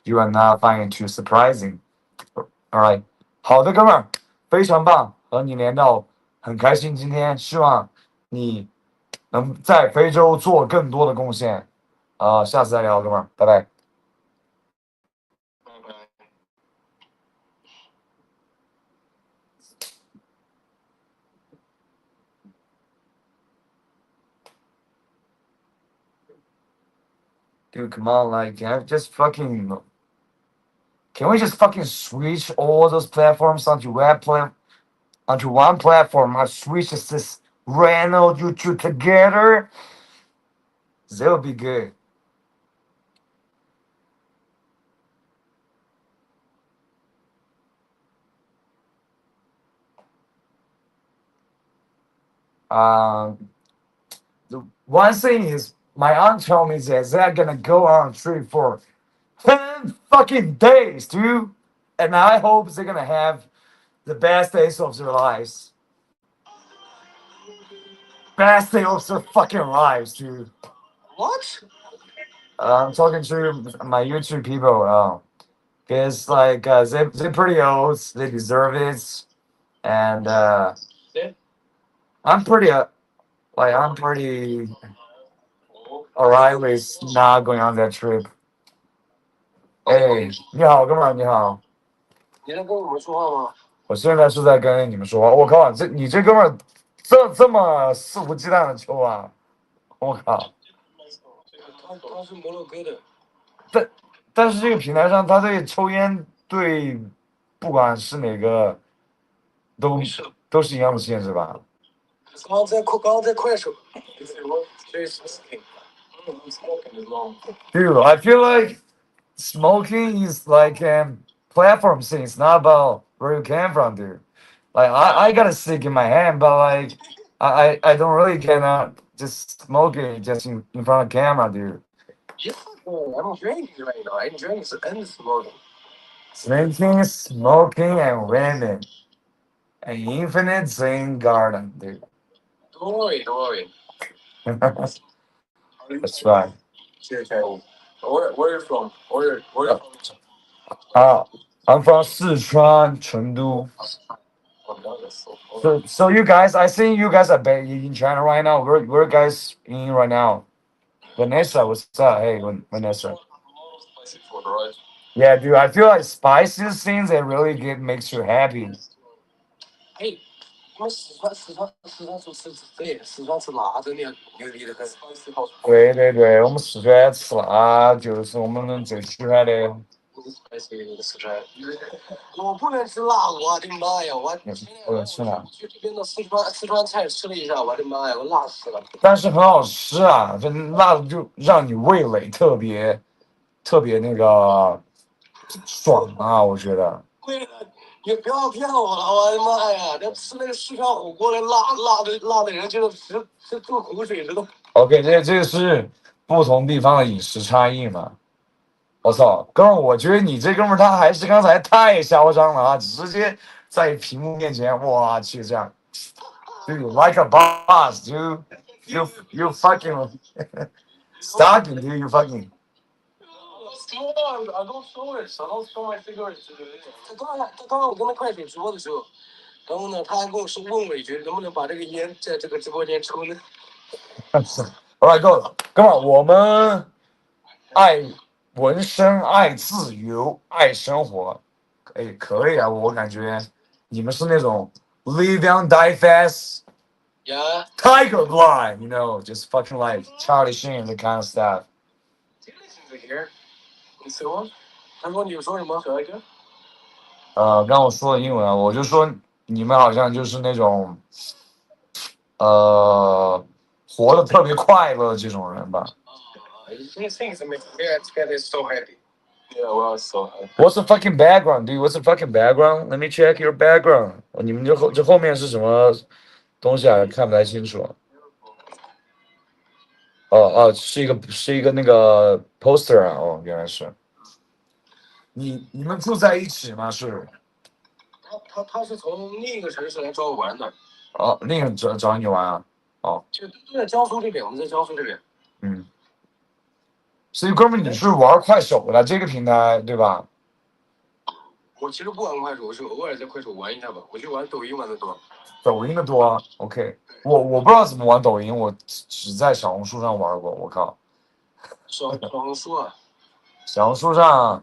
you are not finding it too surprising. All right， 好的，哥们儿，非常棒，和你连到很开心。今天希望你能在非洲做更多的贡献。下次再聊，哥们儿，拜拜。拜拜。Dude, come on, like, can we just fucking switch all those platforms onto one platform? I switch this random YouTube together. That would be good. The one thing is, my aunt told me that they're gonna go on a trip for 10 fucking days, dude. And I hope they're gonna have the best days of their lives. Best day of their fucking lives, dude. What? I'm talking to my YouTube people. Because like they're pretty old, they deserve it, and I'm pretty alright with not going on that trip. 哎，你好，哥们儿，你好。你在跟我们说话吗？我现在是在跟你们说话。我靠，你这哥们儿这么肆无忌惮的抽啊！我靠。他是摩洛哥的。但是这个平台上，他对抽烟对，不管是哪个都都是一样的限制吧？刚刚在快手，我这是 smoking，I'm smoking as well. Dude, I feel like smoking is like a platform thing. It's not about where you came from, dude. Like I got a stick in my hand, but like I don't really cannot just smoke it just in front of camera, dude. Yeah, I'm drinking right now. I'm drinking and smoking. Drinking, smoking, and women. An infinite Zen garden, dude. Don't worry. That's right. Where are you from? Where are you from? I'm from Sichuan, Chengdu. So you guys, I think you guys are in China right now. Where guys in right now? Vanessa, what's up? Hey, Vanessa. Yeah, dude, I feel like spicy things that really makes you happy. 哎，我们四川吃辣真的牛逼的很。对，我们四川吃辣就是我们最喜欢的。四川，我不能吃辣，我的妈呀！我不能吃辣，去这边的四川菜吃了一下，我的妈呀，我辣死了。但是很好吃啊，这辣的就让你味蕾特别那个爽啊，我觉得。为了你不要骗我了，我的妈呀！这吃那个四川火锅的辣的人就是吃吐口水知道。OK，这个是不同地方的饮食差异嘛。我操，哥们儿，我觉得你这哥们儿他还是刚才太嚣张了啊！直接在屏幕面前，我去这样，dude like a boss, dude. You fucking stalking, dude. You fucking. I don't show it. I don't show my cigarettes. 他刚刚我跟他快手直播的时候，然后呢，他还跟我说问我一句，能不能把这个烟在这个直播间抽呢Alright，够了，哥们儿，我们爱纹身，爱自由，爱生活。哎，可以啊，我感觉你们是那种 live young, die fast, ？Yeah. tiger blood, you know, just fucking like Charlie Sheen, the kind of stuff. Here. 你说？他说你有说什么？小一个？刚我说的英文啊，我就说你们好像就是那种活得特别快乐的这种人吧。These things make me so happy. Yeah, well, so happy. What's the fucking background, dude? What's the fucking background? Let me check your background. 你们这后面是什么东西啊？看不太清楚。是一个那个 poster 啊，哦，原来是。你们住在一起吗？是？他是从另一个城市来找我玩的。哦，另一个找你玩啊？哦。就都在江苏这边，我们在江苏这边。嗯。所以哥们，你是玩快手的这个平台对吧？我其实不玩快手，我是偶尔在快手玩一下吧。我就玩抖音玩的多。抖音的多 ，OK。我不知道怎么玩抖音，我只在小红书上玩过。我靠。小红书啊。小红书上，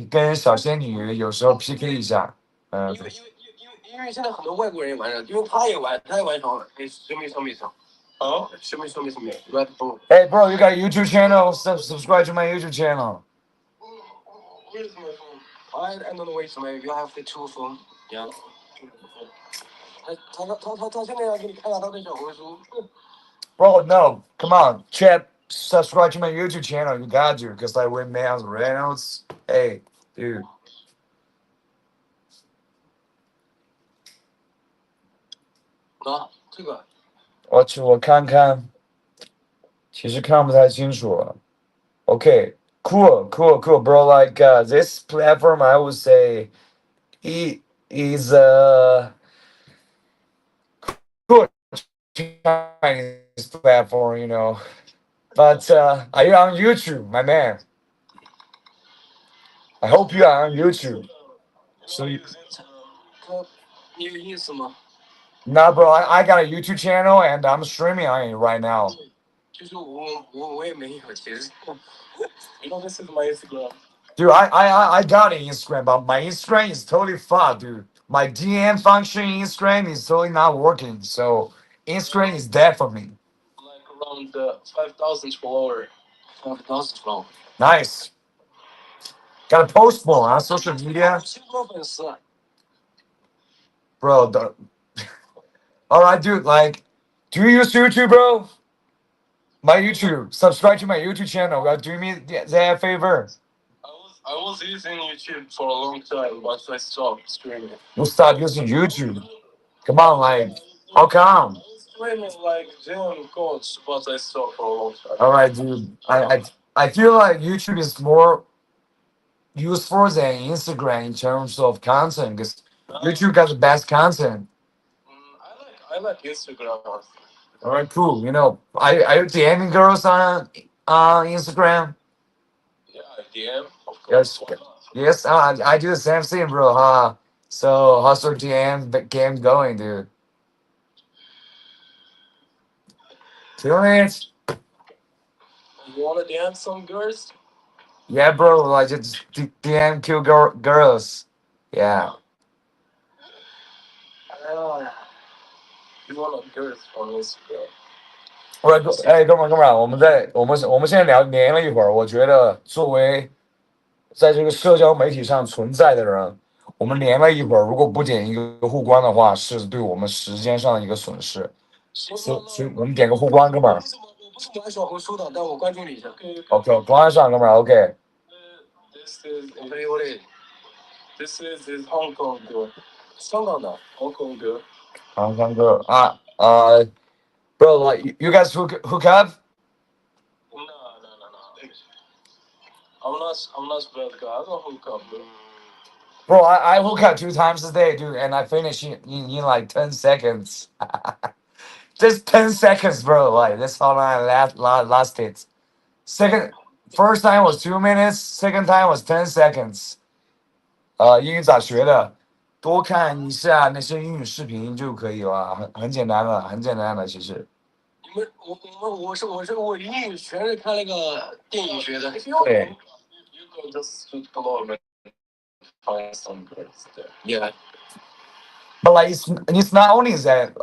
跟小仙女有时候 PK 一下。因为现在很多外国人也玩着，因为他也玩上，什么。Oh, show me. Red Bull. Hey, bro, you got a YouTube channel? Subscribe to my YouTube channel. Where's my phone? I don't know where's my. You have the two phone. Yeah. 他现在要给你看他的小红书。Bro, no, come on, chat. Subscribe to my YouTube channel. You got to, because I win Miles Reynolds. Hey, dude. 啊，这个。我看看，其实看不太清楚了。Okay, cool, bro. Like this platform, I would say, it is good Chinese platform, you know. But are you on YouTube, my man? I hope you are on YouTube. So you. 你有意思吗？ Nah, bro, I got a YouTube channel and I'm streaming on it right now. 就是我也没有，其实。You know, this is my Instagram. Dude, I got an Instagram, but my Instagram is totally fucked, dude. My DM function in Instagram is totally not working. So Instagram is dead for me. Like around 5,000 followers. 5,000 followers. Nice. Gotta post more on social media. 1000多粉丝。bro. All right, dude. Like, do you use YouTube, bro? My YouTube. Subscribe to my YouTube channel. Do me that favor. I was using YouTube for a long time, but I stopped streaming. You stop using YouTube. Come on, like, how come? I was streaming like gym coach, but I stopped for a long time. All right, dude. I feel like YouTube is more useful than Instagram in terms of content because YouTube got the best content. I like Instagram. All right, cool. You know, are you DMing girls on Instagram? Yeah, I DM. Of Yes, course. yes. I do the same thing, bro. Huh? So how's your DM game going, dude? 2 minutes. You wanna DM some girls? Yeah, bro. Like just DM cute girls. Yeah. You wanna girls from Instagram? 不是，哎，哥们儿，我们现在连了一会儿，我觉得作为在这个社交媒体上存在的人，我们连了一会儿，如果不点一个互关的话，是对我们时间上的一个损失。所以我们点个互关，哥们儿。我不是玩小红书的，但我关注你一下。OK， 关上，哥们儿。OK。This is Hong Kong girl， 香港的 Hong Kong girl。Hong Kong girl 啊bro, like you guys hook up? No. I'm not bad guy. I don't hook up, bro. Bro, I hook up 2 times a day, dude, and I finish in like 10 seconds. Just 10 seconds, bro. Like that's how long I lasted. First time was 2 minutes. Second time was 10 seconds. 英语咋学的？多看一下那些英语视频就可以了，很简单的，很简单的，其实。我英语全是看那个电影学的。对。You go just to Cologne and find some girls there. Yeah. But like it's not only that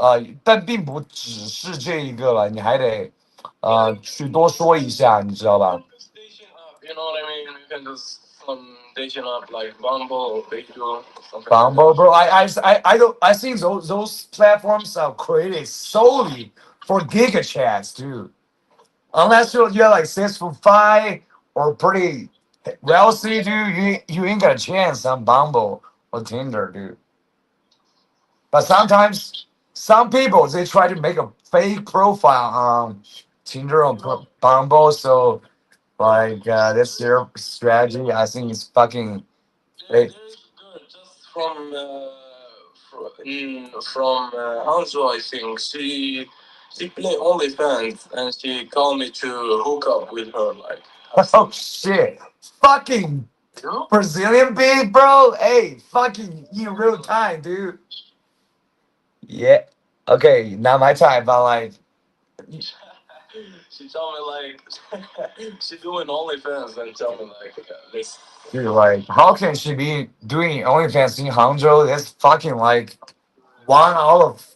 但并不只是这一个了，你还得去多说一下，你知道吧 You know what I mean? You can just dating up like Bumble or Baidu, something. Bumble, bro. I think those platforms are created solely for giga chats, dude. Unless you're like 6'5" or pretty wealthy, dude, you ain't got a chance on Bumble or Tinder, dude. But sometimes some people they try to make a fake profile on Tinder or Bumble, so like that's their strategy. I think it's fucking. There's a girl just from Hangzhou, I think. She play OnlyFans and she called me to hook up with her. Like, Oh shit! Fucking Brazilian beat, bro. Hey, fucking in real time, dude. Yeah. Okay, not my time, but like. She told me like she doing OnlyFans and tell me like this. Dude, like, how can she be doing OnlyFans in Hangzhou? That's fucking like 1 out of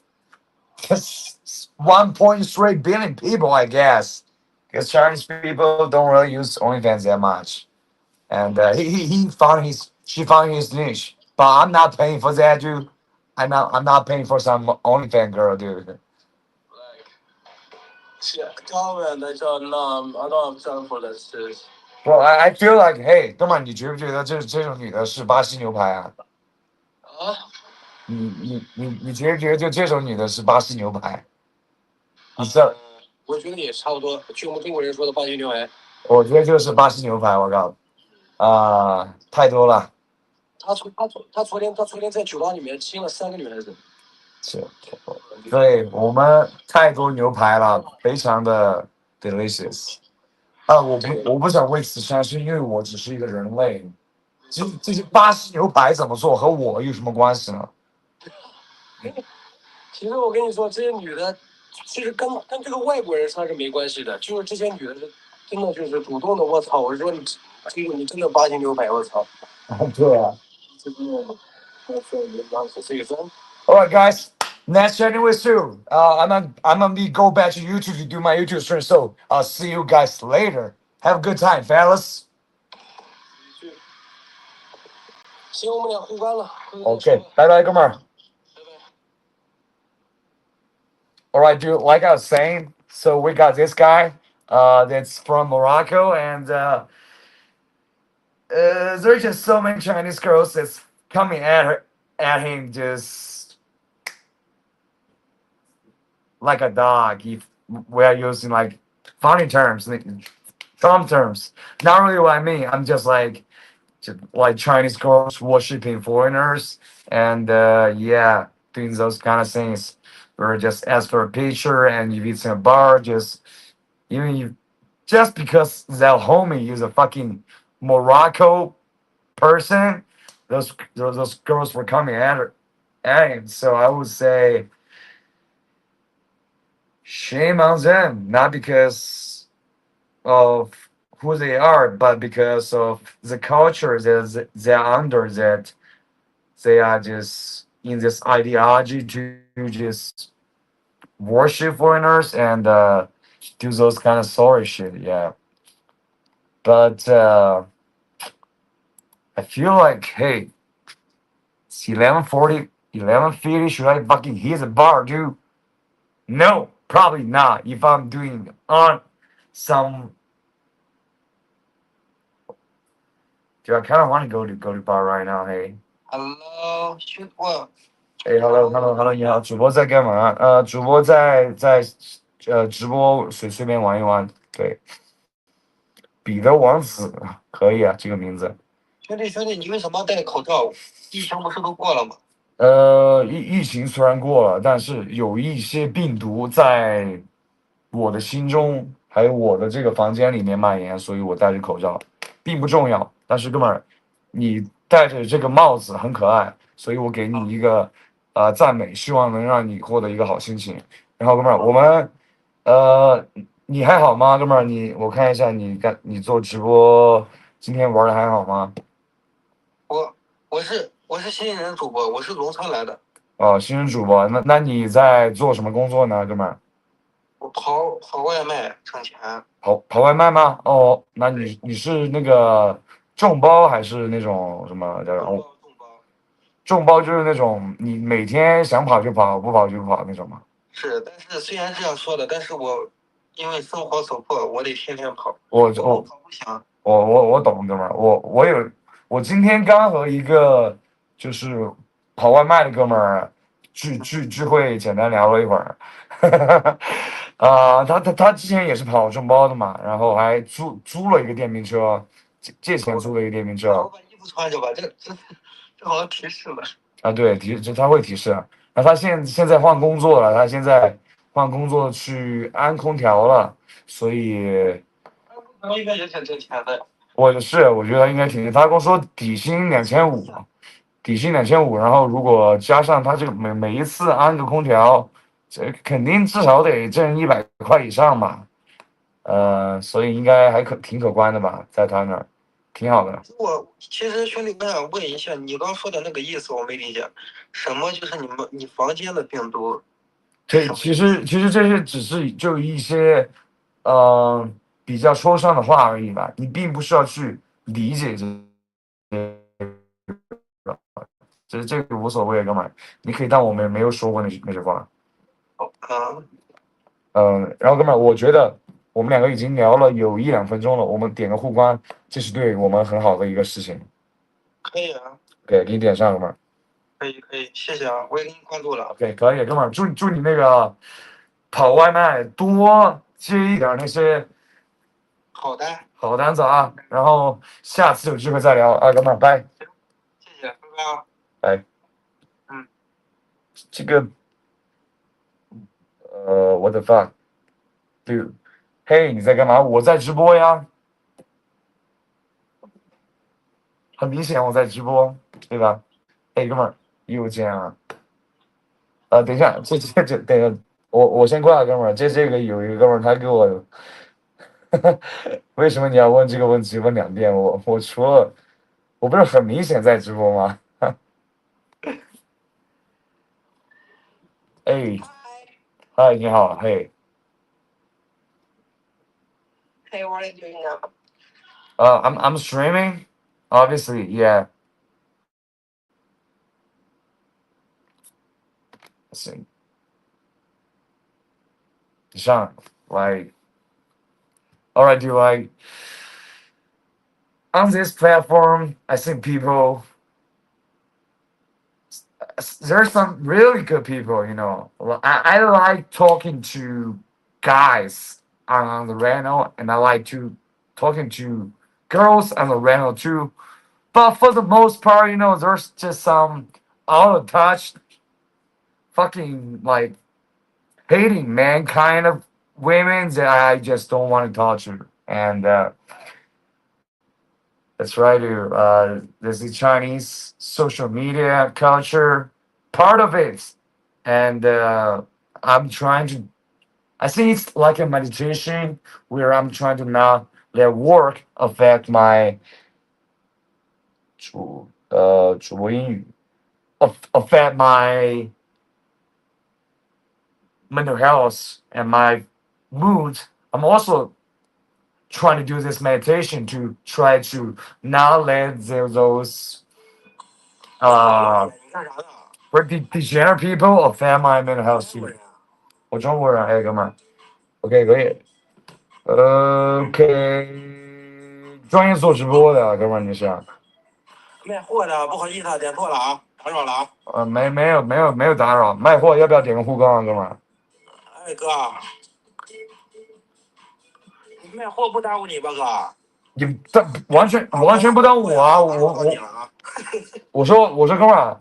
just 1.3 billion people, I guess. Because Chinese people don't really use OnlyFans that much. And she found his niche. But I'm not paying for that, dude. I'm not paying for some OnlyFans girl, dude. Like, she told me and I told no, I don't have time for that shit. Well, I feel like, hey, 哥们儿，你觉不觉得这种女的是巴西牛排啊？啊？你觉不觉得就这种女的是巴西牛排？我觉得也差不多。据我们中国人说的巴西牛排，我觉得就是巴西牛排，我靠，太多了。他昨天在酒吧里面亲了3个女孩子。对，我们太多牛排了，非常的 delicious。我不想为此伤心，因为我只是一个人类。这些巴西牛排怎么做和我有什么关系呢？其实我跟你说，这些女的，其实跟这个外国人他是没关系的，就是这些女的是真的就是主动的。我操！我说你真的巴西牛排，我操！对啊。All right, guys. Nice chatting with you. I'm gonna go back to YouTube to do my YouTube stream. So I'll see you guys later. Have a good time, fellas. 行，我们俩互关了。OK，拜拜，哥们儿。拜拜。All right, dude. Like I was saying, so we got this guy, that's from Morocco, and there's just so many Chinese girls that's coming at him just like a dog. If we are using like funny terms, like Trump terms, not really what I mean. I'm just like Chinese girls worshiping foreigners, and yeah, doing those kind of things. Or just ask for a picture, and if it's in a bar, just even if just because that homie is a fucking Morocco person, those girls were coming at him. So I would say shame on them, not because of who they are, but because of the culture that they're under, that they are just in this ideology to just worship foreigners and do those kind of sorry shit. Yeah, but I feel like, hey, it's 11:40, 11:50. Should I fucking hit the bar, dude? No, probably not. If I'm doing on some, dude, I kind of want to go to bar right now. Hey, Hello，去过。哎，hello，你好，主播在干嘛？主播在直播随便玩一玩。对，彼得王子可以啊，这个名字。兄弟，你为什么要戴口罩？疫情不是都过了吗？疫情虽然过了，但是有一些病毒在我的心中，还有我的这个房间里面蔓延，所以我戴着口罩，并不重要。但是哥们儿，你戴着这个帽子很可爱，所以我给你一个赞美，希望能让你获得一个好心情。然后哥们儿，我们你还好吗？哥们儿，我看一下你做直播，今天玩的还好吗？我是新人主播，我是农村来的。哦，新人主播，那你在做什么工作呢，哥们儿？我跑外卖挣钱。跑外卖吗？哦，那你是那个众包还是那种什么叫众包。众包就是那种你每天想跑就跑，不跑就不跑那种吗？是，但是虽然这样说的，但是我因为生活所迫，我得天天跑。我不跑不行。我懂，哥们儿，我今天刚和一个就是跑外卖的哥们儿聚会，简单聊了一会儿。他之前也是跑众包的嘛，然后还租了一个电瓶车，借钱租了一个电瓶车。我把衣服穿着吧，这好像提示了。啊，对，他会提示。那他现在换工作了，他现在换工作去安空调了，所以应该也挺挣钱的。我觉得他应该挺，他跟我说底薪2500，底薪2500，然后如果加上他这个每一次安个空调，这肯定至少得挣100块以上吧。所以应该还挺可观的吧，在他那儿挺好的。其实兄弟，我想问一下，你刚说的那个意思我没理解，什么就是你房间的病毒？对，其实这些只是就一些比较抽象的话而已吧，你并不需要去理解这个无所谓，哥们儿，你可以当我们没有说过那些话。然后哥们儿，我觉得我们两个已经聊了有1-2分钟了，我们点个互关，这是对我们很好的一个事情。可以啊。给你点上，哥们儿。可以，谢谢啊，我也给你关注了。OK，可以，哥们儿，祝你那个跑外卖多接一点那些好单子啊，然后下次有机会再聊啊，哥们儿，拜。谢谢，拜拜啊。拜。这个what the fuck， dude，嘿，你在干嘛？我在直播呀，很明显我在直播，对吧？哎，哥们儿，又见了。等一下，等一下，我先挂了，哥们儿。这个有一个哥们儿，他给我，为什么你要问这个问题？问2遍？我除了，我不是很明显在直播吗？哎，嗨，你好，嘿。Hey, what are you doing now? I'm streaming, obviously, yeah. Let's see. 像 like alright, do like on this platform, I think people there's some really good people, you know. I like talking to guys on the rental, and I like to talking to girls on the rental too. But for the most part, you know, there's just some out of touch, fucking like hating man kind of women that I just don't want to talk to. And that's right, dude. There's the Chinese social media culture part of it, and I'm trying to. I think it's like a meditation where I'm trying to not let work affect my 主播英语 affect my mental health and my mood. I'm also trying to do this meditation to try to not let those 你干啥呢？ for degenerate people affect my mental health too. 我中国人，哎，哥们儿，OK 可以，OK，专业做直播的哥们儿你是？卖货的，不好意思，点错了啊，打扰了啊。没有打扰，卖货要不要点个护杠啊，哥们儿？哎哥，你卖货不耽误你吧哥？你完全不当我啊，我说哥们儿，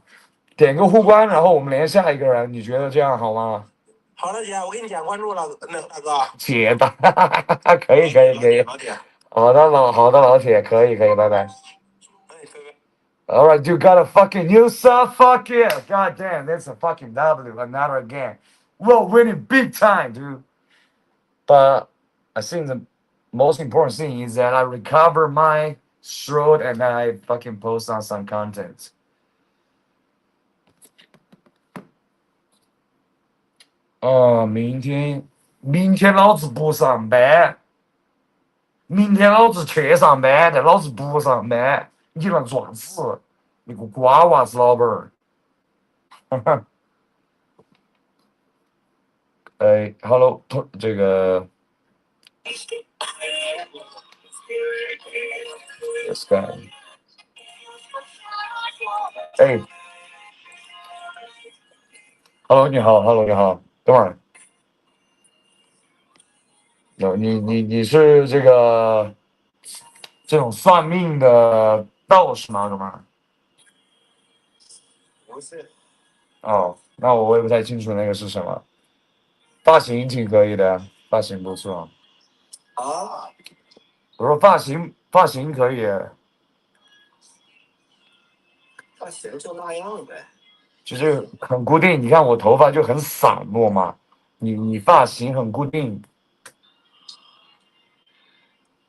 点个互关，然后我们连下一个人，你觉得这样好吗？好的姐，我给你点关注了，那大哥。姐的，可以，老铁。好的老铁，可以，拜拜。哎，拜拜。Alright, you got a fucking new sub, fuck yeah. God damn, that's a fucking W, another again. We're winning big time, dude. But I think the most important thing is that I recover my throat and I fucking post on some content. Oh, 明天老子不上班，明天老子去上班，但老子不上班。你能撞死？你个瓜娃子老板儿！哎，Hello，这个 this guy，哎，Hello，你好，哥们儿，你是这种算命的道士吗，哥们儿？不是。哦，那我也不太清楚那个是什么。发型挺可以的，发型不错。啊？我说发型可以，发型就那样呗。就是很固定。你看我头发就很散落嘛，你发型很固定。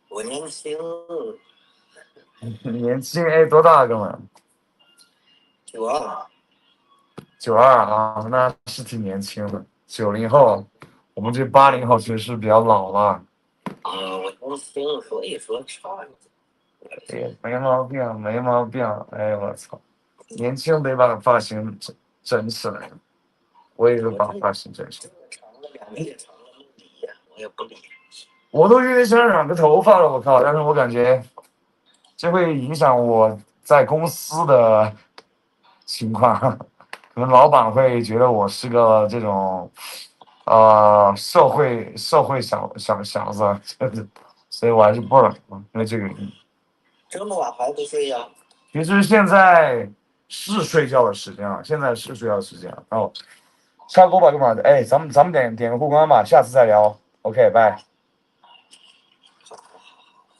我年轻。年轻哎，多大哥们92。92啊，那是挺年轻的。90后，我们这80后其实是比较老了。我年轻，所以说差。哎，没毛病。哎，我操，年轻得把发型整起来。我也是把发型整起来。长了2个月，长了梦里呀，我也不理。我都约想染个头发了，我靠！但是我感觉这会影响我在公司的情况，可能老板会觉得我是个这种社会小子，所以我还是不染了，因为这个原因。这么晚还不睡呀？其实现在是睡觉的时间了，然后下锅吧，哥们儿，哎，咱们点个互关吧，下次再聊。OK，拜。好，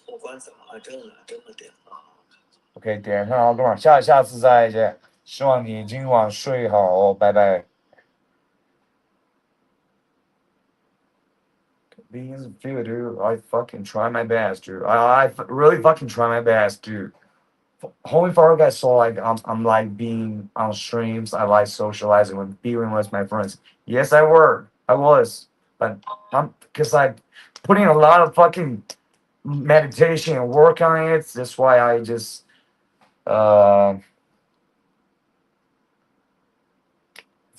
后关怎么这么点啊？ OK，点上啊，哥们儿，下次再见。希望你今晚睡好，拜拜。Being feel, dude. I fucking try my best, dude. I really fucking try my best, dude. Only for guys, so like I'm like being on streams. I like socializing with being with my friends. Yes, I was, but I'm because I putting a lot of fucking meditation and work on it. That's why I just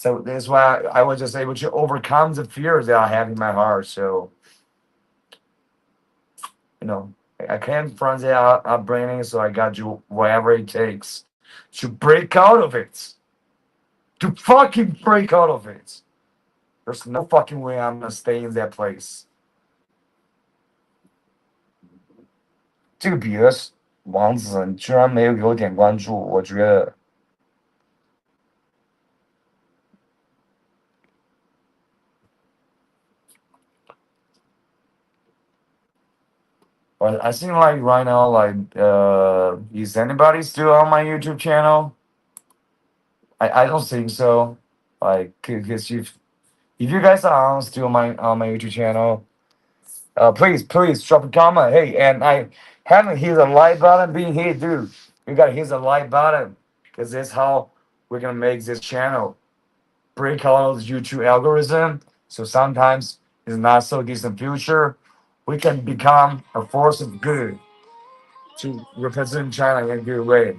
So that's why I was just able to overcome the fears that I have in my heart. So, I came from the upbringing, so I got to do whatever it takes to break out of it. To fucking break out of it. There's no fucking way I'm gonna stay in that place. 这个彼得王子，你居然没有给我点关注，我觉得。But I think like right now, like, is anybody still on my YouTube channel? I don't think so. Like, cause if you guys are still on my YouTube channel, please drop a comment. Hey, and I haven't hit the like button being hit, dude. You gotta hit the like button, cause that's how we're gonna make this channel break out of the YouTube algorithm. So sometimes it's not so distant future, we can become a force of good to represent China in a good way.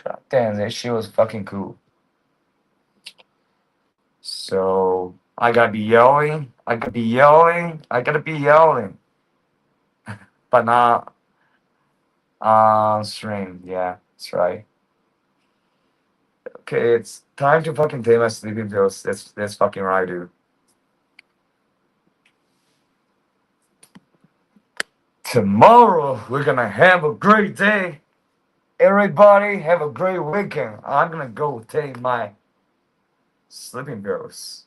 God damn, that shit was fucking cool. So I gotta be yelling. But not on stream. Yeah, that's right. Okay, it's time to fucking take my sleeping pills. That's fucking right, dude. Tomorrow we're gonna have a great day. Everybody have a great weekend. I'm gonna go take my sleeping pills.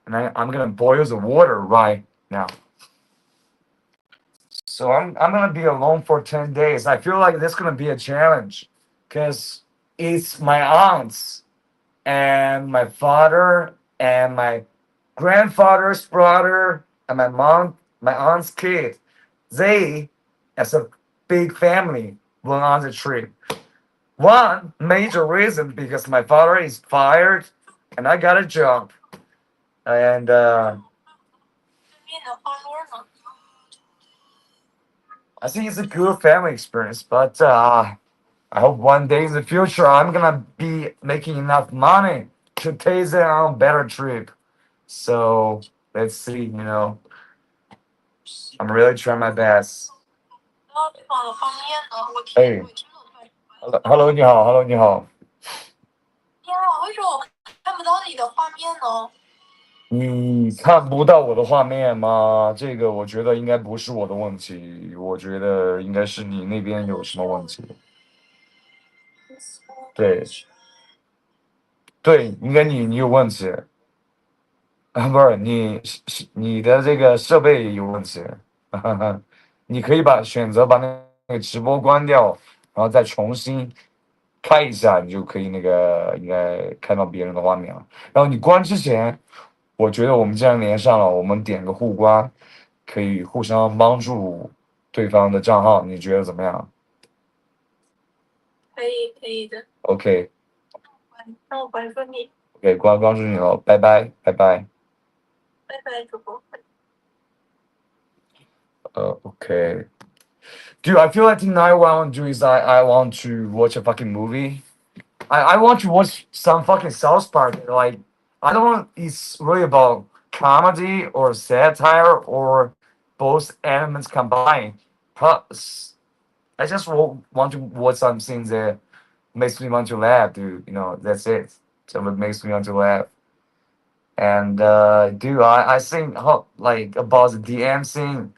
And I'm gonna boil the water right now. So I'm gonna be alone for 10 days. I feel like this is gonna be a challenge. Cause it's my aunts and my father and my grandfather's brother and my aunt's kid. They, as a big family, went on the trip. One major reason because my father is fired and I got a job. And 对面的花窝呢？ I think it's a good family experience. But I hope one day in the future I'm gonna be making enough money to take them on a better trip. So let's see, I'm really trying my best. 然后对方的画面呢？我听哎我真的快出来了。 Hello， 你好，天啊，为什么我看不到你的画面呢？你看不到我的画面吗？这个我觉得应该不是我的问题，我觉得应该是你那边有什么问题。对，应该你有问题啊，不是你的这个设备有问题，你可以选择把那个直播关掉，然后再重新开一下，你就可以应该看到别人的画面了。然后你关之前，我觉得我们既然连上了，我们点个互关，可以互相帮助对方的账号，你觉得怎么样可以的。 ？OK， 那我关注你。OK， 关注你了，拜拜。拜拜，主播。Okay. Dude, I feel like tonight what I want to do is I want to watch a fucking movie. I want to watch some fucking South Park. Like, I don't know, it's really about comedy or satire or both elements combined. Plus, I just want to watch something that makes me want to laugh, dude. That's it. So it makes me want to laugh. And dude, I think like about the DM scene.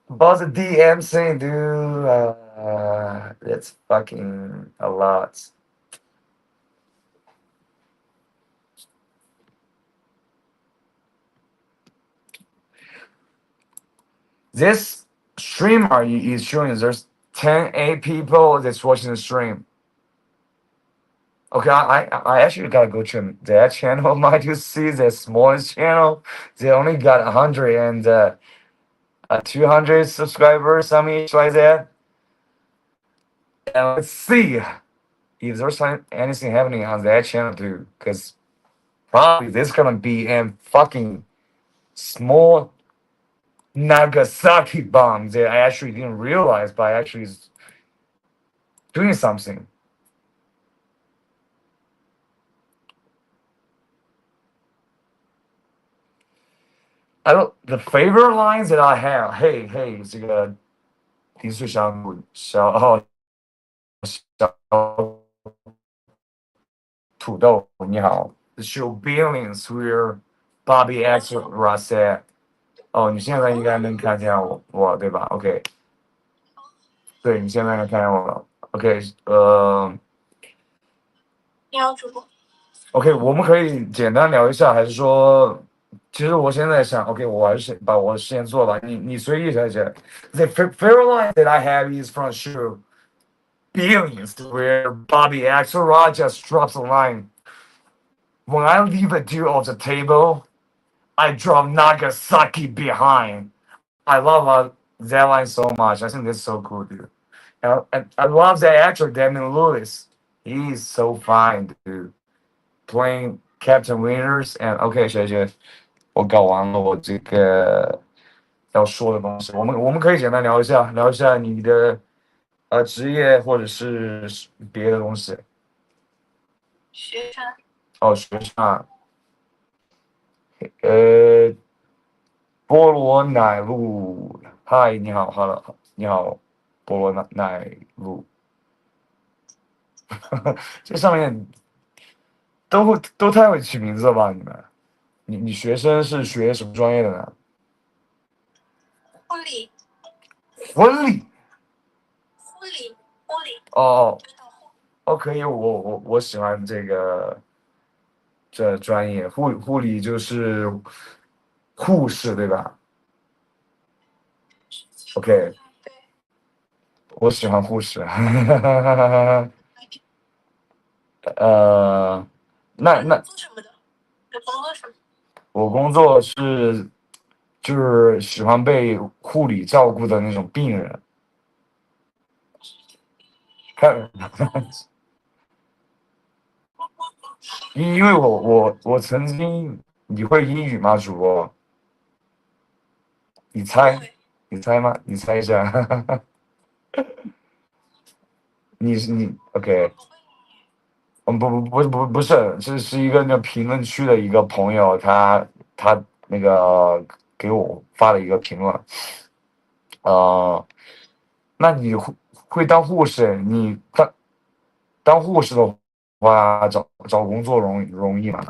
About the DM scene, dude. That's fucking a lot. This streamer is showing there's 10 people that's watching the stream. Okay, I actually gotta go to that channel. Might you see the smallest channel? They only got 100 and 200 subscribers, something like that. And let's see if there's anything happening on that channel too, because probably this gonna be a fucking small Nagasaki bomb that I actually didn't realize, but I actually is doing something. I don't. The favorite lines that I have. Hey, hey, 这个低岁小土豆，你好。The show Billions where Bobby X Rossett。哦，你现在应该能看见我对吧 ？OK， 对你现在能看见我了。OK，你好，主播。OK，我们可以简单聊一下，还是说，其实我现在想，OK，我还是把我的事情做吧。你随意下去。The favorite line that I have is from show Billions where Bobby Axelrod just drops a line. When I leave a dude off the table, I drop Nagasaki behind. I love that line so much. I think that's so cool, dude. And I love that actor, Damian Lewis. He's so fine, dude. Playing Captain Winters. And OK，学姐，我搞完了我这个要说的东西。我们可以简单聊一下你的职业或者是别的东西。学生。哦，学生啊。菠萝奶露，嗨，你好，Hello，你好，菠萝奶露。这上面都太会起名字了吧？你们，你学生是学什么专业的呢？婚礼。婚礼。婚礼。哦，可以，我喜欢这专业，护理就是护士对吧 ？OK， 我喜欢护士。那做什么的？你工作什么？我工作就是喜欢被护理照顾的那种病人。看，因为我曾经，你会英语吗，主播？你猜吗？你猜一下。你 OK？不是，这是一个那评论区的一个朋友，他那个给我发了一个评论。那你会当护士？你当护士的话，找工作容易吗？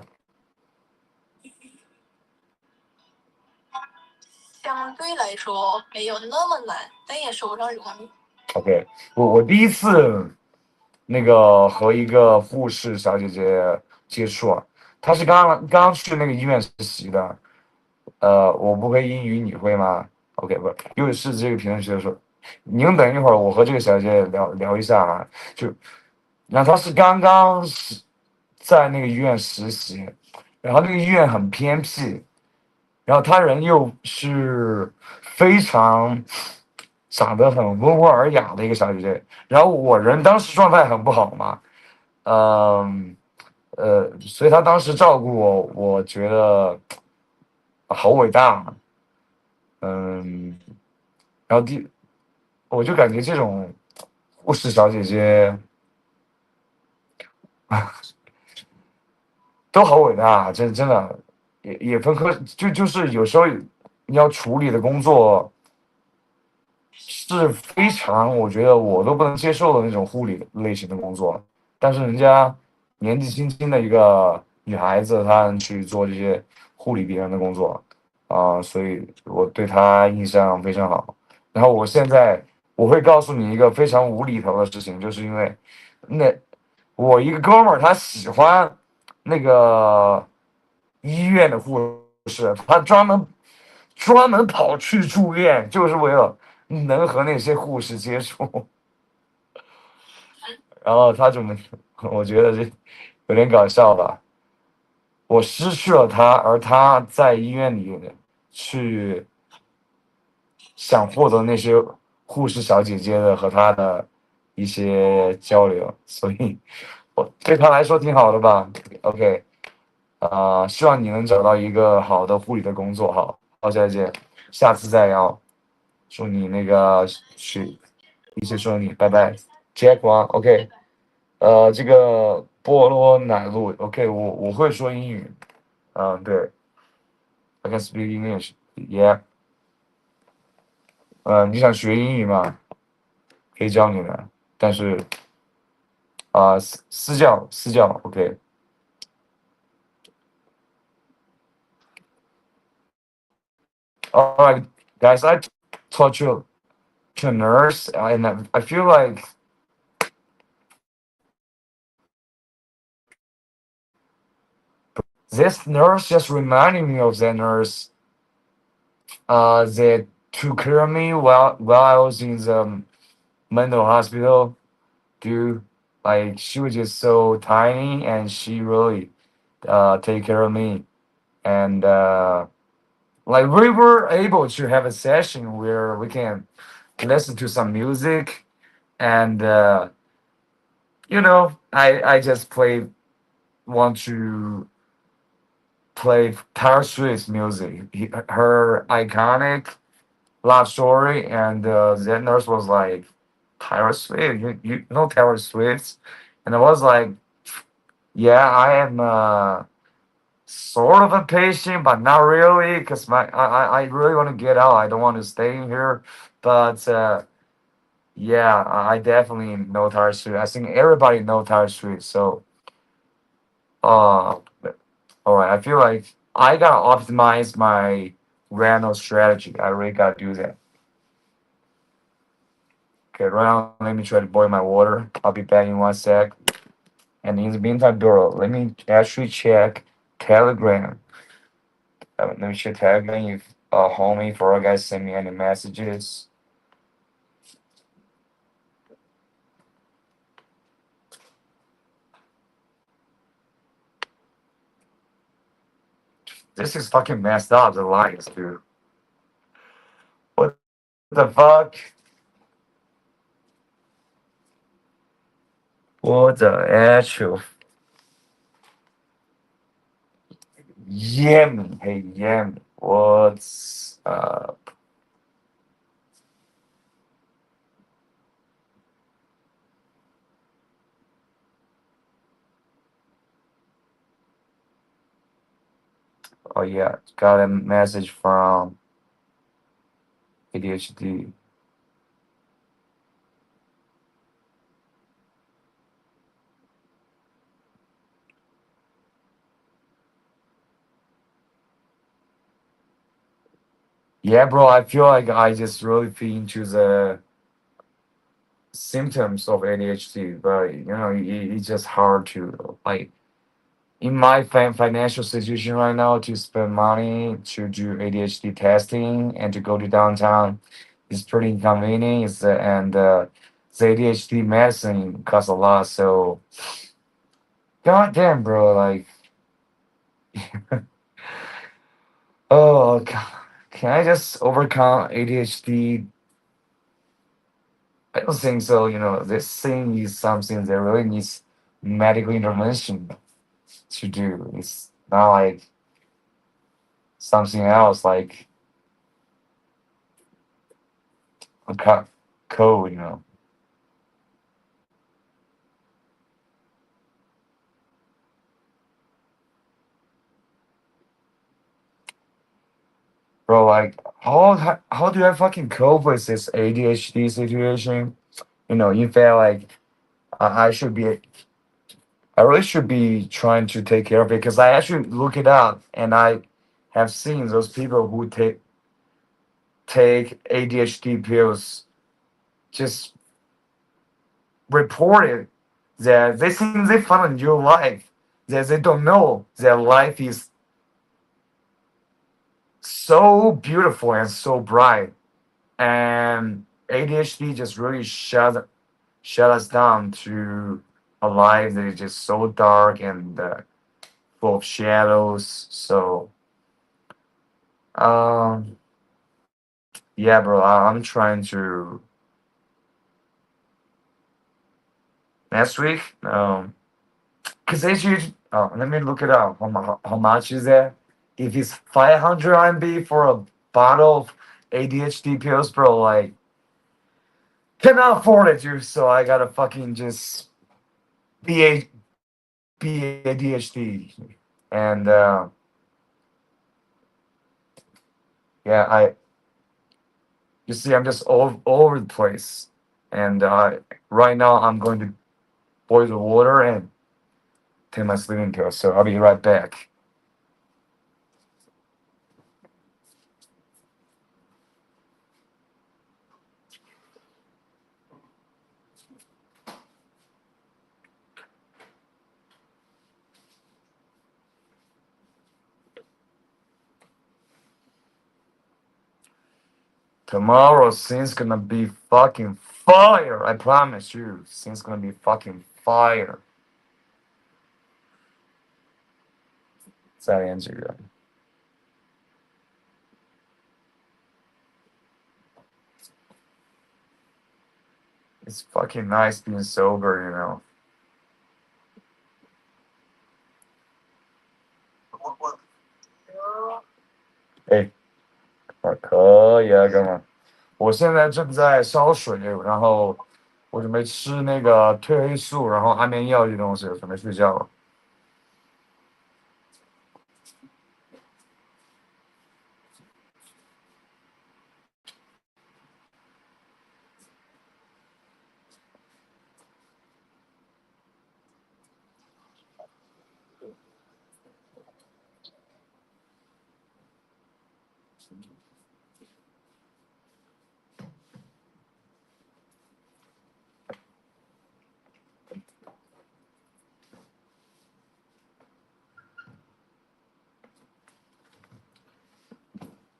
相对来说没有那么难，但也说不上容易。OK，我第一次那个和一个护士小姐姐接触啊，她是刚去那个医院实习的。我不会英语，你会吗？OK，不，又是这个评论区的说，您等一会儿，我和这个小姐姐聊一下啊。然后她是刚在那个医院实习，然后那个医院很偏僻，然后她人又是非常长得很温文尔雅的一个小姐姐，然后我人当时状态很不好嘛。所以她当时照顾我，我觉得好伟大。然后我就感觉这种护士小姐姐都好伟大，真的也分科，就是有时候你要处理的工作是非常，我觉得我都不能接受的那种护理类型的工作，但是人家年纪轻轻的一个女孩子，她能去做这些护理别人的工作所以我对她印象非常好。然后我会告诉你一个非常无厘头的事情，就是因为那我一个哥们儿他喜欢那个医院的护士，他专门跑去住院，就是为了能和那些护士接触。然后他怎么，我觉得这有点搞笑吧。我失去了他，而他在医院里去想获得那些护士小姐姐的和他的一些交流，所以我对他来说挺好的吧。OK，希望你能找到一个好的护理的工作。好，再见。下次再聊。祝你那个一切顺利，拜拜。Jack 王，OK，这个菠萝奶露，OK，我会说英语，对，I can speak English，yeah，你想学英语吗？可以教你的，但是私教，OK。All right, guys, I taught you to a nurse, and I feel like this nurse just reminded me of that nurse that took care of me while I was in the mental hospital. Dude, like she was just so tiny, and she really take care of me, and like we were able to have a session where we can listen to some music, and I just want to play Taylor Swift's music, her iconic love story, and that nurse was like, Taylor Swift, you know Taylor Swift, and I was like, yeah, I am sort of a patient, but not really, because I really want to get out. I don't want to stay in here, but yeah, I definitely know Taylor Swift. I think everybody know Taylor Swift, so uh, all right. I feel like I gotta optimize my rental strategy. I really gotta do that. Okay, right now, let me try to boil my water. I'll be back in 1 sec. And in the meantime, bro, let me actually check Telegram. Let me check Telegram if homie for you guys send me any messages. This is fucking messed up, the lines, dude. What the fuck? What the actual Yummy, hey Yummy, what's oh yeah, got a message from ADHD. Yeah, bro, I feel like I just really fit into the symptoms of ADHD, but it's just hard to like in my financial situation right now to spend money to do ADHD testing and to go to downtown is pretty inconvenient. And the ADHD medicine costs a lot, so god damn, bro, like oh, can I just overcome ADHD? I don't think so. This thing is something that really needs medical intervention to do. It's not like something else like a code. Bro, like how do I fucking cope with this ADHD situation? In fact, like I should be I really should be trying to take care of it because I actually look it up and I have seen those people who take ADHD pills just reported that they think they found a new life, that they don't know that life is so beautiful and so bright. And ADHD just really shut us down to a life that is just so dark and full of shadows. So, um, yeah, bro, I'm trying to next week. Cause actually, let me look it up. How much is that? If it's 500 RMB for bottle of ADHD pills, bro. Like, cannot afford it, dude. So I gotta fucking just be ADHD, and yeah, you see, I'm just all over the place, and right now I'm going to boil the water and take my sleeping pills. So I'll be right back. Tomorrow, scene's gonna be fucking fire. I promise you, scene's gonna be fucking fire. 再连几个。It's fucking nice being sober, you know. 哎，可以啊，哥们儿。我现在正在烧水，然后我准备吃那个褪黑素，然后安眠药这东西，准备睡觉了。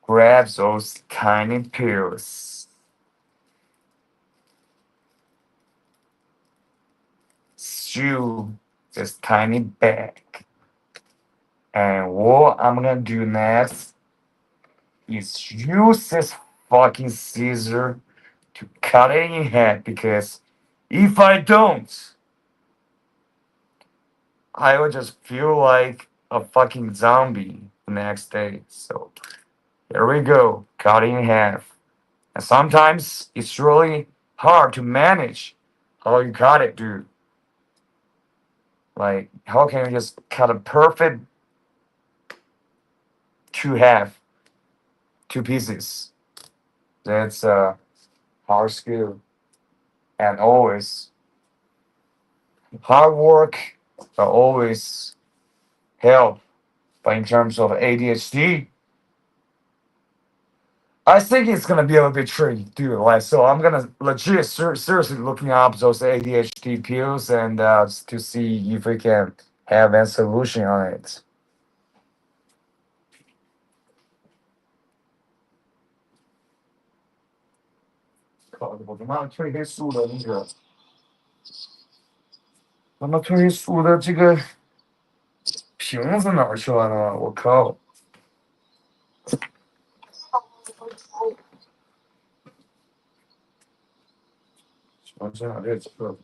Grab those tiny pills. Chew this tiny bag. And what I'm gonna do next is use this fucking scissor to cut it in half, because if I don't, I will just feel like a fucking zombie the next day. So here we go, cut it in half. And sometimes it's really hard to manage how you cut it, dude. Like, how can you just cut a perfect two pieces? That's a hard skill. And always, hard work will always help. But in terms of ADHD, I think it's gonna be a little bit tricky, dude. Like, so I'm gonna legit seriously looking up those ADHD pills and to see if we can have a solution on it. 靠！我他妈褪黑素的那个，他妈褪黑素的这个瓶子哪儿去了呢？我靠！我这俩这车。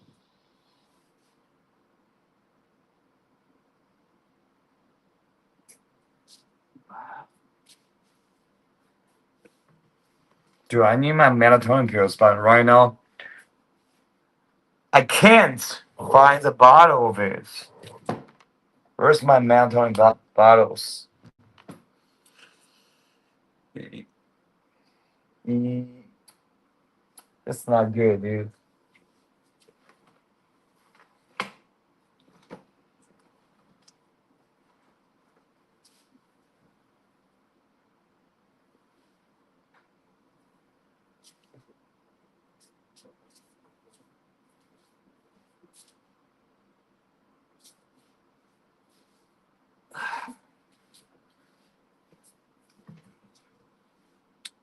Dude, I need my melatonin pills, but right now I can't find the bottle of it. Where's my melatonin bottles? It's not good, dude.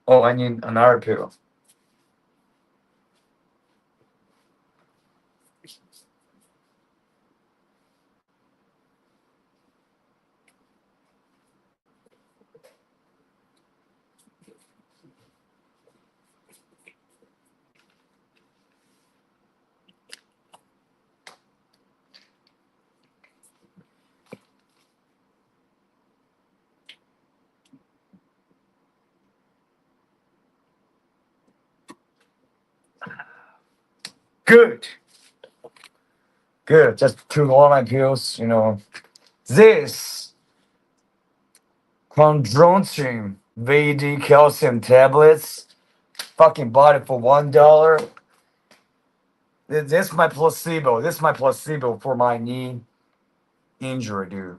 Oh, I need another pill. Good. Good. Just took all my pills, you know. This conjuncting VD calcium tablets, fucking bought it for $1. This is my placebo. This is my placebo for my knee injury, dude.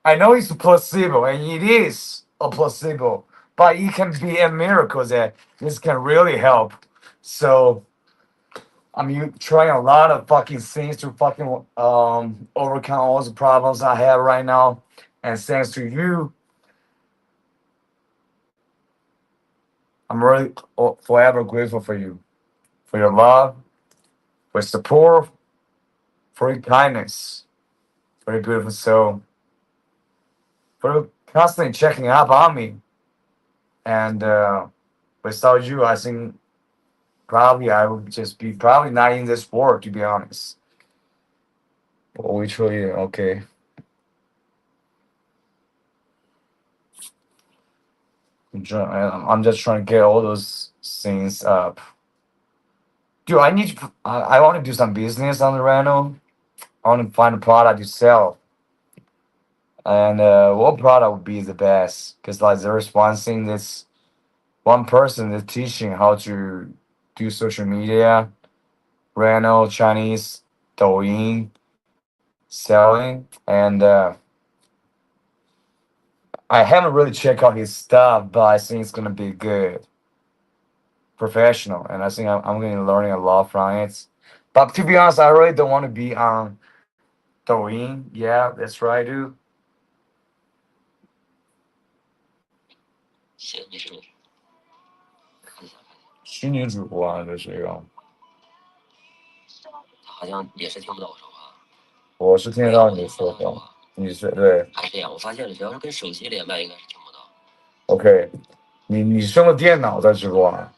I know it's a placebo, and it is a placebo, but it can be a miracle that this can really help. So I'm trying a lot of fucking things to fucking overcome all the problems I have right now. And thanks to you, I'm really forever grateful for you, for your love, for your support, for your kindness, for your beautiful soul, for constantly checking up on me. And without you, I think probably I would just be probably not in this world, to be honest. But we truly okay. I'm just trying to get all those things up. Dude, I want to do some business on the rental. I want to find a product to sell. And what product would be the best? Because like there's one person that's teaching how to do social media, rental, Chinese, Douyin, selling. And I haven't really checked out his stuff, but I think it's gonna be good, professional, and I think I'm gonna be learning a lot from it. But to be honest, I really don't want to be on Douyin. Yeah, that's right, dude. 行，没事没事，看一下看一下，虚拟主播啊，这是一个，他好像也是听不到我说话。我是听得到你说话，你是对还是这样，我发现了，只要是跟手机连麦，应该是听不到。 ，OK，你是用的电脑在直播啊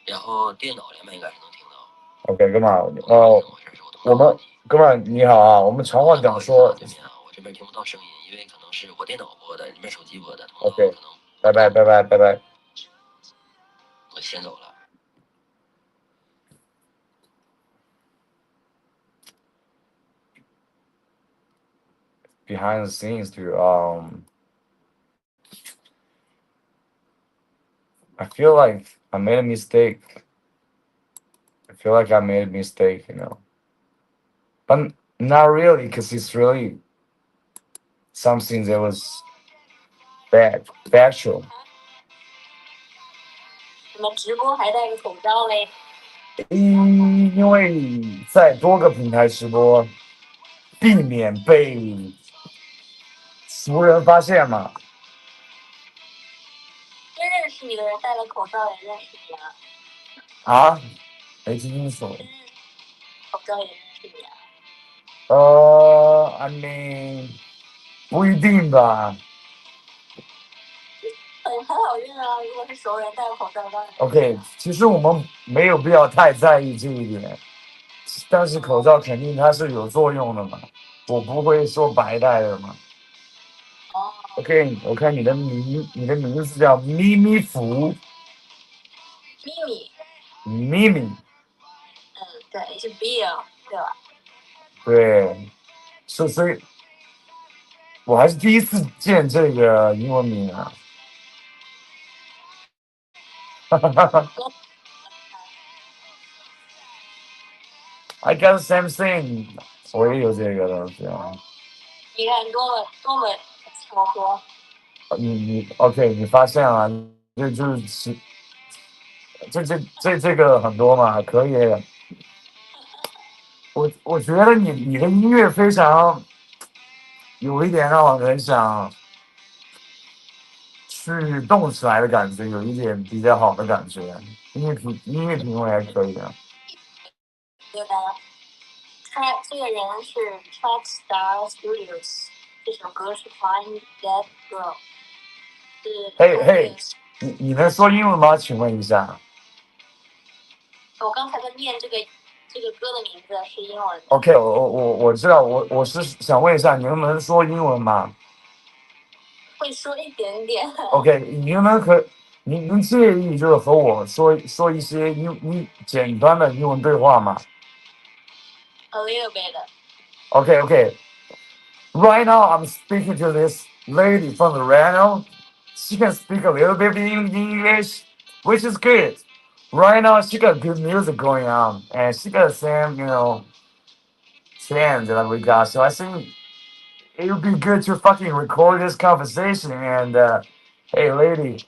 然后电脑连麦应该是能听到。 ？OK，哥们儿，我不知道怎么回事，是我头脑问题。哥们儿你好啊，我们长话短说这边啊，我这边听不到声音，因为可能是我电脑播的，你们手机播的。 ，OK，可能拜拜拜拜拜拜。我先走了。Behind the scenes, dude. I feel like I made a mistake. I feel like I made a mistake, you know. But not really, because it's really something that was factual. 怎么直播还戴个口罩嘞？因为在多个平台直播，避免被俗人发现嘛。真认识你的人戴了口罩也认识你啊？啊？没听清楚。口罩也认识你啊I mean，不一定吧。很好认啊，如果是熟人戴口罩当然。OK，其实我们没有必要太在意这一点，但是口罩肯定它是有作用的嘛，我不会说白戴的嘛。哦。OK，我看你的名字叫咪咪福。咪咪。咪咪。对，是 Bill， 对吧？对，所以，我还是第一次见这个英文名啊。I got the same thing， 我也有这个东西啊。你看多么巧合。你 OK， 你发现了，这个很多嘛，可以。我觉得你的音乐非常有一点让我很想去动起来的感觉，有一点比较好的感觉。音乐品味还可以的。对的，这个人是 Trackstar Studios， 这首歌是 Find That Girl， 是。嘿，你能说英文吗？请问一下。我刚才在念这个歌的名字是英文。OK， 我知道，我是想问一下，你能不能说英文吗？会说一点点。OK，你您介意就是和我说一些简单的英文对话吗 A little bit.？Okay. Right now, I'm speaking to this lady from the Reno. She can speak a little bit in English, which is good. Right now, she got good music going on, and she got the same, trend that we got. So I think it would be good to fucking record this conversation. And hey, lady,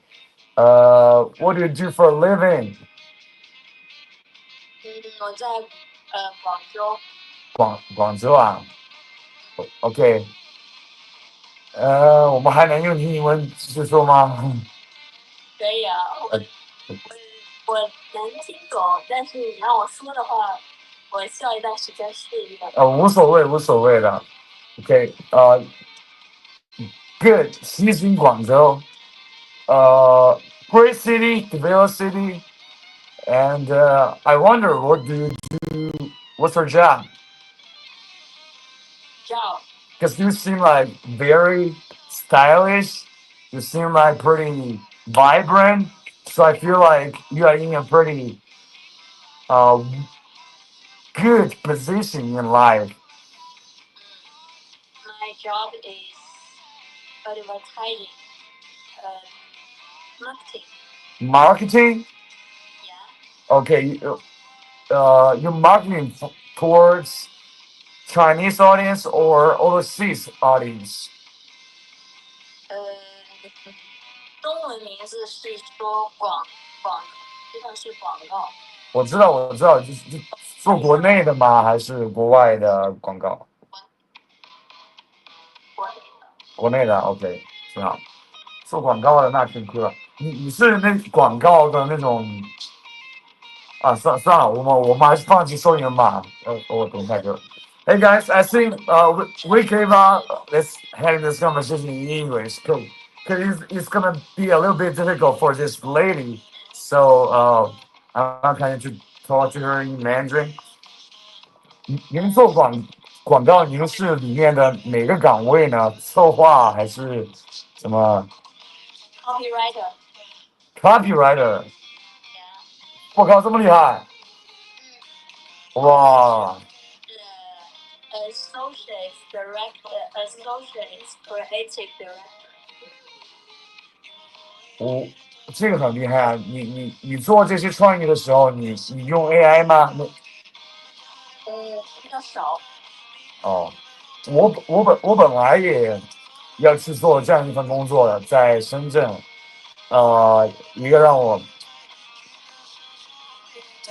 what do you do for a living? 我在广州。广州啊，OK。我们还能用英文继续说吗？可以啊，我能听懂，但是你让我说的话，我需要一段时间适应的。无所谓的。OK，good. She's in Guangzhou. Great city, developed city, and I wonder what do you do? What's her job? Because you seem like very stylish. You seem like pretty vibrant. So I feel like you are in a pretty good position in life. My job is advertising, marketing. Marketing? Yeah. Okay. You're marketing towards Chinese audience or overseas audience? 中文名字是说实际上是广告。我知道，就是做国内的吗？还是国外的广告？国内的 OK， 挺好。做广告的那挺酷了。你是那广告的那种啊？算了，我们还是放弃收银吧。我等一下就。Hey guys, I think we gave up. Let's have this conversation in English because it's gonna be a little bit difficult for this lady. So I'm trying to talk to her in Mandarin. 您做广告，您是里面的哪个岗位呢？策划还是什么 ？Copywriter。我靠，这么厉害！哇！ Associate creative director。这个很厉害啊！你做这些创意的时候，你用 AI 吗？比较少。哦，我本来也要去做这样一份工作的，在深圳，一个让我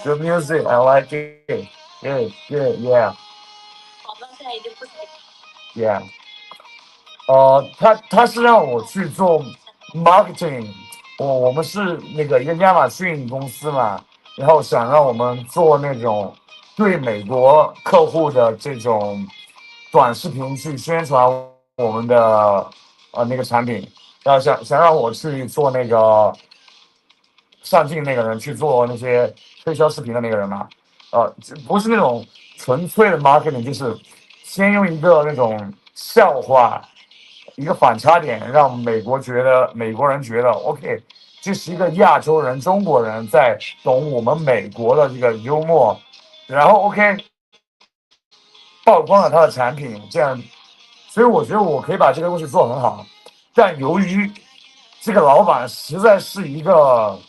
good music, I like it, good, yeah. 广告现在已经不行。Yeah. 他是让我去做 marketing，我们是那个一个亚马逊公司嘛，然后想让我们做那种对美国客户的这种短视频去宣传我们的那个产品，然后想让我去做那个上镜那个人去做那些推销视频的那个人嘛，不是那种纯粹的 marketing，就是先用一个那种笑话。一个反差点，让美国人觉得 OK， 这是一个亚洲人、中国人在懂我们美国的这个幽默，然后 OK 曝光了他的产品，这样，所以我觉得我可以把这个东西做很好，但由于这个老板实在是一个，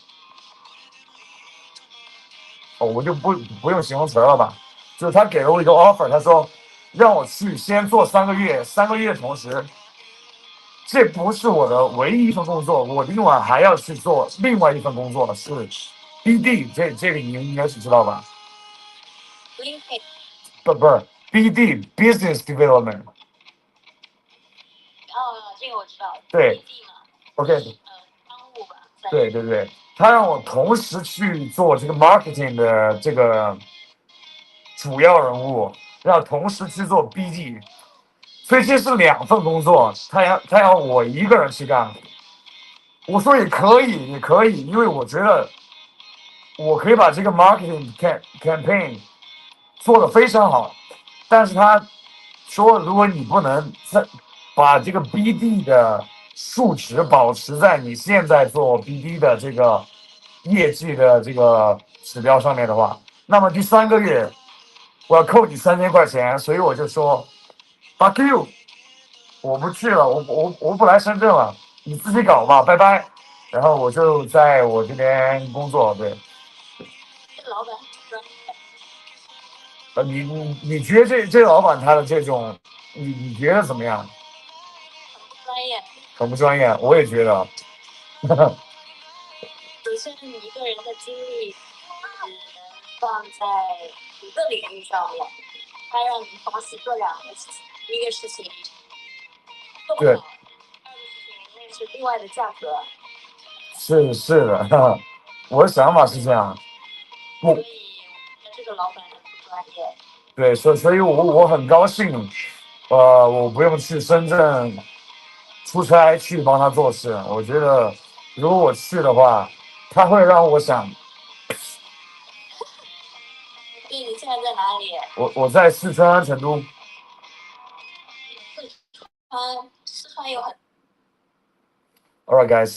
我就不用形容词了吧，就是他给了我一个 offer， 他说让我去先做3个月，3个月同时。这不是我的唯一一份工作，我另外还要去做另外一份工作，是 BD， 这个你应该是知道吧？不是 BD Business Development。这个我知道。对 BD 嘛。OK。商务吧。对，他让我同时去做这个 marketing 的这个主要人物，然后同时去做 BD。所以这是2份工作，他要我一个人去干。我说也可以，因为我觉得我可以把这个 marketing campaign 做得非常好。但是他说，如果你不能把这个 BD 的数值保持在你现在做 BD 的这个业绩的这个指标上面的话，那么第3个月我要扣你3000块钱，所以我就说 fuck you， 我不去了，我不来深圳了，你自己搞吧，拜拜。然后我就在我这边工作，对。这老板很专业，你觉得这老板他的这种，你觉得怎么样？很不专业。很不专业，我也觉得。首先，你一个人的精力只能放在一个领域上面，他让你同时做2个事情，一个事情做不好，2个事情那是另外的价格。是的，我的想法是这样。所以我觉得这个老板很不专业。对，所以我很高兴，我不用去深圳出差去帮他做事。我觉得如果我去的话，他会让我想，对，你现在在哪里？我在四川成都。四川有很Alright guys，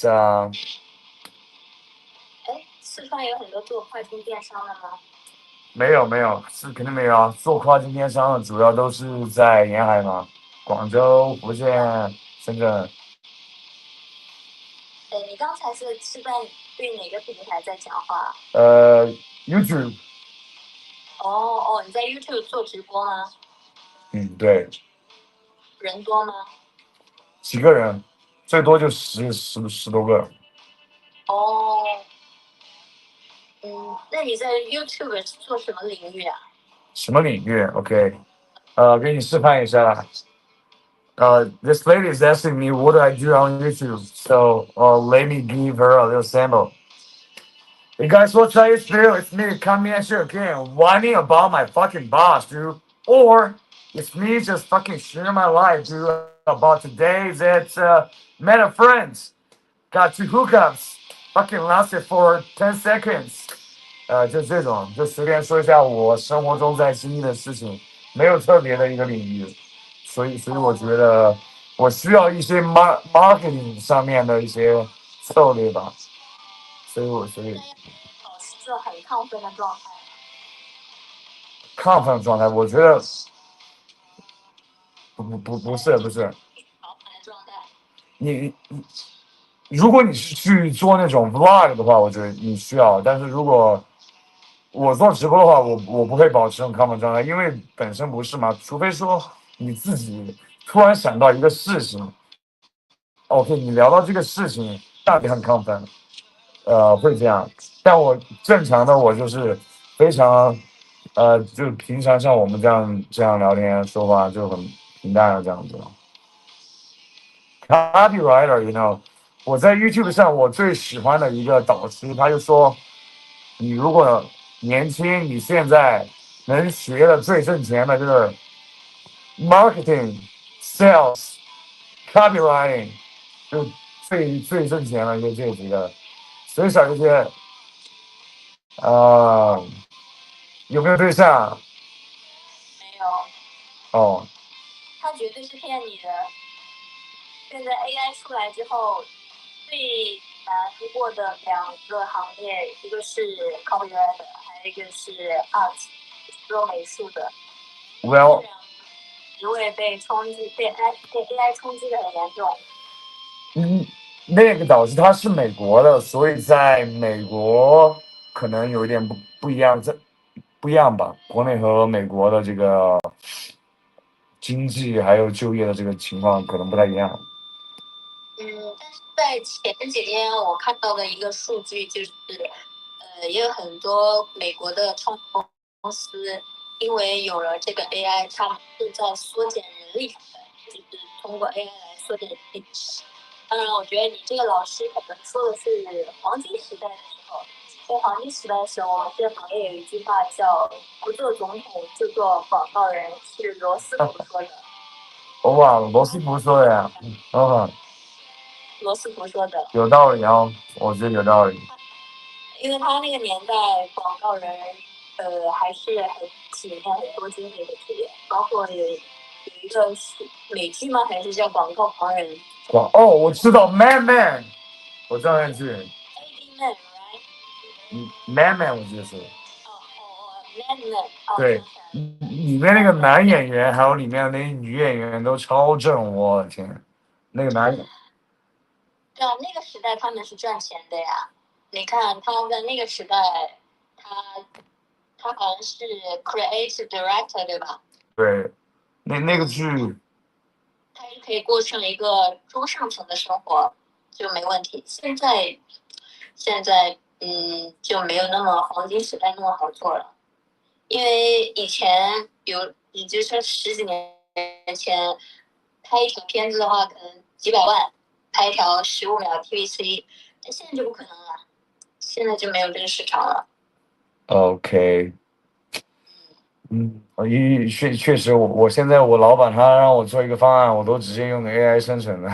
四川有很多做跨境电商的吗？没有，是肯定没有啊。做跨境电商的主要都是在沿海嘛，广州、福建、深圳。你刚才是在对哪个平台在讲话？YouTube。哦，你在 YouTube 做直播吗？对。人多吗？几个人，最多就十多个。哦。那你在 YouTube 是做什么领域啊？什么领域 ？OK，给你示范一下。This lady is asking me what do I do on YouTube, so let me give her a little sample. Hey guys, what's up? It's Bill. It's me coming at you again, whining about my fucking boss, dude. Or it's me just fucking sharing my life, dude, about today that met a friend, got 2 hookups, fucking lasted for 10 seconds. 就这种，就随便说一下我生活中在经历的事情，没有特别的一个领域，所以我觉得我需要一些 marketing 上面的一些策略吧，所以保持着很亢奋的状态。亢奋状态，我觉得不是，如果你是去做那种 vlog 的话，我觉得你需要，但是如果我做直播的话，我不会保持这种亢奋状态，因为本身不是嘛，除非说你自己突然想到一个事情 ，OK， 你聊到这个事情，那你很亢奋，会这样。但我正常的我就是非常，就平常像我们这样聊天说话就很平淡的这样子。Copywriter，you know， 我在 YouTube 上我最喜欢的一个导师，他就说，你如果年轻，你现在能学的最挣钱的就是 marketing、sales、copywriting，就最挣钱的就这几个。所以小姐姐，有没有对象？没有。哦。他绝对是骗你的。现在 AI 出来之后，最难过的2个行业，一个是 copywriter， 还有一个是 art， 做美术的。Well， 职位被 AI 冲击的很严重。那个导师他是美国的，所以在美国可能有一点不一样，不一样吧？国内和美国的这个经济还有就业的这个情况可能不太一样。但是在前几天我看到的一个数据就是，也有很多美国的创业公司，因为有了这个 AI， 他们是在缩减人力成本，就是通过 AI 来缩减人力成本。当然，我觉得你这个老师可能说的是黄金时代的时候。在黄金时代的时候，我们这个行业有一句话叫“不做总统就做广告人”，是罗斯福说的。哇，罗斯福说的呀，罗斯福说的有道理啊，我觉得有道理。因为他那个年代广告人，还是很体面很多精力的职业，包括有一个是美剧吗？还是叫《广告狂人》？哦，我知道 Man， 我知道那句 AD Man，right？Man， 我记得是。Man，对，里面那个男演员还有里面的那些女演员都超正，我的天，那个男。对啊，那个时代他们是赚钱的呀。你看他在那个时代，他好像是 creative director 对吧？对，那个剧，他是可以过上一个中上层的生活，就没问题。现在就没有那么黄金时代那么好做了，因为以前比如你就说10几年前拍一条片子的话，可能几百万拍一条15秒 TVC， 但现在就不可能了，现在就没有这个市场了。OK，确实我现在我老板他让我做一个方案，我都直接用的 AI 生成的，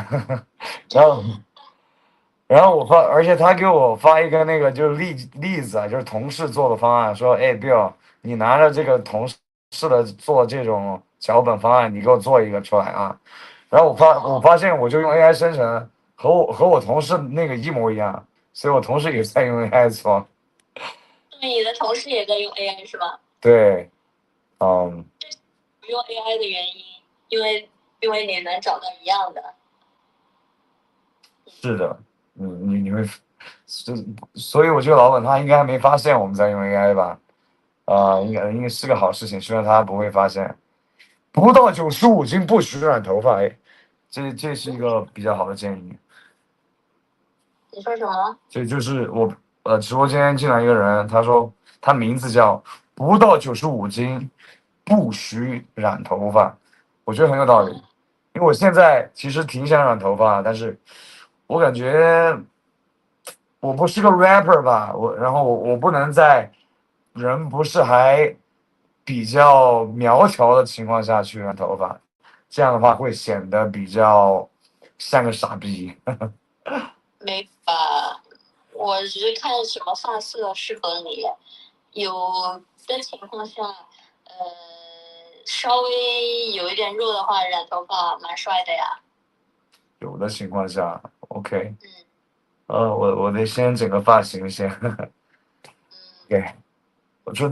然后而且他给我发一个那个就是例子啊，就是同事做的方案，说，哎，Bill，你拿着这个同事的做这种脚本方案，你给我做一个出来啊。然后我发现我就用 AI 生成，和我同事那个一模一样，所以我同事也在用 AI 做。对，你的同事也在用 AI 是吗？对，不用 AI 的原因，因为你能找到一样的。是的，你会，所以我觉得老板他应该没发现我们在用 AI 吧？应该是个好事情，希望他不会发现。不到95斤不许染头发，哎，这是一个比较好的建议。你说什么？这就是我直播间进来一个人，他说他名字叫不到95斤不许染头发，我觉得很有道理，因为我现在其实挺想染头发，但是我感觉我不是个 rapper 吧，然后我不能在人不是还比较苗条的情况下去染头发，这样的话会显得比较像个傻逼。没吧？我只是看什么发色适合你，有的情况下，稍微有一点肉的话，染头发蛮帅的呀。有的情况下，OK，我得先整个发型先，OK，我就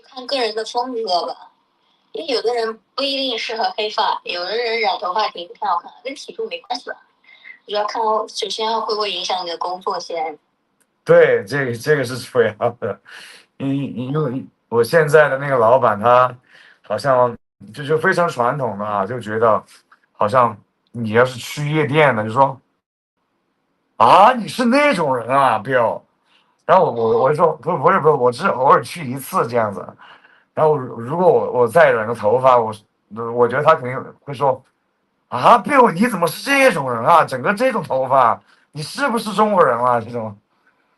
看个人的风格吧，因为有的人不一定适合黑发，有的人染头发挺好看，跟体重没关系吧。主要看首先会不会影响你的工作先。对，这个是主要的，因为我现在的那个老板他好像就非常传统的啊，就觉得好像你要是去夜店的，就说啊你是那种人啊，Bill，然后我就说不是，我只是偶尔去一次这样子，然后如果我再染个头发，我觉得他肯定会说啊，Bill，你怎么是这种人啊？整个这种头发，你是不是中国人啊？这种，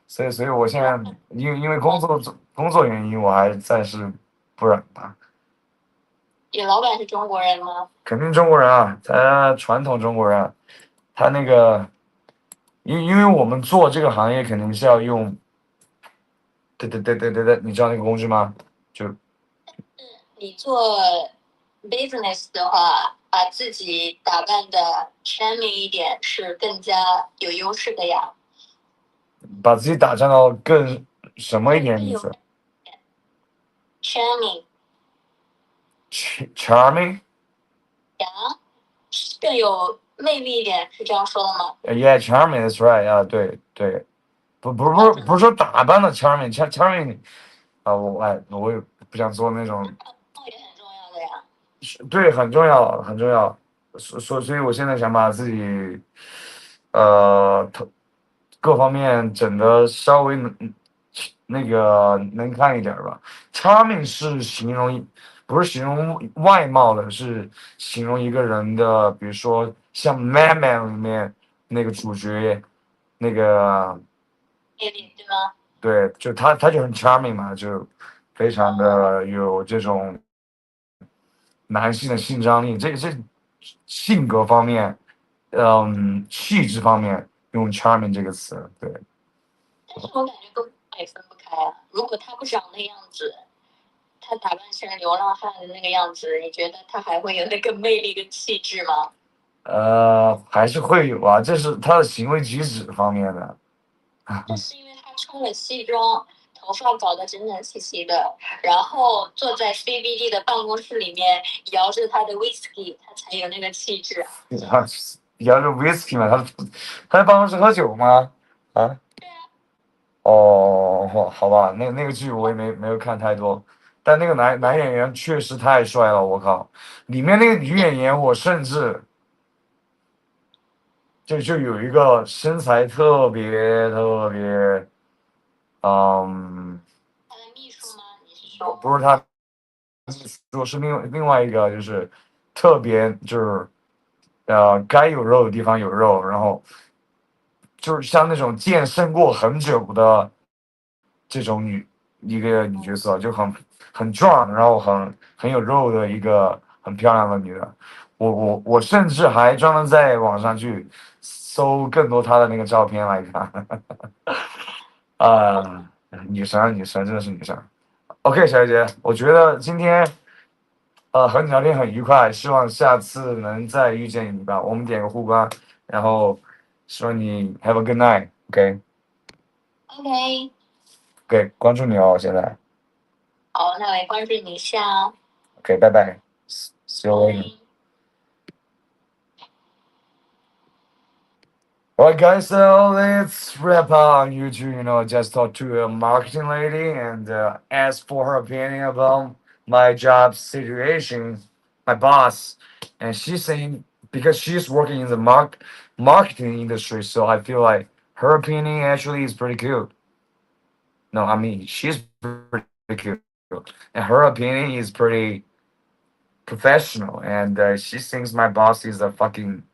所以我现在因为工作原因，我还暂时不染吧。你老板是中国人吗？肯定中国人啊，他传统中国人啊，他那个，因为我们做这个行业肯定是要用，对，你知道那个工具吗？就你做 business 的话，把自己打扮的 charming 一点是更加有优势的呀。把自己打扮到更什么一点意思 charming ？Charming？ 呀，更有魅力一点，是这样说的吗？ Yeah, charming, that's right 啊，对，不是说打扮的 charming 啊，我也不想做那种，也很重要的呀。对，很重要很重要，所以我现在想把自己各方面整的稍微那个能看一点吧。Charming 是形容，不是形容外貌的，是形容一个人的，比如说像《Man》里面那个主角，那个魅力对吗？对，就他就很 charming 嘛，就非常的有这种男性的性张力，这性格方面，气质方面用 charming 这个词，对。但是我感觉跟也分不开啊。如果他不长那样子，他打扮成流浪汉的那个样子，你觉得他还会有那个魅力跟气质吗？还是会有啊，这是他的行为举止方面的。这是因为他穿了西装，头发搞得整整齐齐的，然后坐在 CBD 的办公室里面摇着他的 whisky，他才有那个气质。摇着 whisky 嘛，他在办公室喝酒吗？啊？对啊。哦，好吧，那个剧我也没有看太多，但那个男演员确实太帅了，我靠！里面那个女演员，我甚至就有一个身材特别，嗯，他的秘书吗？你是说？不是他，说是另外一个，就是特别就是该有肉的地方有肉，然后就是像那种健身过很久的这种一个女角色，就很壮，然后很有肉的一个很漂亮的女的。我甚至还专门在网上去搜更多她的那个照片来看。啊、女神真的是女神。OK，小姐姐，我觉得今天和你聊天很愉快，希望下次能再遇见你吧。我们点个互关，然后希望你 have a good night。OK，OK，关注你哦，现在。好，那我也关注你一下哦。OK，拜拜，see you later。Alright, guys, so let's wrap up on YouTube. Just talk to a marketing lady and ask for her opinion about my job situation, my boss. And she's saying because she's working in the marketing industry, so I feel like her opinion actually is pretty good. No, I mean, she's pretty good. And her opinion is pretty professional. And she thinks my boss is a fucking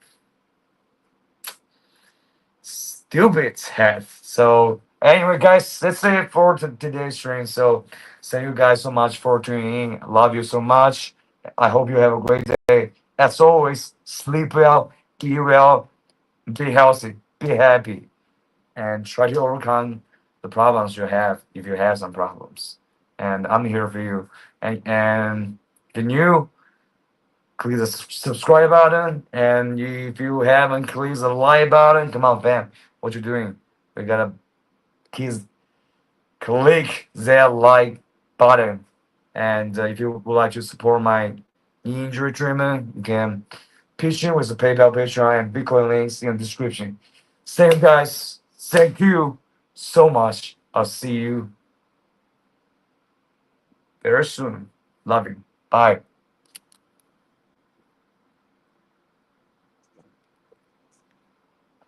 stupid head. So anyway, guys, that's it for today's stream. So thank you guys so much for tuning in. Love you so much. I hope you have a great day. As always, sleep well, eat well, be healthy, be happy, and try to overcome the problems you have if you have some problems. And I'm here for you. And can you click the subscribe button? And if you haven't clicked the like button, come on, fam, what you doing? We gotta click that like button. And if you would like to support my injury treatment, you can pitch in with the PayPal, Patreon, and Bitcoin links in the description. Same guys, thank you so much. I'll see you very soon. Love you. Bye.